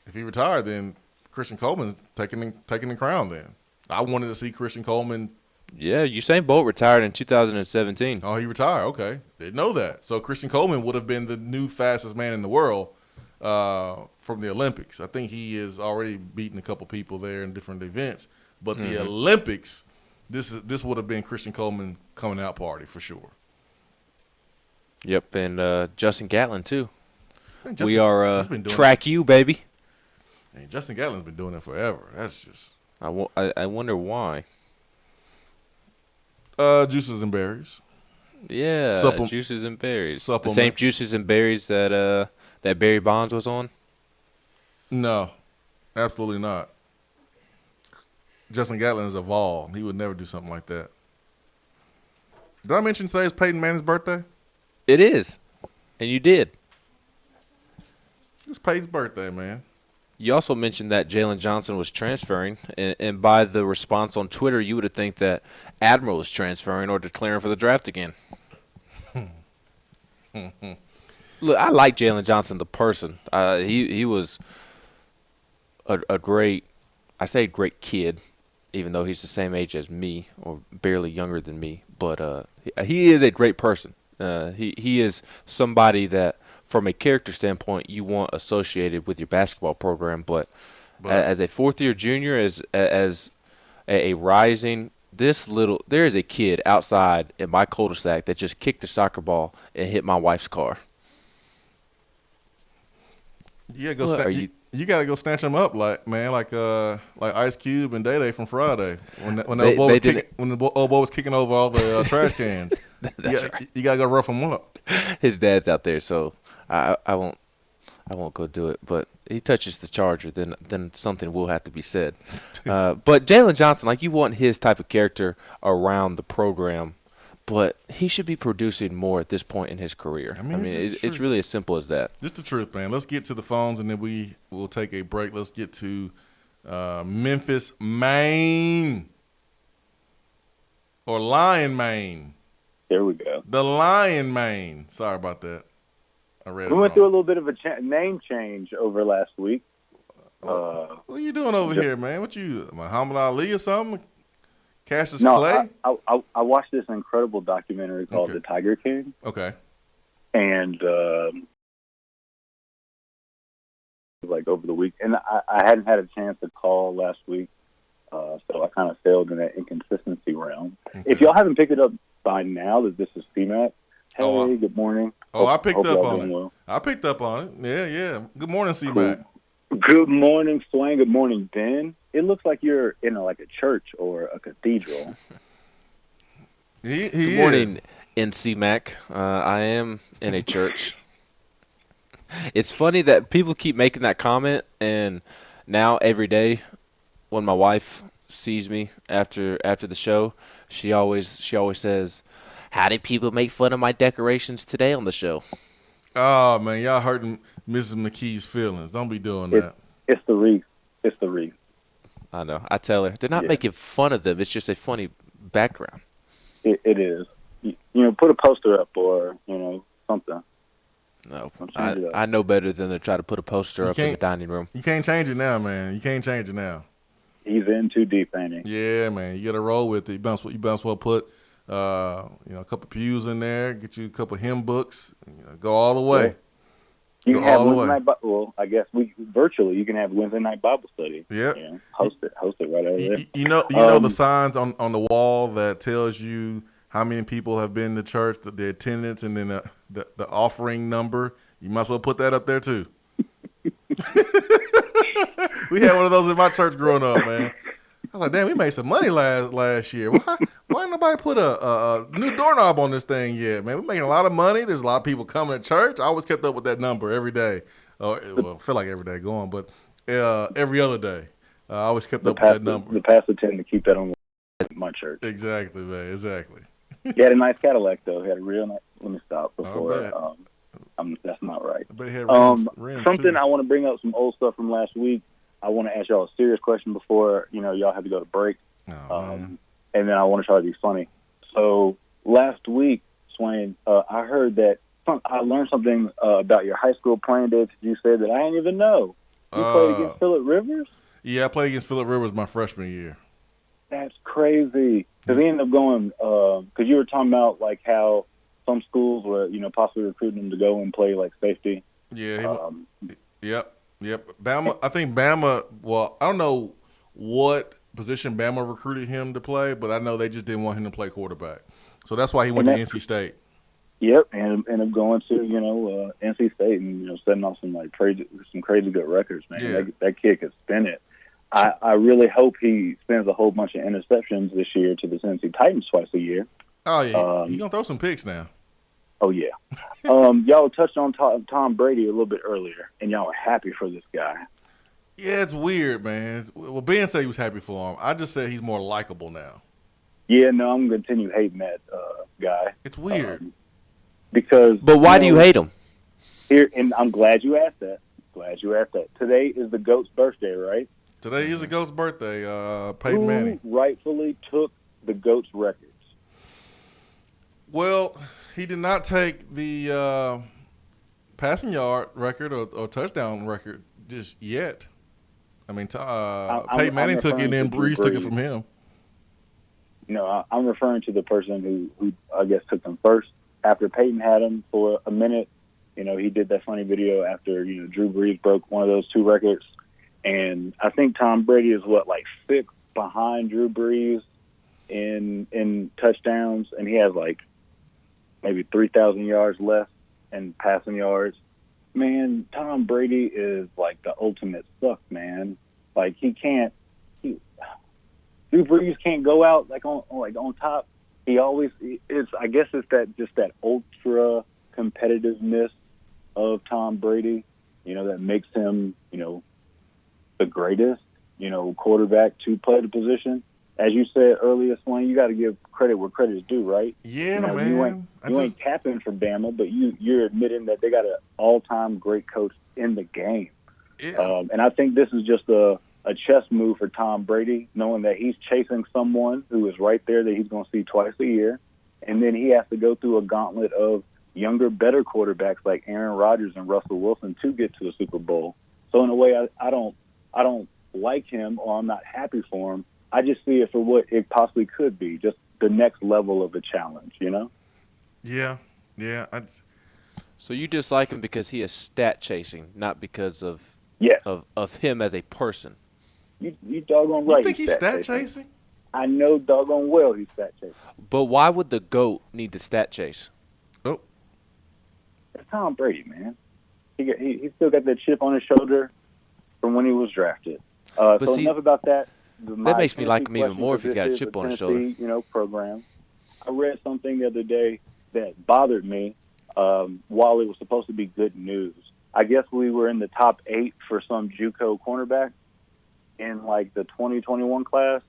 if he retired, then Christian Coleman's taking the crown then. I wanted to see Christian Coleman. Yeah, Usain Bolt retired in 2017. Oh, he retired. Okay. Didn't know that. So Christian Coleman would have been the new fastest man in the world from the Olympics. I think he has already beaten a couple people there in different events. But the Olympics, this would have been Christian Coleman coming out party for sure. Yep, and Justin Gatlin too. We are track you, baby. And Justin Gatlin's been doing it forever. That's just. I wonder why. Juices and berries. Yeah, juices and berries. Supplement. The same juices and berries that Barry Bonds was on? No, absolutely not. Justin Gatlin is a Vol. He would never do something like that. Did I mention today is Peyton Manning's birthday? It is. And you did. It's Peyton's birthday, man. You also mentioned that Jalen Johnson was transferring, and by the response on Twitter, you would have think that Admiral was transferring or declaring for the draft again. Look, I like Jalen Johnson, the person. He was a great, I say great kid. even though he's the same age as me or barely younger than me. But he is a great person. He is somebody that, from a character standpoint, you want associated with your basketball program. But as a fourth-year junior, as a rising, there is a kid outside in my cul-de-sac that just kicked a soccer ball and hit my wife's car. Yeah, you got to go snatch them up, like Ice Cube and Day Day from Friday when the old boy was kicking over all the trash cans. You got to go rough him up. His dad's out there, so I won't go do it. But he touches the charger, then something will have to be said. But Jalen Johnson, like, you want his type of character around the program, but he should be producing more at this point in his career. I mean it's really as simple as that. Just the truth, man. Let's get to the phones, and then we will take a break. Let's get to Memphis, Maine, or Lion, Maine. There we go. The Lion, Maine. Sorry about that. I read it We went wrong. through a little bit of a name change over last week. What are you doing over here, man? What you, Muhammad Ali or something? Cassius No, Clay? I watched this incredible documentary called The Tiger King. Okay. And like over the week, and I hadn't had a chance to call last week, so I kind of failed in that inconsistency realm. Okay. If y'all haven't picked it up by now, that this is CMAC. Hey, good morning. I picked up on it. Well. I picked up on it. Yeah. Good morning, C-Mac. Good morning, Swain. Good morning, Ben. It looks like you're in a church or a cathedral. Good morning, NC Mac. I am in a church. It's funny that people keep making that comment, and now every day when my wife sees me after the show, she always says, "How did people make fun of my decorations today on the show?" Oh, man, y'all hurting Mrs. McKee's feelings. Don't be doing that. It's the wreath. It's the wreath. I know. I tell her. They're not making fun of them. It's just a funny background. It is. Put a poster up or, something. No, I know better than to try to put a poster up in the dining room. You can't change it now, man. You can't change it now. He's in too deep, ain't he? Yeah, man. You got to roll with it. You bounce well put, a couple pews in there, get you a couple hymn books, go all the way. You can have Wednesday night. Well, I guess virtually you can have Wednesday night Bible study. Yeah, host it right over there. You know the signs on the wall that tells you how many people have been to church, the attendance, and then the offering number. You might as well put that up there too. We had one of those in my church growing up, man. I was like, damn, we made some money last year. Why ain't nobody put a new doorknob on this thing yet, man? We're making a lot of money. There's a lot of people coming to church. I always kept up with that number every day. Well, I feel like every day going, but every other day. I always kept up with that number. The pastor tended to keep that on my church. Exactly, man. Exactly. He had a nice Cadillac, though. He had a real nice. Let me stop before. That's not right. But he had rims something too. I want to bring up some old stuff from last week. I want to ask y'all a serious question before y'all have to go to break. And then I want to try to be funny. So last week, Swain, I heard that I learned something about your high school playing days. You said that I didn't even know. You played against Phillip Rivers? Yeah, I played against Phillip Rivers my freshman year. That's crazy. Because he ended up going because you were talking about like how some schools were possibly recruiting him to go and play like safety. Yeah. Yep. Bama. I think Bama. Well, I don't know what position Bama recruited him to play, but I know they just didn't want him to play quarterback. So that's why he went to NC State. Yep, and ended up going to NC State and setting off some crazy good records, man. Yeah. That kid could spin it. I really hope he spins a whole bunch of interceptions this year to the Tennessee Titans twice a year. Oh yeah, he's gonna throw some picks now. Oh yeah. Y'all touched on Tom Brady a little bit earlier, and y'all were happy for this guy. Yeah, it's weird, man. Well, Ben said he was happy for him. I just said he's more likable now. Yeah, no, I'm gonna continue hating that guy. It's weird. Because. But why do you hate him? Here, and I'm glad you asked that. Today is the GOAT's birthday, right? Today is the GOAT's birthday. Peyton Manning. Who rightfully took the GOAT's records? Well, he did not take the passing yard record or touchdown record just yet. I mean, Peyton Manning took it, and then Breeze took it from him. I'm referring to the person who I guess took them first. After Peyton had him for a minute, he did that funny video after, Drew Brees broke one of those two records. And I think Tom Brady is like 6th behind Drew Brees in touchdowns, and he has like maybe 3,000 yards left in passing yards. Man, Tom Brady is like the ultimate suck, man. Like Drew Brees can't go out on top. I guess it's that ultra competitiveness of Tom Brady, that makes him, the greatest, quarterback to play the position. As you said earlier, Swain, you got to give credit where credit is due, right? Yeah, man. You ain't capping for Bama, but you're admitting that they got an all-time great coach in the game. Yeah. And I think this is just a chess move for Tom Brady, knowing that he's chasing someone who is right there that he's going to see twice a year, and then he has to go through a gauntlet of younger, better quarterbacks like Aaron Rodgers and Russell Wilson to get to the Super Bowl. So in a way, I don't like him, or I'm not happy for him. I just see it for what it possibly could be, just the next level of a challenge, Yeah. So you dislike him because he is stat chasing, not because of him as a person. You doggone right. You think he's stat chasing? I know doggone well he's stat chasing. But why would the GOAT need to stat chase? Oh. It's Tom Brady, man. He still got that chip on his shoulder from when he was drafted. Enough about that. That makes me like him even more if he's got a chip on his shoulder. Program. I read something the other day that bothered me while it was supposed to be good news. I guess we were in the top 8 for some JUCO cornerback in like the 2021 class,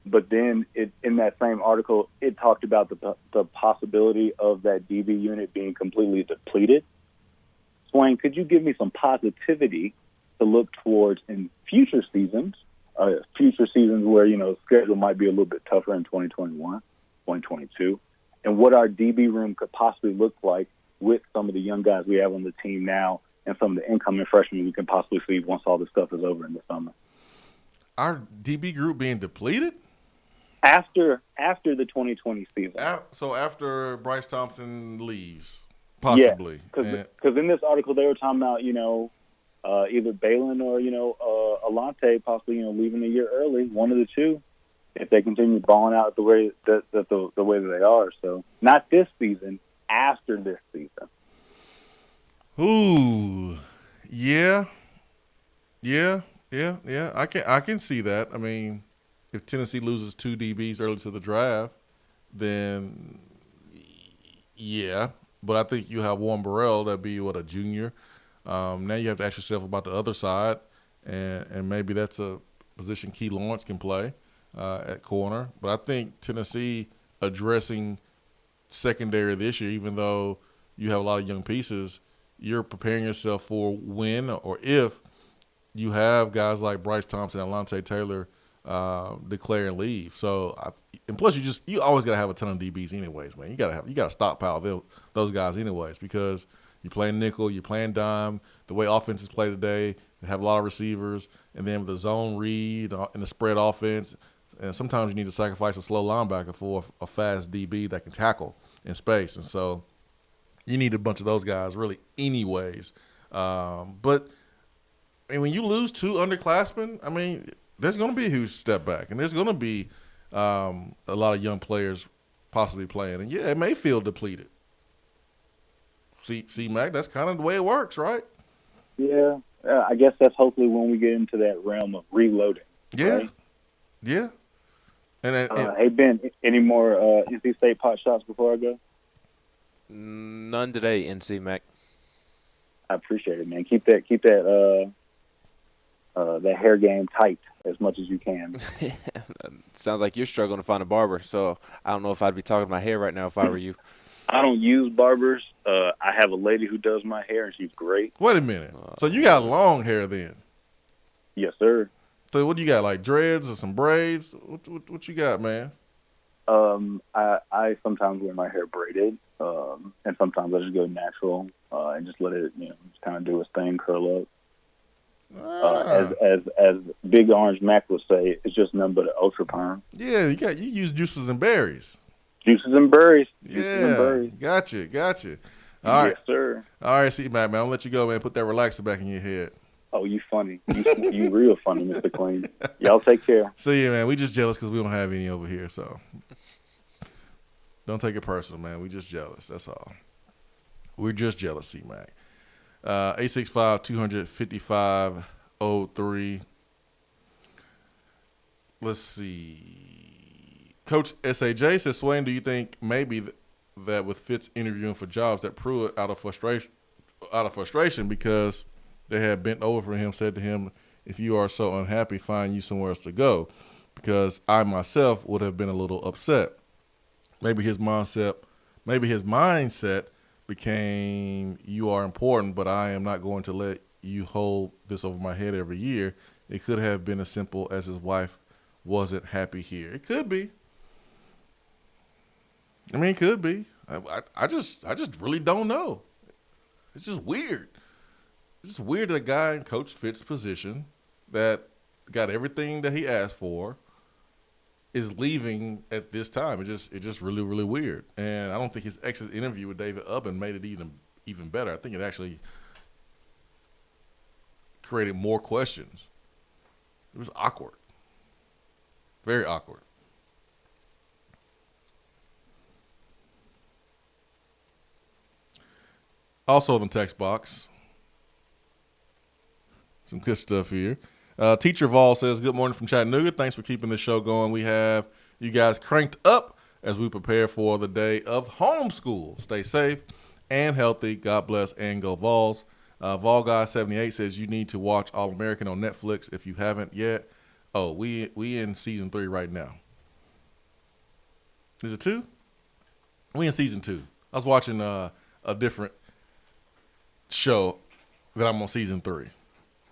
but then in that same article, it talked about the possibility of that DB unit being completely depleted. Swain, could you give me some positivity to look towards in future seasons where, the schedule might be a little bit tougher in 2021, 2022, and what our DB room could possibly look like with some of the young guys we have on the team now and some of the incoming freshmen we can possibly see once all this stuff is over in the summer. Our DB group being depleted? After the 2020 season. So after Bryce Thompson leaves, possibly. Yeah, because in this article they were talking about, either Balin or, Alante possibly, leaving a year early, one of the two, if they continue balling out the way that they are. So not this season, after this season. Ooh, yeah. I can see that. I mean, if Tennessee loses 2 DBs early to the draft, then yeah. But I think you have Warren Burrell, that'd be a junior. Now you have to ask yourself about the other side, and maybe that's a position Key Lawrence can play at corner. But I think Tennessee addressing secondary this year, even though you have a lot of young pieces, you're preparing yourself for when or if you have guys like Bryce Thompson and Alante Taylor declare and leave. So, and plus you always got to have a ton of DBs anyways, man. You got to stockpile those guys anyways, because you're playing nickel, you're playing dime. The way offenses play today, they have a lot of receivers, and then with the zone read and the spread offense, and sometimes you need to sacrifice a slow linebacker for a fast DB that can tackle in space. And so you need a bunch of those guys really anyways. But I mean, when you lose 2 underclassmen, I mean, there's going to be a huge step back, and there's going to be a lot of young players possibly playing. And, yeah, it may feel depleted. See, Mac, that's kind of the way it works, right? Yeah. I guess that's hopefully when we get into that realm of reloading. Yeah. Right? Yeah. And hey, Ben, any more NC State pot shots before I go? None today, NC Mac. I appreciate it, man. Keep that hair game tight as much as you can. Sounds like you're struggling to find a barber, so I don't know if I'd be talking to my hair right now if I were you. I don't use barbers. I have a lady who does my hair, and she's great. Wait a minute. So you got long hair then? Yes, sir. So what do you got, like dreads or some braids? What you got, man? I sometimes wear my hair braided, and sometimes I just go natural and just let it, just kind of do its thing, curl up. As Big Orange Mac would say, it's just nothing but an ultra perm. Yeah, you use juices and berries. Juices and berries. Gotcha. All right. Yes, sir. All right, see, man, I'll let you go, man. Put that relaxer back in your head. Oh, you funny. You real funny, Mr. Clean. Y'all take care. See you, man. We just jealous because we don't have any over here, so don't take it personal, man. We just jealous. That's all. We're just jealous, C-Mac. 865-255-03. Let's see. Coach SAJ says, Swain, do you think maybe that with Fitz interviewing for jobs that Pruitt out of frustration because they had bent over for him, said to him, if you are so unhappy, find you somewhere else to go, because I myself would have been a little upset. Maybe his mindset became, you are important, but I am not going to let you hold this over my head every year. It could have been as simple as his wife wasn't happy here. It could be. I mean, it could be. I just really don't know. It's just weird. It's just weird that a guy in Coach Fitz's position that got everything that he asked for is leaving at this time. It's just really, really weird. And I don't think his exit interview with David Ubben made it even better. I think it actually created more questions. It was awkward. Very awkward. Also in the text box, some good stuff here. Teacher Vol says, good morning from Chattanooga. Thanks for keeping the show going. We have you guys cranked up as we prepare for the day of homeschool. Stay safe and healthy. God bless and go Vols. Vol Guy 78 says you need to watch All American on Netflix if you haven't yet. Oh, we in season 3 right now. Is it 2? We in season 2. I was watching a different show that I'm on season 3.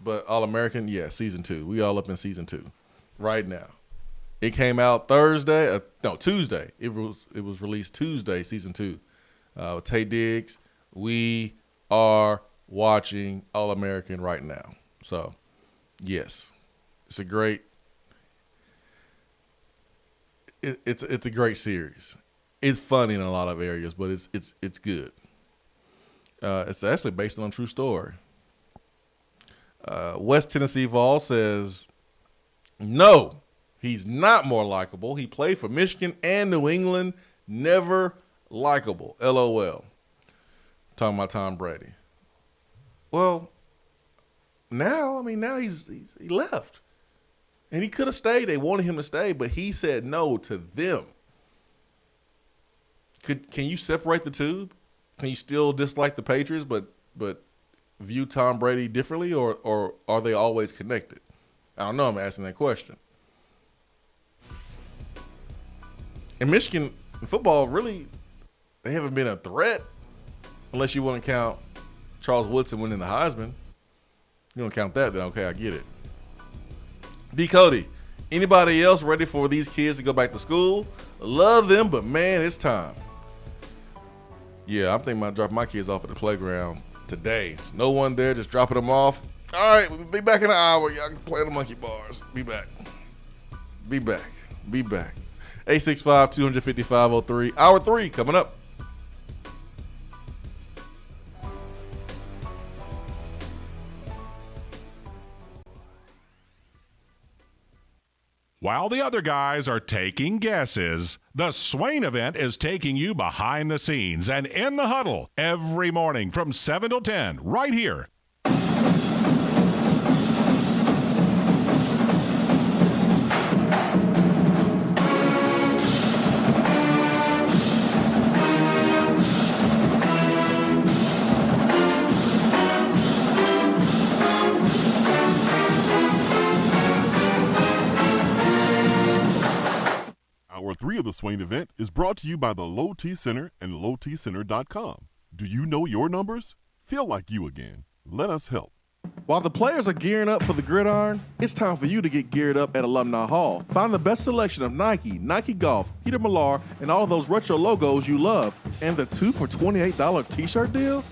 But All American, yeah, season 2. We all up in season 2 right now. It came out Tuesday. It was released Tuesday, season 2. Tay Diggs. We are watching All American right now. So, yes, it's a great. It's a great series. It's funny in a lot of areas, but it's good. It's actually based on a true story. West Tennessee Vol says, no, he's not more likable. He played for Michigan and New England. Never likable. LOL. Talking about Tom Brady. Well, now he left. And he could have stayed. They wanted him to stay, but he said no to them. Can you separate the two? Can you still dislike the Patriots, but view Tom Brady differently, or are they always connected? I don't know. I'm asking that question. In Michigan, in football, really, they haven't been a threat unless you want to count Charles Woodson winning the Heisman. You don't count that, then okay, I get it. D. Cody, anybody else ready for these kids to go back to school? Love them, but man, it's time. Yeah, I'm thinking about dropping my kids off at the playground today. No one there, just dropping them off. All right, we'll be back in an hour. Y'all can play the monkey bars. Be back. 865-255-03. Hour 3 coming up. While the other guys are taking guesses, the Swain event is taking you behind the scenes and in the huddle every morning from 7 till 10 right here. Hour 3 of the Swain event is brought to you by the Low T Center and lowtcenter.com. Do you know your numbers? Feel like you again. Let us help. While the players are gearing up for the gridiron, it's time for you to get geared up at Alumni Hall. Find the best selection of Nike, Nike Golf, Peter Millar, and all of those retro logos you love. And the 2 for $28 t-shirt deal?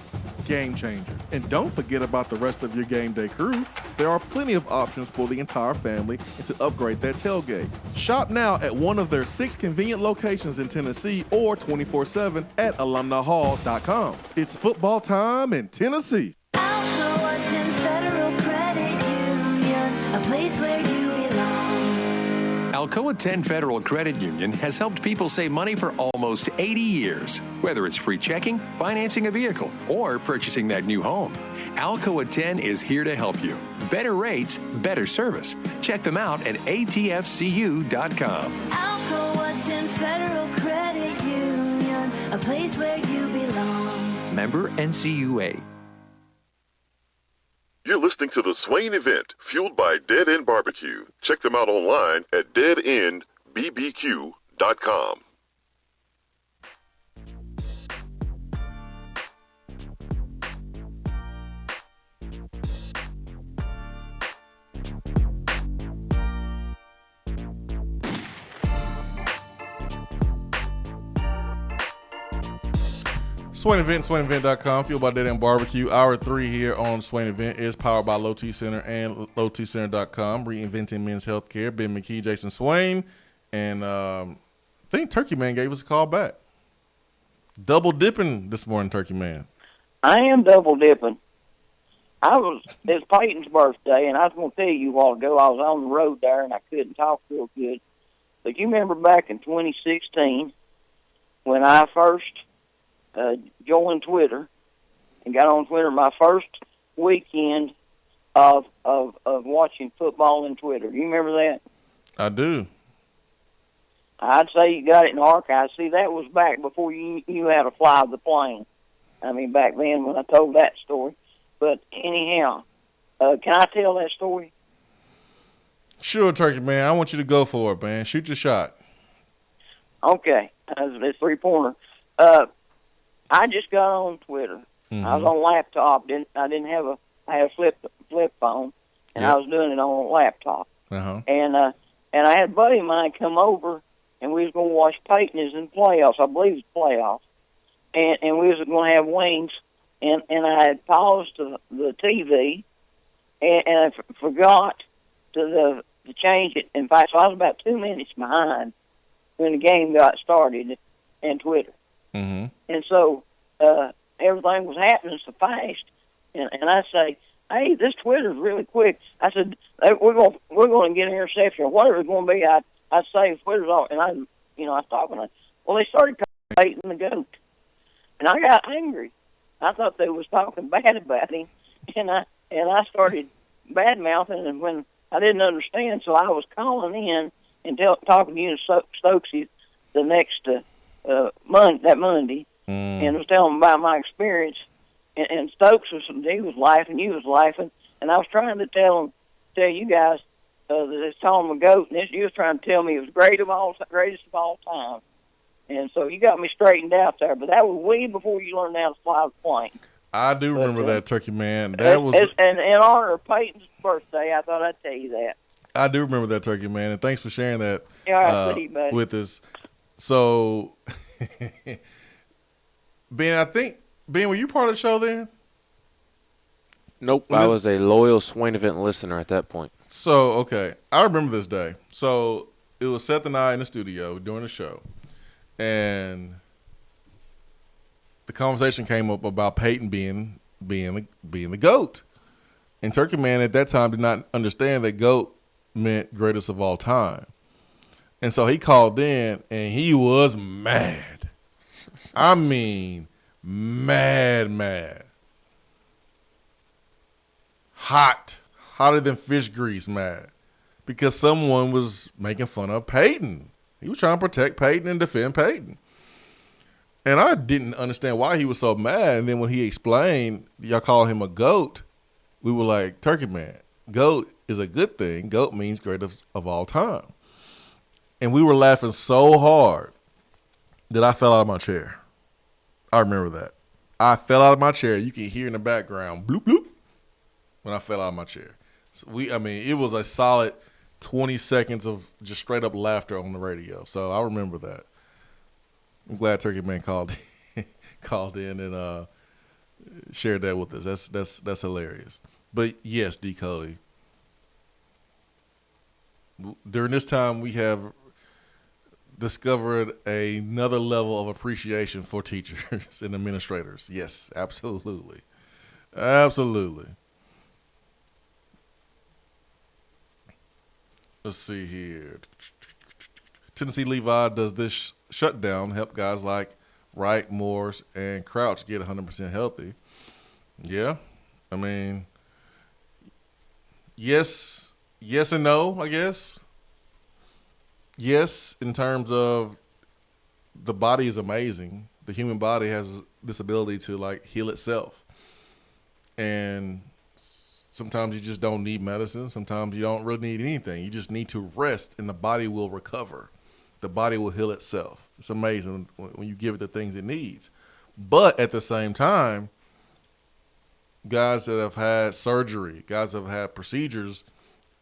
Game changer. And don't forget about the rest of your game day crew. There are plenty of options for the entire family and to upgrade that tailgate. Shop now at one of their 6 convenient locations in Tennessee or 24/7 at alumnihall.com. It's football time in Tennessee. Alcoa 10 Federal Credit Union, a place where you belong. Alcoa 10 Federal Credit Union has helped people save money for almost 80 years. Whether it's free checking, financing a vehicle, or purchasing that new home, Alcoa 10 is here to help you. Better rates, better service. Check them out at atfcu.com. Alcoa 10 Federal Credit Union, a place where you belong. Member NCUA. You're listening to the Swain Event, fueled by Dead End Barbecue. Check them out online at deadendbbq.com. Swain Event, SwainEvent.com, fueled by Dead End Barbecue. Hour 3 here on Swain Event is powered by Low T Center and LowTCenter.com. Reinventing men's healthcare. Ben McKee, Jason Swain, and I think Turkey Man gave us a call back. Double dipping this morning, Turkey Man. I am double dipping. It's Peyton's birthday, and I was going to tell you a while ago, I was on the road there, and I couldn't talk real good. But you remember back in 2016 when I first joined Twitter and got on Twitter, my first weekend of watching football in Twitter. You remember that? I do. I'd say you got it in the archives. See, that was back before you knew how to fly the plane. I mean, back then when I told that story. But anyhow, can I tell that story? Sure, Turkey Man. I want you to go for it, man. Shoot your shot. Okay. It's 3-pointer. I just got on Twitter. Mm-hmm. I was on laptop. I had a flip phone, and I was doing it on a laptop. Uh-huh. And I had a buddy of mine come over, and we was going to watch Peyton is in playoffs. I believe it's playoffs. And we was going to have wings, and I had paused the TV, and I forgot to change it. In fact, so I was about 2 minutes behind when the game got started in Twitter. Mm-hmm. And so everything was happening so fast, and I say, "Hey, this Twitter's really quick." I said, "We're going to get an interception, or whatever it's going to be." I say Twitter's off, and I was talking. Well, they started calling Peyton the GOAT, and I got angry. I thought they was talking bad about him, and I started bad mouthing, and when I didn't understand, so I was calling in and talking to you and Stokesy the next Monday, and was telling them about my experience. And Stokes was laughing, you was laughing, and I was trying to tell you guys that it's calling him a GOAT, and you was trying to tell me it was greatest of all time. And so you got me straightened out there, but that was way before you learned how to fly the plane. I do remember that, Turkey Man. That was and in honor of Peyton's birthday. I thought I'd tell you that. I do remember that, Turkey Man, and thanks for sharing that with us. So, Ben, were you part of the show then? Nope, I was a loyal Swain Event listener at that point. So, okay, I remember this day. So it was Seth and I in the studio doing the show, and the conversation came up about Peyton being the GOAT. And Turkey Man at that time did not understand that GOAT meant greatest of all time. And so he called in, and he was mad. I mean, mad. Hotter than fish grease mad. Because someone was making fun of Peyton. He was trying to protect Peyton and defend Peyton. And I didn't understand why he was so mad. And then when he explained, y'all call him a GOAT, we were like, Turkey Man, GOAT is a good thing. GOAT means greatest of all time. And we were laughing so hard that I fell out of my chair. I remember that. I fell out of my chair. You can hear in the background, bloop, bloop, when I fell out of my chair. So it was a solid 20 seconds of just straight up laughter on the radio. So I remember that. I'm glad Turkey Man called in and shared that with us. That's hilarious. But yes, D. Cody. During this time, we have discovered another level of appreciation for teachers and administrators. Yes, absolutely. Absolutely. Let's see here. Tennessee Levi, does this shutdown help guys like Wright, Morris, and Crouch get 100% healthy? Yeah. I mean, yes and no, I guess. Yes, in terms of the body is amazing. The human body has this ability to like heal itself. And sometimes you just don't need medicine. Sometimes you don't really need anything. You just need to rest and the body will recover. The body will heal itself. It's amazing when you give it the things it needs. But at the same time, guys that have had surgery, guys that have had procedures,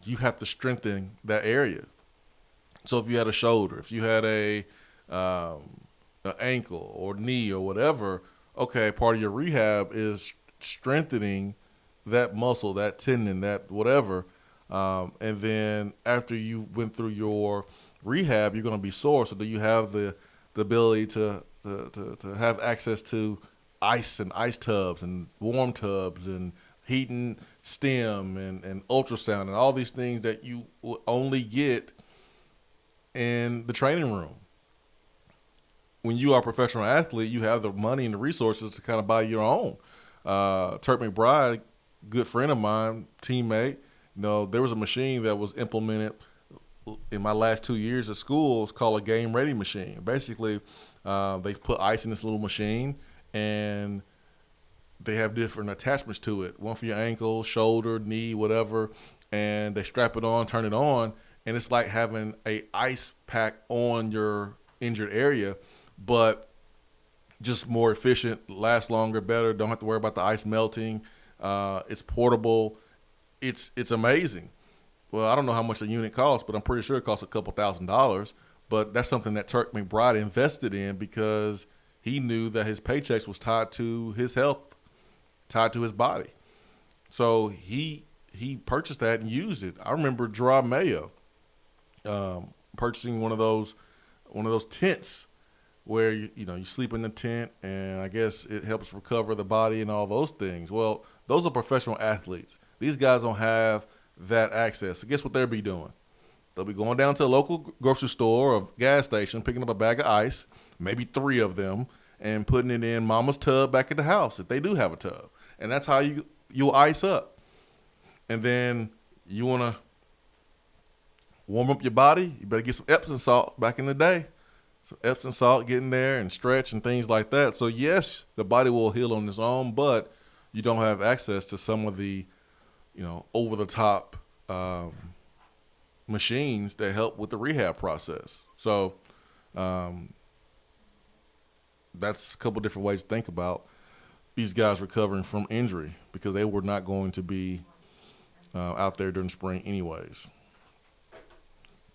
you have to strengthen that area. So if you had a shoulder, if you had an ankle or knee or whatever, okay, part of your rehab is strengthening that muscle, that tendon, that whatever. And then after you went through your rehab, you're going to be sore. So do you have the ability to have access to ice and ice tubs and warm tubs and heating stem and ultrasound and all these things that you will only get in the training room. When you are a professional athlete, you have the money and the resources to kind of buy your own. Turk McBride, good friend of mine, teammate, there was a machine that was implemented in my last 2 years at school. It's called a game ready machine. Basically, they put ice in this little machine and they have different attachments to it. One for your ankle, shoulder, knee, whatever. And they strap it on, turn it on. And it's like having a ice pack on your injured area, but just more efficient, lasts longer, better. Don't have to worry about the ice melting. It's portable. It's amazing. Well, I don't know how much the unit costs, but I'm pretty sure it costs a couple $1,000s. But that's something that Turk McBride invested in because he knew that his paychecks was tied to his health, tied to his body. So he purchased that and used it. I remember Gerard Mayo purchasing one of those tents where you sleep in the tent, and I guess it helps recover the body and all those things. Well, those are professional athletes. These guys don't have that access. So guess what they'll be doing? They'll be going down to a local grocery store or gas station, picking up a bag of ice, maybe 3 of them, and putting it in mama's tub back at the house if they do have a tub. And that's how you'll ice up. And then you want to warm up your body, you better get some Epsom salt. Back in the day, some Epsom salt, get in there and stretch and things like that. So yes, the body will heal on its own, but you don't have access to some of the, over the top machines that help with the rehab process. So that's a couple different ways to think about these guys recovering from injury because they were not going to be out there during spring anyways.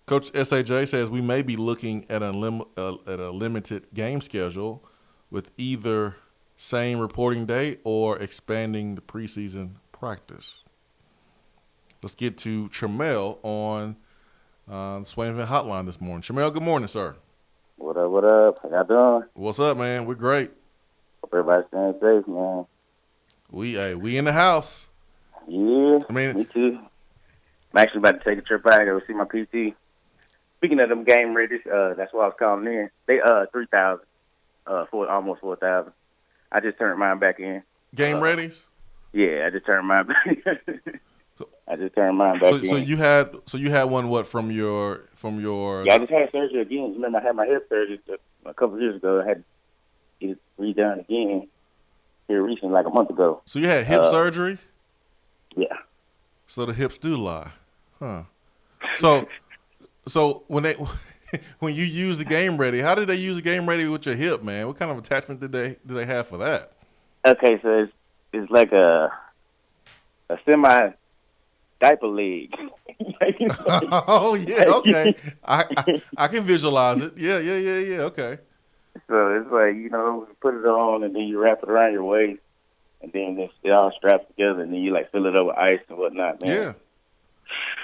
Coach SAJ says we may be looking at a limited game schedule with either same reporting date or expanding the preseason practice. Let's get to Tramel on the Swain Event Hotline this morning. Tramel, good morning, sir. What up, what up? How y'all doing? What's up, man? We're great. Hope everybody's staying safe, man. We in the house. Yeah, me too. I'm actually about to take a trip out and go see my PT. Speaking of them game readies, that's why I was calling in. They 3,000, for almost 4,000. I just turned mine back in. Game readies? Yeah, I just turned mine back. I just turned mine back in. So you had one what from your Yeah, I just had surgery again. Remember I had my hip surgery a couple of years ago. I had to get it redone again here recently, like a month ago. So you had hip surgery? Yeah. So the hips do lie, huh? So when you use the game ready, how did they use the game ready with your hip, man? What kind of attachment did they have for that? Okay, so it's like a semi diaper leg. Oh yeah, okay. I can visualize it. Yeah. Okay. So it's like, you put it on and then you wrap it around your waist and then it all straps together, and then you like fill it up with ice and whatnot, man. Yeah.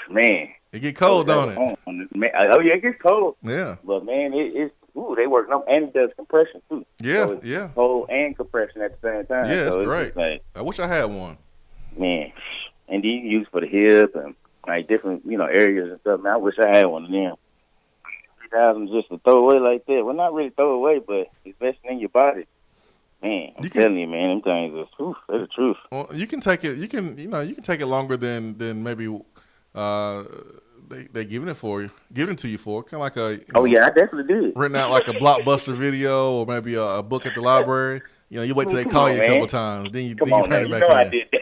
Man. It get cold, don't it? Man, oh yeah, it gets cold. Yeah. But man, they work and it does compression too. Yeah, so it's yeah. cold and compression at the same time. Yeah, so it's great. just like, I wish I had one. man, and then you can use for the hip and like different areas and stuff. Man, I wish I had one of them. 3,000 just to throw away like that. Well, not really throw away, but investing in your body. Man, I'm telling you, man, them things are they're the truth. Well, you can take it. You can take it longer than maybe they giving it to you for. Kind of like a yeah, I definitely did. Renting out like a Blockbuster video or maybe a book at the library. You wait till they call you a couple times, then you turn it back in. I did that.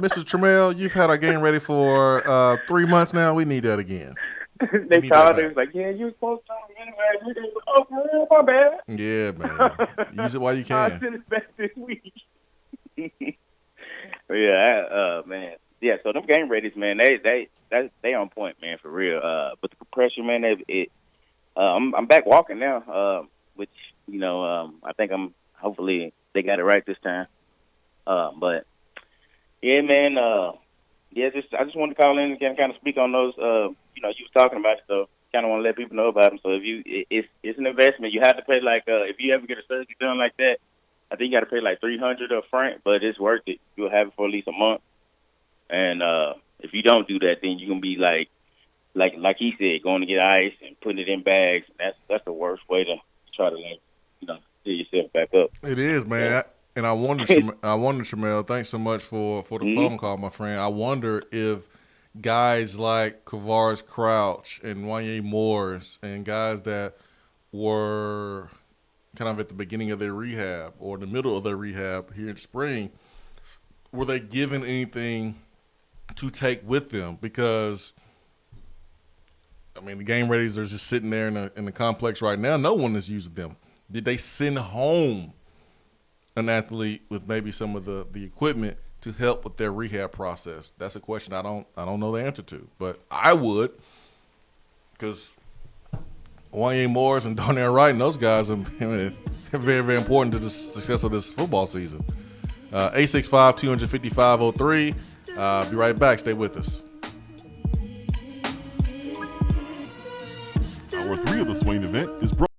Mr. Trammell, you've had our game ready for 3 months now. We need that again. They called. They was like, "Yeah, you were supposed to anyway." Oh, man, my bad. Yeah, man. Use it while you can. I sent it back this week. Yeah, man. Yeah, so them game readies, man, they on point, man, for real. But the compression, man, I'm back walking now, which I think hopefully they got it right this time. But yeah, man, I just wanted to call in and kind of speak on those. You was talking about it, so kind of want to let people know about them. So it's an investment. You have to pay if you ever get a surgery done like that, I think you got to pay like $300 up front, but it's worth it. You'll have it for at least a month. And if you don't do that, then you're gonna be like he said, going to get ice and putting it in bags. That's the worst way to try to fill yourself back up. It is, man. Yeah. And I wonder, Trammell, thanks so much for the phone call, my friend. I wonder if guys like Kavaris Crouch and Wanye Morris and guys that were kind of at the beginning of their rehab or the middle of their rehab here in spring, were they given anything to take with them? Because, the game readies are just sitting there in the complex right now. No one is using them. Did they send home an athlete with maybe some of the equipment to help with their rehab process? That's a question I don't know the answer to, but I would, because Wanye Morris and Darnell Wright and those guys are very, very important to the success of this football season. 865-255-03. Be right back. Stay with us. Hour 3 of the Swain event is brought